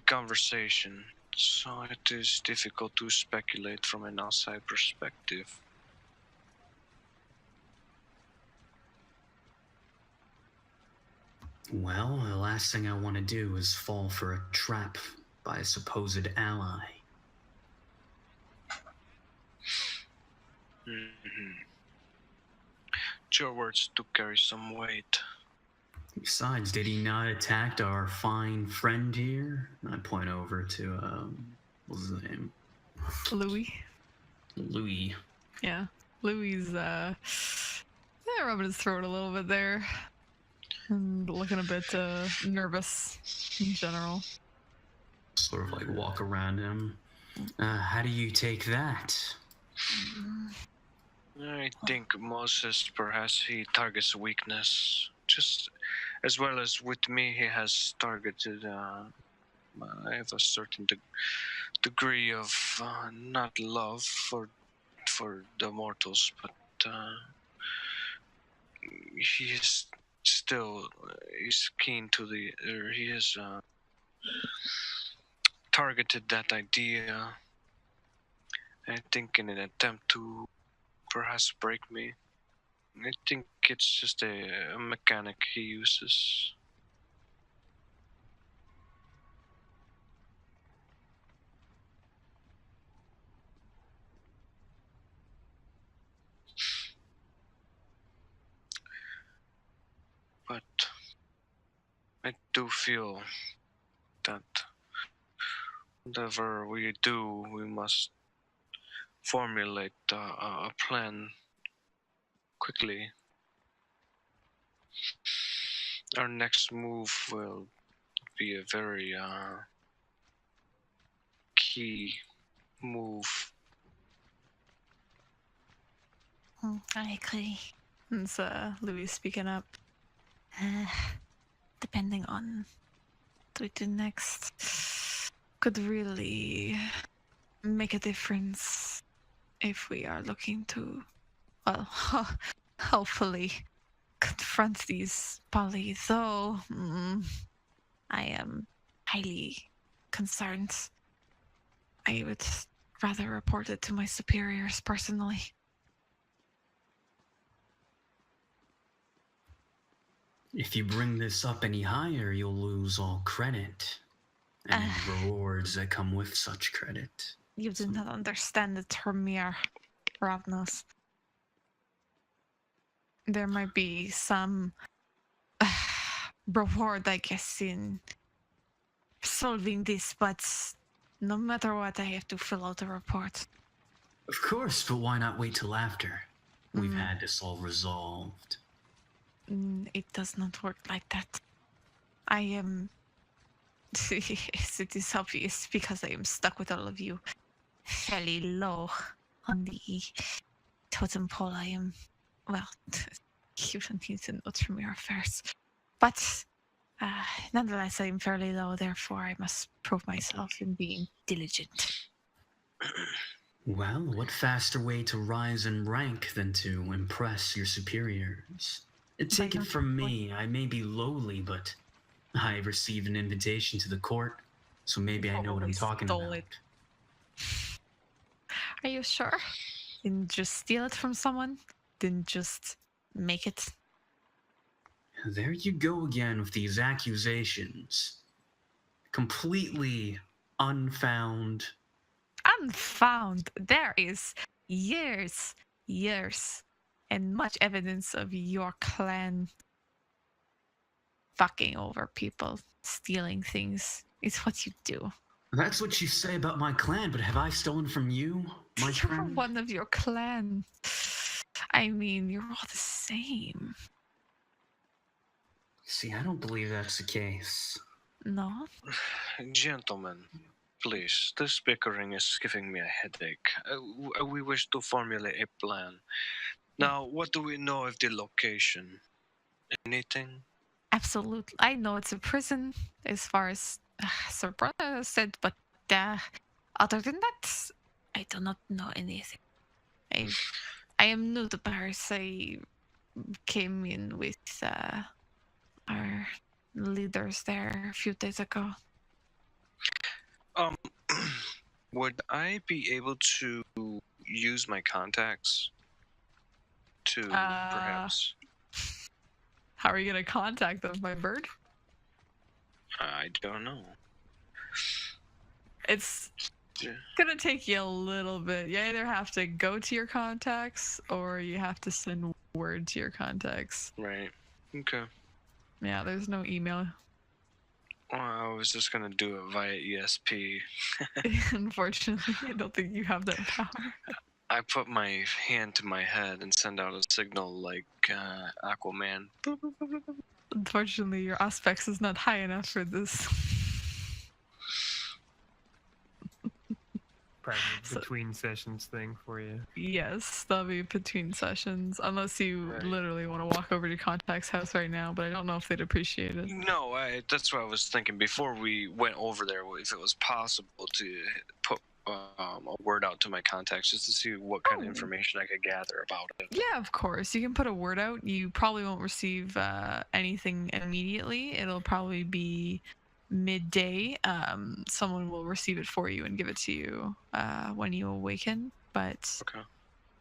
Speaker 4: conversation, so it is difficult to speculate from an outside perspective.
Speaker 2: Well, the last thing I want to do is fall for a trap by a supposed ally.
Speaker 4: Your words do carry some weight.
Speaker 2: Besides, did he not attack our fine friend here? I point over to, what's his name?
Speaker 1: Louis?
Speaker 2: Louis.
Speaker 1: Yeah. Louis, rubbing his throat a little bit there. And looking a bit nervous in general.
Speaker 2: Sort of like walk around him. How do you take that?
Speaker 4: I think Moses, perhaps he targets weakness. Just as well as with me, he has targeted. I have a certain degree of not love for the mortals, but he is still he's keen to the. He has targeted that idea. I think in an attempt to perhaps break me. I think it's just a mechanic he uses. But I do feel that whatever we do, we must formulate a plan quickly. Our next move will be a very key move.
Speaker 1: I agree. It's Louis speaking up. Uh, depending on what we do next, could really make a difference if we are looking to, well, hopefully confront these poly, though I am highly concerned. I would rather report it to my superiors personally.
Speaker 2: If you bring this up any higher, you'll lose all credit and any rewards that come with such credit.
Speaker 1: You do not understand the term mere Ravnos. There might be some reward, I guess, in solving this, but no matter what, I have to fill out a report.
Speaker 2: Of course, but why not wait till after? We've had this all resolved.
Speaker 1: It does not work like that. I am... it is obvious because I am stuck with all of you fairly low on the totem pole. I am... Well, you don't need to know from your affairs. But nonetheless, I am fairly low, therefore I must prove myself in being diligent.
Speaker 2: Well, what faster way to rise in rank than to impress your superiors? Take it from me, I may be lowly, but I received an invitation to the court, so maybe I know what I'm talking about.
Speaker 1: Are you sure? Didn't just steal it from someone? Didn't just make it?
Speaker 2: There you go again with these accusations. Completely unfound.
Speaker 1: Unfound. There is years, and much evidence of your clan fucking over people, stealing things. It's what you do.
Speaker 2: That's what you say about my clan, but have I stolen from you, my
Speaker 1: You're
Speaker 2: friend?
Speaker 1: one of your clan. I mean, you're all the same.
Speaker 2: See, I don't believe that's the case.
Speaker 1: No?
Speaker 4: Gentlemen, please, this bickering is giving me a headache. We wish to formulate a plan. Now, what do we know of the location? Anything?
Speaker 1: Absolutely. I know it's a prison, as far as Sir Brother said, but other than that, I do not know anything. I am new to Paris. I came in with our leaders there a few days ago.
Speaker 4: Would I be able to use my contacts to perhaps?
Speaker 1: How are you gonna contact them, my bird?
Speaker 4: I don't know.
Speaker 1: It's gonna take you a little bit. You either have to go to your contacts or you have to send word to your contacts.
Speaker 4: Right. Okay.
Speaker 1: Yeah, there's no email.
Speaker 4: Well, I was just gonna do it via ESP.
Speaker 1: Unfortunately, I don't think you have that power.
Speaker 4: I put my hand to my head and send out a signal like Aquaman.
Speaker 1: Unfortunately, your aspects is not high enough for this.
Speaker 6: Probably a
Speaker 1: So-
Speaker 6: between sessions thing for you.
Speaker 1: Yes, that'll be between sessions, unless you
Speaker 4: Right.
Speaker 1: literally want to walk over to Contact's house right now, but I don't know if they'd appreciate it.
Speaker 4: No, that's what I was thinking before we went over there. If it was possible to put a word out to my contacts just to see what kind of
Speaker 1: Oh.
Speaker 4: information I could gather about it.
Speaker 1: Yeah, of course. You can put a word out. You probably won't receive anything immediately. It'll probably be midday. Someone will receive it for you and give it to you when you awaken. But
Speaker 4: Okay.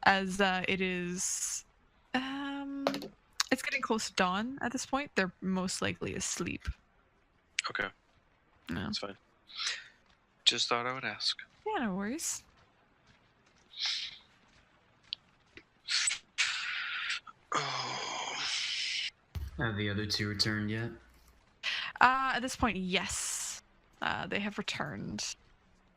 Speaker 1: as it is, it's getting close to dawn at this point. They're most likely asleep.
Speaker 4: Okay.
Speaker 1: No.
Speaker 4: That's fine. Just thought I would ask.
Speaker 1: Yeah, no worries.
Speaker 4: Oh.
Speaker 2: Have the other two returned yet?
Speaker 1: At this point, yes. They have returned.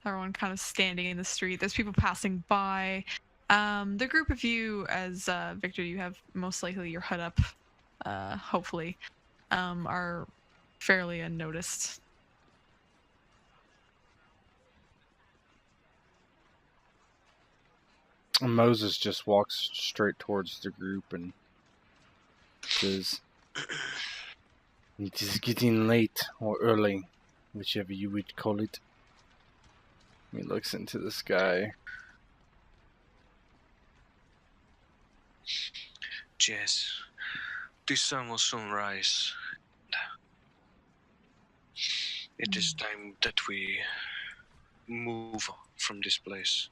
Speaker 1: Everyone kind of standing in the street. There's people passing by. The group of you, as Victor, you have most likely your hood up, hopefully, are fairly unnoticed.
Speaker 5: And Moses just walks straight towards the group and says, "It is getting late or early, whichever you would call it." He looks into the sky.
Speaker 4: Jess, the sun will soon rise. It is time that we move from this place.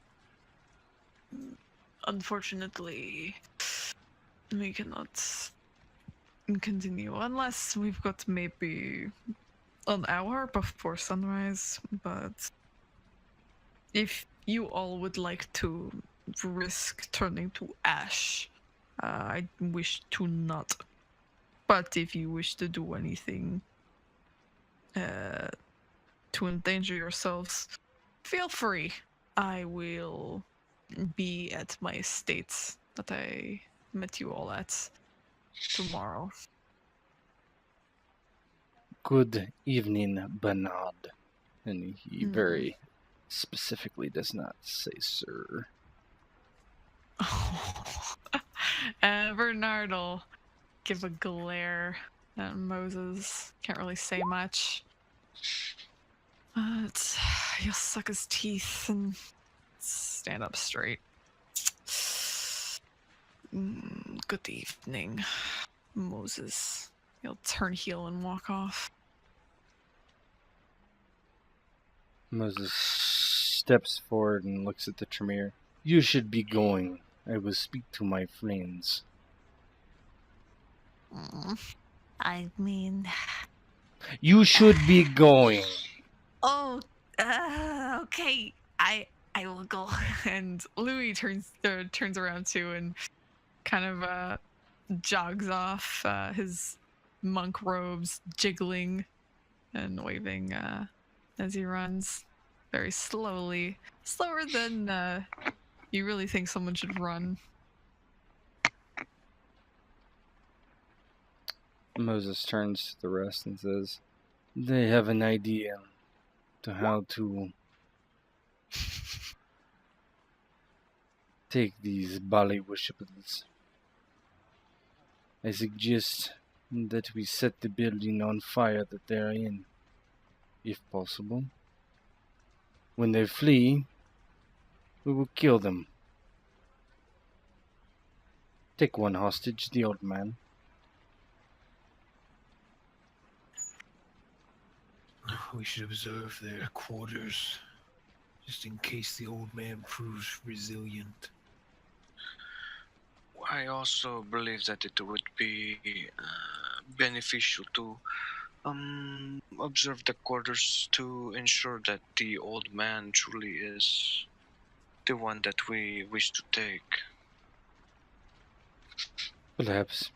Speaker 1: Unfortunately, we cannot continue unless we've got maybe an hour before sunrise. But if you all would like to risk turning to ash, I wish to not. But if you wish to do anything to endanger yourselves, feel free. I will be at my estates that I met you all at tomorrow.
Speaker 5: "Good evening, Bernard." And he
Speaker 1: Hmm.
Speaker 5: very specifically does not say sir.
Speaker 1: Bernard will give a glare at Moses. Can't really say much. But he'll suck his teeth and stand up straight. Good evening, Moses. He'll turn heel and walk off.
Speaker 5: Moses steps forward and looks at the Tremere. "You should be going. I will speak to my friends."
Speaker 1: I mean,
Speaker 5: "You should be going."
Speaker 1: oh, okay. I will go. And Louis turns around too and kind of jogs off, his monk robes jiggling and waving as he runs very slowly, slower than you really think someone should run.
Speaker 5: Moses turns to the rest and says, "They have an idea to how to take these Bali worshippers. I suggest that we set the building on fire that they're in, if possible. When they flee, we will kill them. Take one hostage, the old man."
Speaker 3: We should observe their quarters, just in case the old man proves resilient.
Speaker 4: I also believe that it would be beneficial to observe the quarters to ensure that the old man truly is the one that we wish to take.
Speaker 5: Perhaps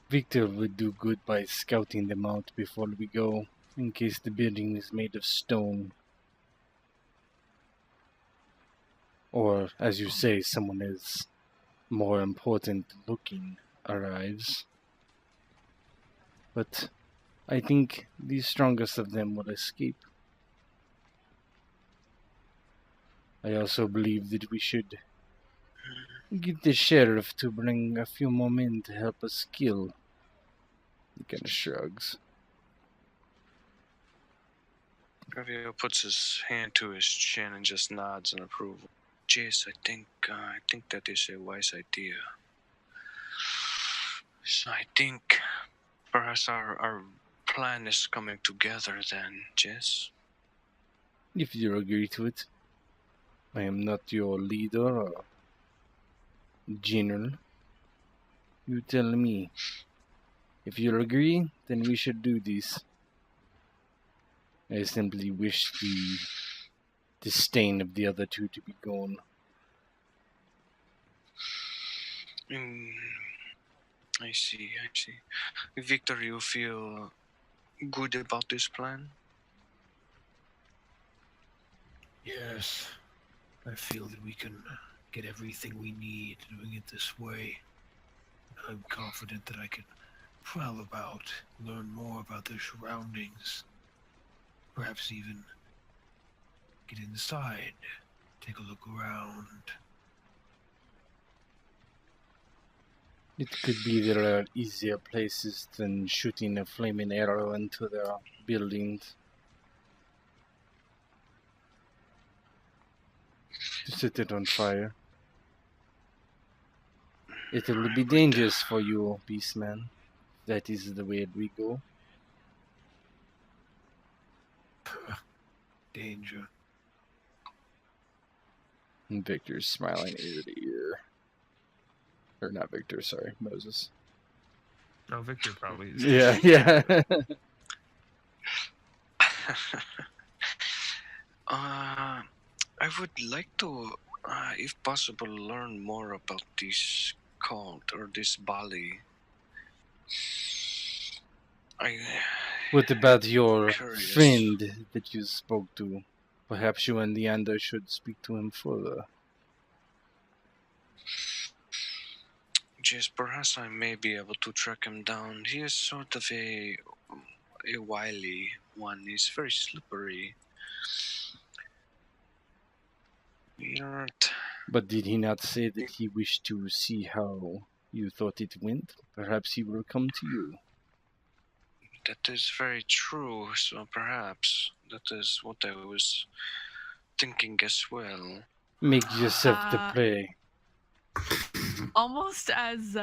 Speaker 5: Viktor would do good by scouting them out before we go, in case the building is made of stone. Or, as you say, someone is more important looking arrives. But I think the strongest of them will escape. I also believe that we should get the sheriff to bring a few more men to help us kill. He kind of shrugs.
Speaker 4: Graviel puts his hand to his chin and just nods in approval. Jace, I think that is a wise idea. So I think perhaps our plan is coming together then, Jace.
Speaker 5: If you agree to it. I am not your leader or general. You tell me. If you agree, then we should do this. I simply wish the disdain of the other two to be gone.
Speaker 4: I see. Victor, you feel good about this plan?
Speaker 3: Yes, I feel that we can get everything we need doing it this way. I'm confident that I can prowl about, learn more about their surroundings, perhaps even get inside, take a look around.
Speaker 5: It could be there are easier places than shooting a flaming arrow into their buildings. To set it on fire. It will be dangerous for you, Beastman. That is the way we go.
Speaker 3: Danger.
Speaker 5: And Victor's smiling ear to ear. Or not Victor, sorry, Moses.
Speaker 6: No, Victor probably is.
Speaker 5: Yeah.
Speaker 4: I would like to, if possible, learn more about this cult or this Bali.
Speaker 5: What about your
Speaker 4: Curious.
Speaker 5: friend that you spoke to? Perhaps you and Leander should speak to him further.
Speaker 4: Just perhaps I may be able to track him down. He is sort of a wily one. He's very slippery.
Speaker 5: But did he not say that he wished to see how you thought it went? Perhaps he will come to you.
Speaker 4: That is very true, so perhaps that is what I was thinking as well.
Speaker 5: Make yourself the prey.
Speaker 1: Almost as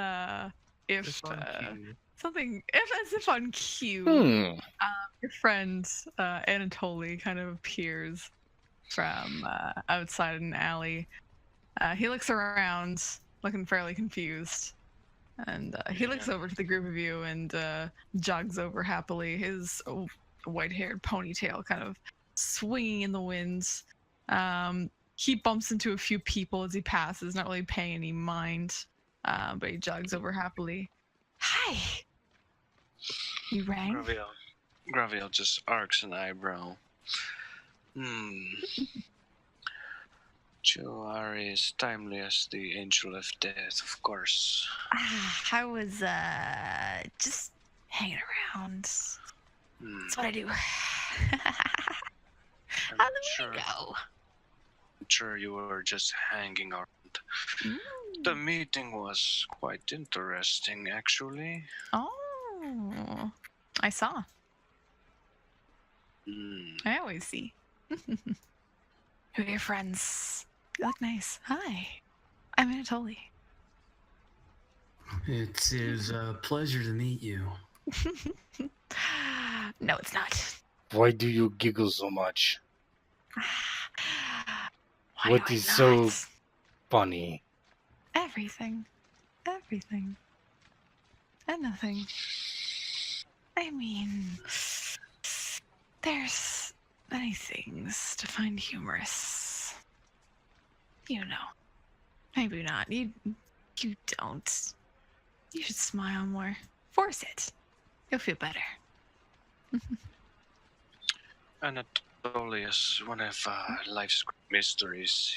Speaker 1: if
Speaker 6: Just on cue.
Speaker 1: something, as if on cue, your friend Anatoly kind of appears from outside an alley. He looks around, looking fairly confused, and he looks over to the group of you and jogs over happily, his white-haired ponytail kind of swinging in the wind. He bumps into a few people as he passes, not really paying any mind, but he jogs over happily. Hi! You rang?
Speaker 4: Graviel just arcs an eyebrow. Joari is timely as the angel of death, of course.
Speaker 1: I was just hanging around. That's what I do. How did we go?
Speaker 4: I'm sure you were just hanging around. The meeting was quite interesting, actually.
Speaker 1: Oh, I saw. I always see. Who are your friends? You look nice. Hi, I'm Anatoly.
Speaker 2: It is a pleasure to meet you.
Speaker 1: No, it's not.
Speaker 5: Why do you giggle so much?
Speaker 1: Why
Speaker 5: What
Speaker 1: do I
Speaker 5: is so
Speaker 1: not?
Speaker 5: funny?
Speaker 1: Everything. Everything. And nothing. I mean, there's many things to find humorous. You know. Maybe not. You don't. You should smile more. Force it. You'll feel better.
Speaker 4: Anatoly is one of life's mysteries.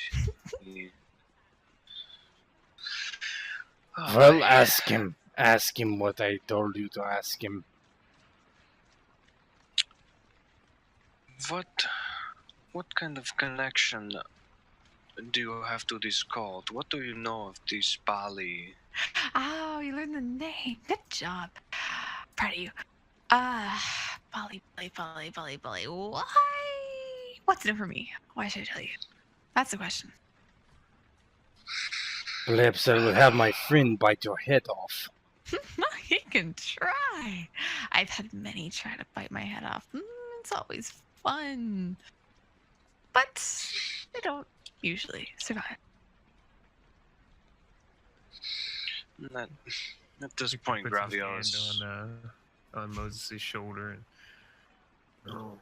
Speaker 5: Well, ask him. Ask him what I told you to ask him.
Speaker 4: What kind of connection do you have to this cult? What do you know of this Bali?
Speaker 1: Oh, you learned the name. Good job. Proud of you. Bali. Why? What's in it for me? Why should I tell you? That's the question.
Speaker 5: Perhaps I will have my friend bite your head off.
Speaker 1: You can try. I've had many try to bite my head off. It's always fun. But they don't usually survive.
Speaker 4: At this
Speaker 6: Viktor
Speaker 4: point,
Speaker 6: puts his
Speaker 4: Graviel
Speaker 6: hand
Speaker 4: is...
Speaker 6: on Moses' shoulder. And,
Speaker 3: No.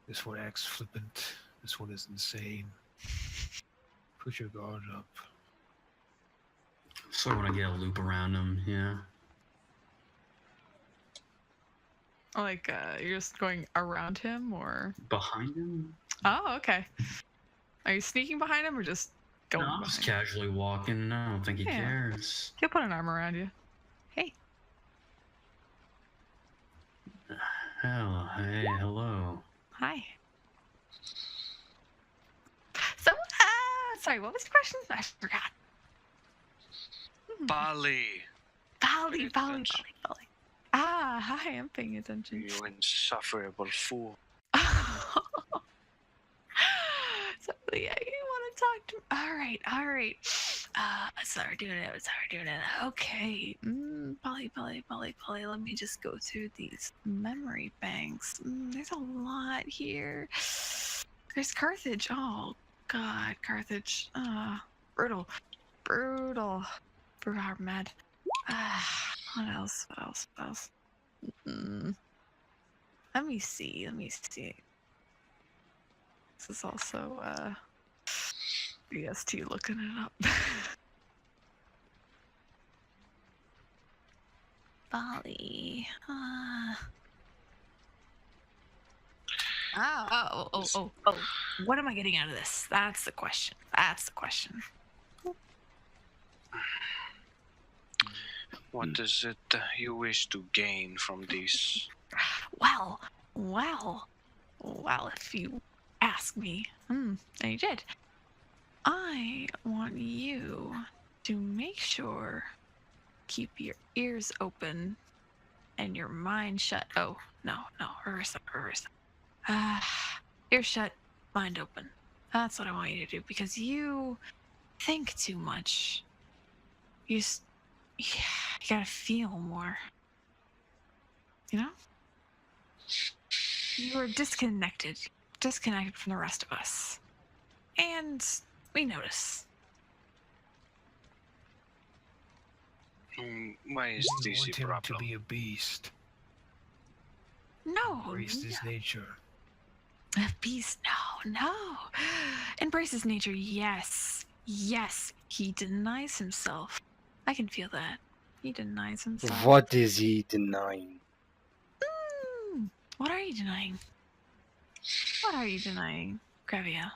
Speaker 3: This one acts flippant. This one is insane. Put your guard up.
Speaker 2: So when I get a loop around him, yeah.
Speaker 1: Like, you're just going around him, or?
Speaker 2: Behind him?
Speaker 1: Oh, okay. Are you sneaking behind him, or just going
Speaker 2: No, I'm just
Speaker 1: behind him?
Speaker 2: casually walking. I don't think he
Speaker 1: Yeah.
Speaker 2: cares.
Speaker 1: He'll put an arm around you. Hey.
Speaker 2: Hello, hey, hello.
Speaker 1: Hi. So, sorry, what was the question? I forgot.
Speaker 4: Bali!
Speaker 1: Bali.
Speaker 4: attention.
Speaker 1: Hi, I'm paying attention.
Speaker 4: You insufferable fool.
Speaker 1: So, yeah, you want to talk to me? All right. Sorry, doing it. Okay. Bali. Let me just go through these memory banks. There's a lot here. There's Carthage. Oh, God, Carthage. Brutal. Mad. What else? Let me see. This is also BST looking it up. Bali. Oh. What am I getting out of this? That's the question.
Speaker 4: What is it you wish to gain from this?
Speaker 1: Well, if you ask me, and you did, I want you to make sure keep your ears open and your mind shut. Oh, no, reverse that. Ears shut, mind open. That's what I want you to do, because you think too much. You gotta feel more. You know? You are disconnected from the rest of us. And we notice.
Speaker 4: Why is
Speaker 3: You
Speaker 4: this a
Speaker 3: want him to
Speaker 4: problem?
Speaker 3: be a beast.
Speaker 1: No.
Speaker 3: Embrace his nature.
Speaker 1: A beast, no. Embrace his nature, yes. He denies himself. I can feel that. He denies himself.
Speaker 5: What is he denying?
Speaker 1: What are you denying? Graviel?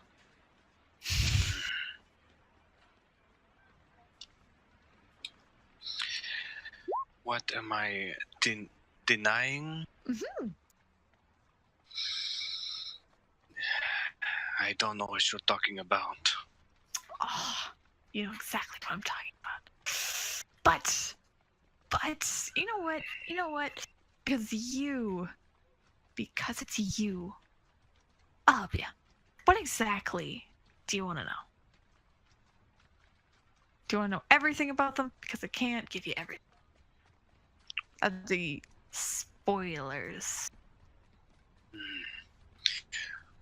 Speaker 4: What am I denying? I don't know what you're talking about.
Speaker 1: Oh, you know exactly what I'm talking about. But you know what? Because it's you. Oh yeah. What exactly do you want to know? Do you want to know everything about them? Because I can't give you everything. The spoilers.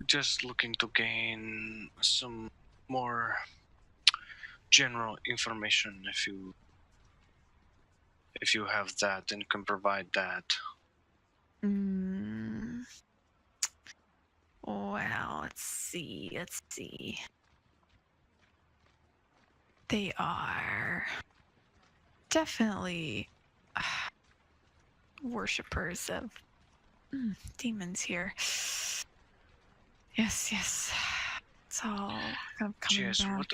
Speaker 4: Just looking to gain some more general information if you have that and can provide that.
Speaker 1: Well, let's see. They are definitely worshippers of demons here. Yes. It's all kind of coming
Speaker 4: Yes,
Speaker 1: back.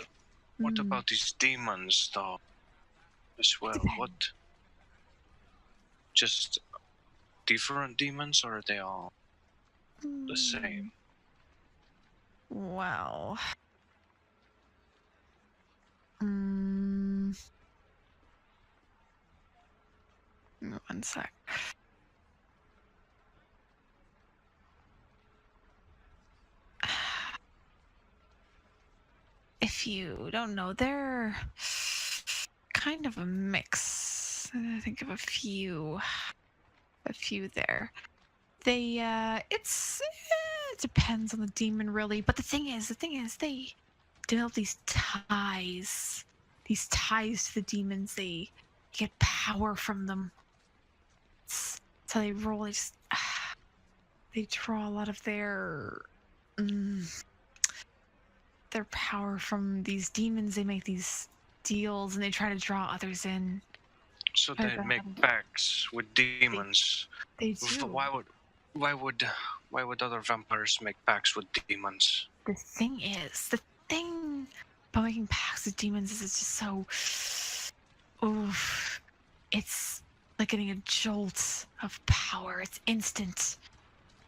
Speaker 4: what about these demons though? As well,
Speaker 1: Depends.
Speaker 4: what? Just different demons, or are they all the same?
Speaker 1: Well, Mm, 1 sec. If you don't know, they're kind of a mix. I think of a few there. They, it depends on the demon, really. But the thing is, they develop these ties to the demons. They get power from them. So they roll. They draw a lot of their power from these demons. They make these deals, and they try to draw others in.
Speaker 4: So they make pacts with demons.
Speaker 1: They do.
Speaker 4: Why would other vampires make pacts with demons?
Speaker 1: The thing about making pacts with demons is it's just so, oof. It's like getting a jolt of power. It's instant.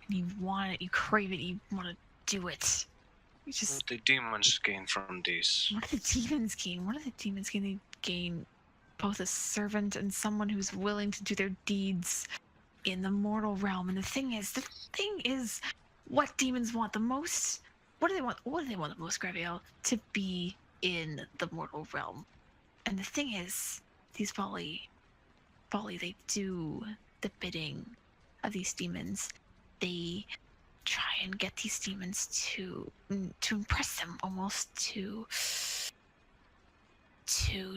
Speaker 1: And you want it, you crave it, you want to do it. You just...
Speaker 4: What do the demons gain from these?
Speaker 1: What do the demons gain? They gain both a servant and someone who's willing to do their deeds in the mortal realm. And the thing is, what demons want the most? What do they want the most, Graviel? To be in the mortal realm. And the thing is, these Folly, they do the bidding of these demons. They try and get these demons to impress them, almost to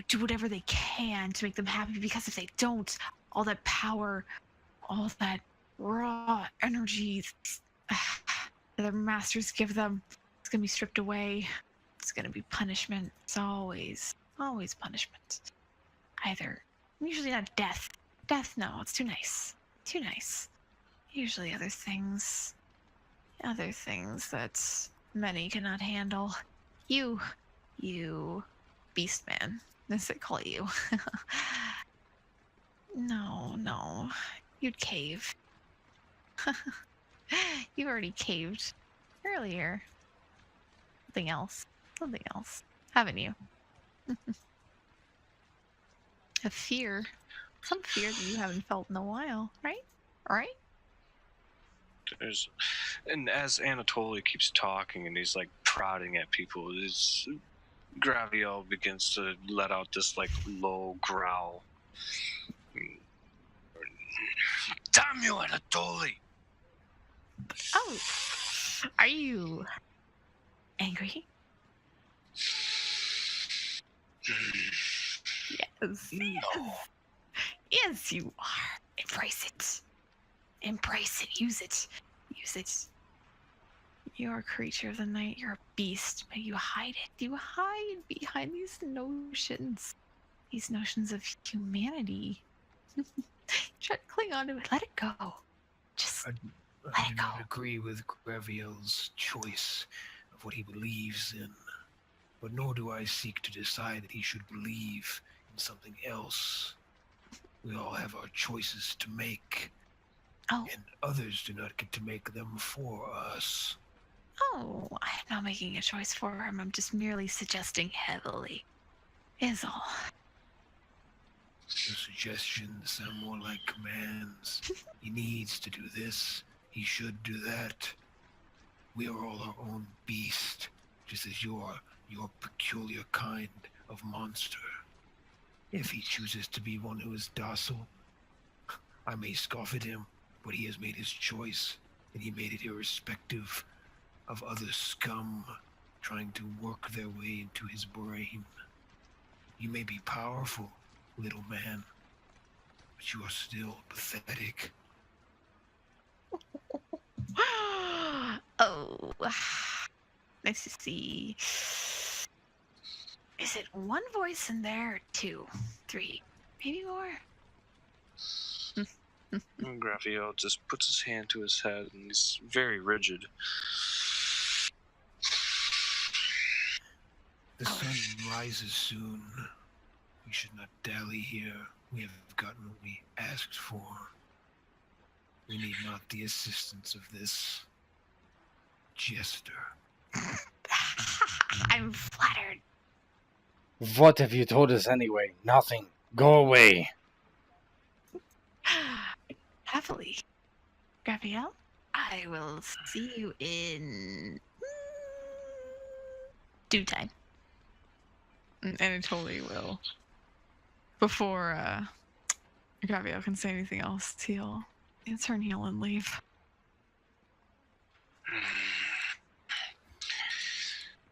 Speaker 1: do whatever they can to make them happy, because if they don't, all that power, all that raw energy that their masters give them, it's going to be stripped away. It's going to be punishment. It's always punishment. Usually not death. Death, no, it's too nice. Usually other things that many cannot handle. You beast man, as they call you. No, you'd cave. You already caved earlier. Something else, haven't you? Some fear that you haven't felt in a while, right?
Speaker 4: And as Anatoly keeps talking and he's like prodding at people, Graviel begins to let out this like low growl. Damn you, Anatoly!
Speaker 1: Oh, are you angry? Yes.
Speaker 4: No.
Speaker 1: Yes, you are. Embrace it. Use it. You're a creature of the night. You're a beast, but you hide it. You hide behind these notions of humanity. Try to cling on to it. Let it go. Just
Speaker 3: I
Speaker 1: let
Speaker 3: do
Speaker 1: it go.
Speaker 3: not agree with Graviel's choice of what he believes in, but nor do I seek to decide that he should believe in something else. We all have our choices to make,
Speaker 1: Oh,
Speaker 3: and others do not get to make them for us.
Speaker 1: oh, I am not making a choice for him. I'm just merely suggesting heavily. Is all.
Speaker 3: Your suggestions sound more like commands. He needs to do this. He should do that. We are all our own beast, just as you are your peculiar kind of monster. If he chooses to be one who is docile, I may scoff at him, but he has made his choice, and he made it irrespective of other scum trying to work their way into his brain. You may be powerful, little man, but you are still pathetic.
Speaker 1: Oh, nice to see. Is it one voice in there, or 2, 3, maybe more?
Speaker 4: And Graviel just puts his hand to his head and he's very rigid.
Speaker 3: The sun rises soon. We should not dally here. We have gotten what we asked for. We need not the assistance of this jester.
Speaker 1: I'm flattered.
Speaker 5: What have you told us anyway? Nothing. Go away.
Speaker 1: Happily. Graviel, I will see you in due time. And it totally will. Before Graviel can say anything else, he'll turn heel and leave.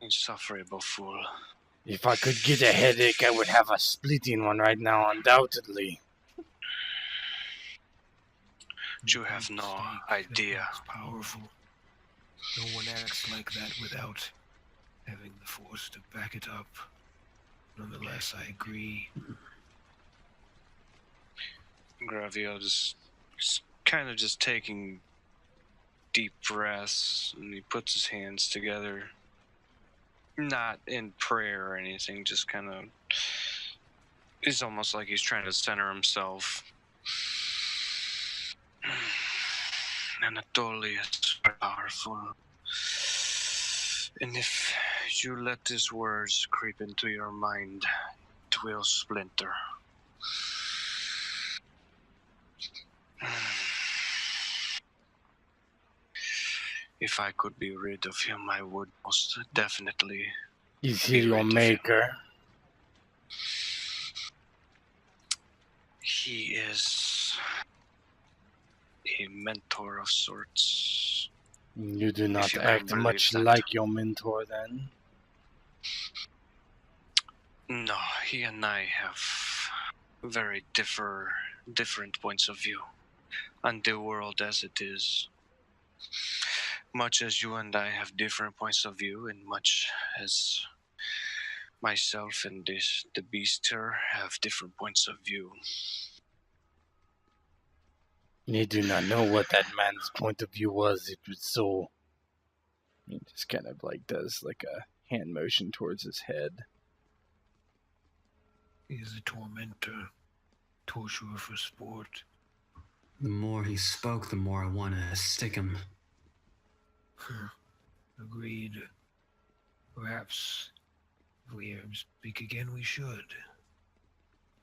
Speaker 4: Insufferable fool.
Speaker 5: If I could get a headache, I would have a splitting one right now, undoubtedly.
Speaker 4: You have no idea.
Speaker 3: It's powerful. No one acts like that without having the force to back it up. Nonetheless, I agree.
Speaker 4: Graviel is kind of just taking deep breaths, and he puts his hands together. Not in prayer or anything, just kind of... It's almost like he's trying to center himself. Anatoly is very powerful. And if you let these words creep into your mind, it will splinter. If I could be rid of him, I would most definitely.
Speaker 5: Is he your maker?
Speaker 4: He is a mentor of sorts.
Speaker 5: You do not
Speaker 4: you
Speaker 5: act
Speaker 4: believe
Speaker 5: much
Speaker 4: that.
Speaker 5: like your mentor, then.
Speaker 4: No, he and I have very different points of view on the world as it is. Much as you and I have different points of view, and much as myself and the beast here have different points of view.
Speaker 5: You do not know what that man's point of view was. It was so... He just kind of like does like a hand motion towards his head.
Speaker 3: He is a tormentor, torturer for sport.
Speaker 2: The more he spoke, the more I want to stick him.
Speaker 3: Agreed. Perhaps if we ever speak again, we should.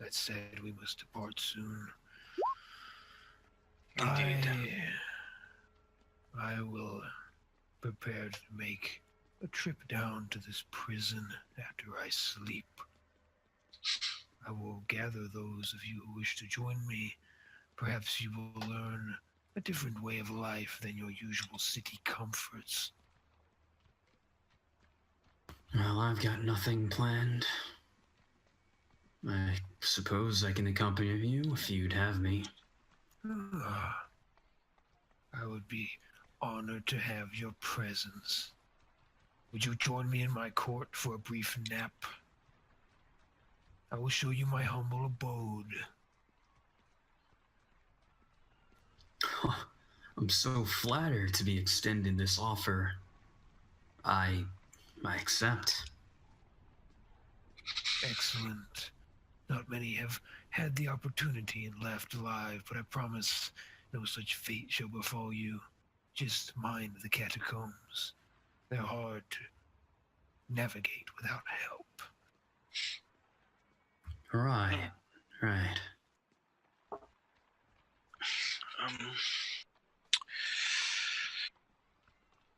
Speaker 3: That said, we must depart soon.
Speaker 4: Indeed.
Speaker 3: I will prepare to make a trip down to this prison after I sleep. I will gather those of you who wish to join me. Perhaps you will learn a different way of life than your usual city comforts.
Speaker 2: Well, I've got nothing planned. I suppose I can accompany you if you'd have me.
Speaker 3: I would be honored to have your presence. Would you join me in my court for a brief nap? I will show you my humble abode.
Speaker 2: I'm so flattered to be extended this offer. I accept.
Speaker 3: Excellent. Not many have had the opportunity and left alive, but I promise no such fate shall befall you. Just mind the catacombs. They're hard to navigate without help.
Speaker 2: Right.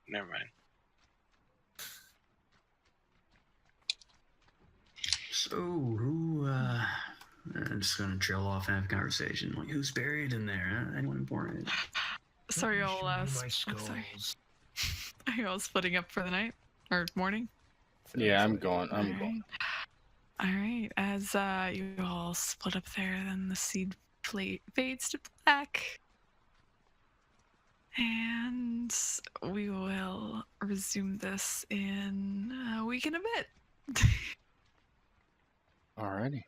Speaker 4: Never mind.
Speaker 2: So, who, I'm just gonna trail off and have a conversation. Like, who's buried in there? Huh? Anyone important?
Speaker 1: Sorry,
Speaker 3: Let me
Speaker 1: all
Speaker 3: show you my
Speaker 1: I'm sorry.
Speaker 3: skulls.
Speaker 1: Are you all splitting up for the night or morning?
Speaker 5: Yeah, I'm going.
Speaker 1: All right. As you all split up there, then the seed plate fades to black. And we will resume this in a week and a bit.
Speaker 5: Alrighty.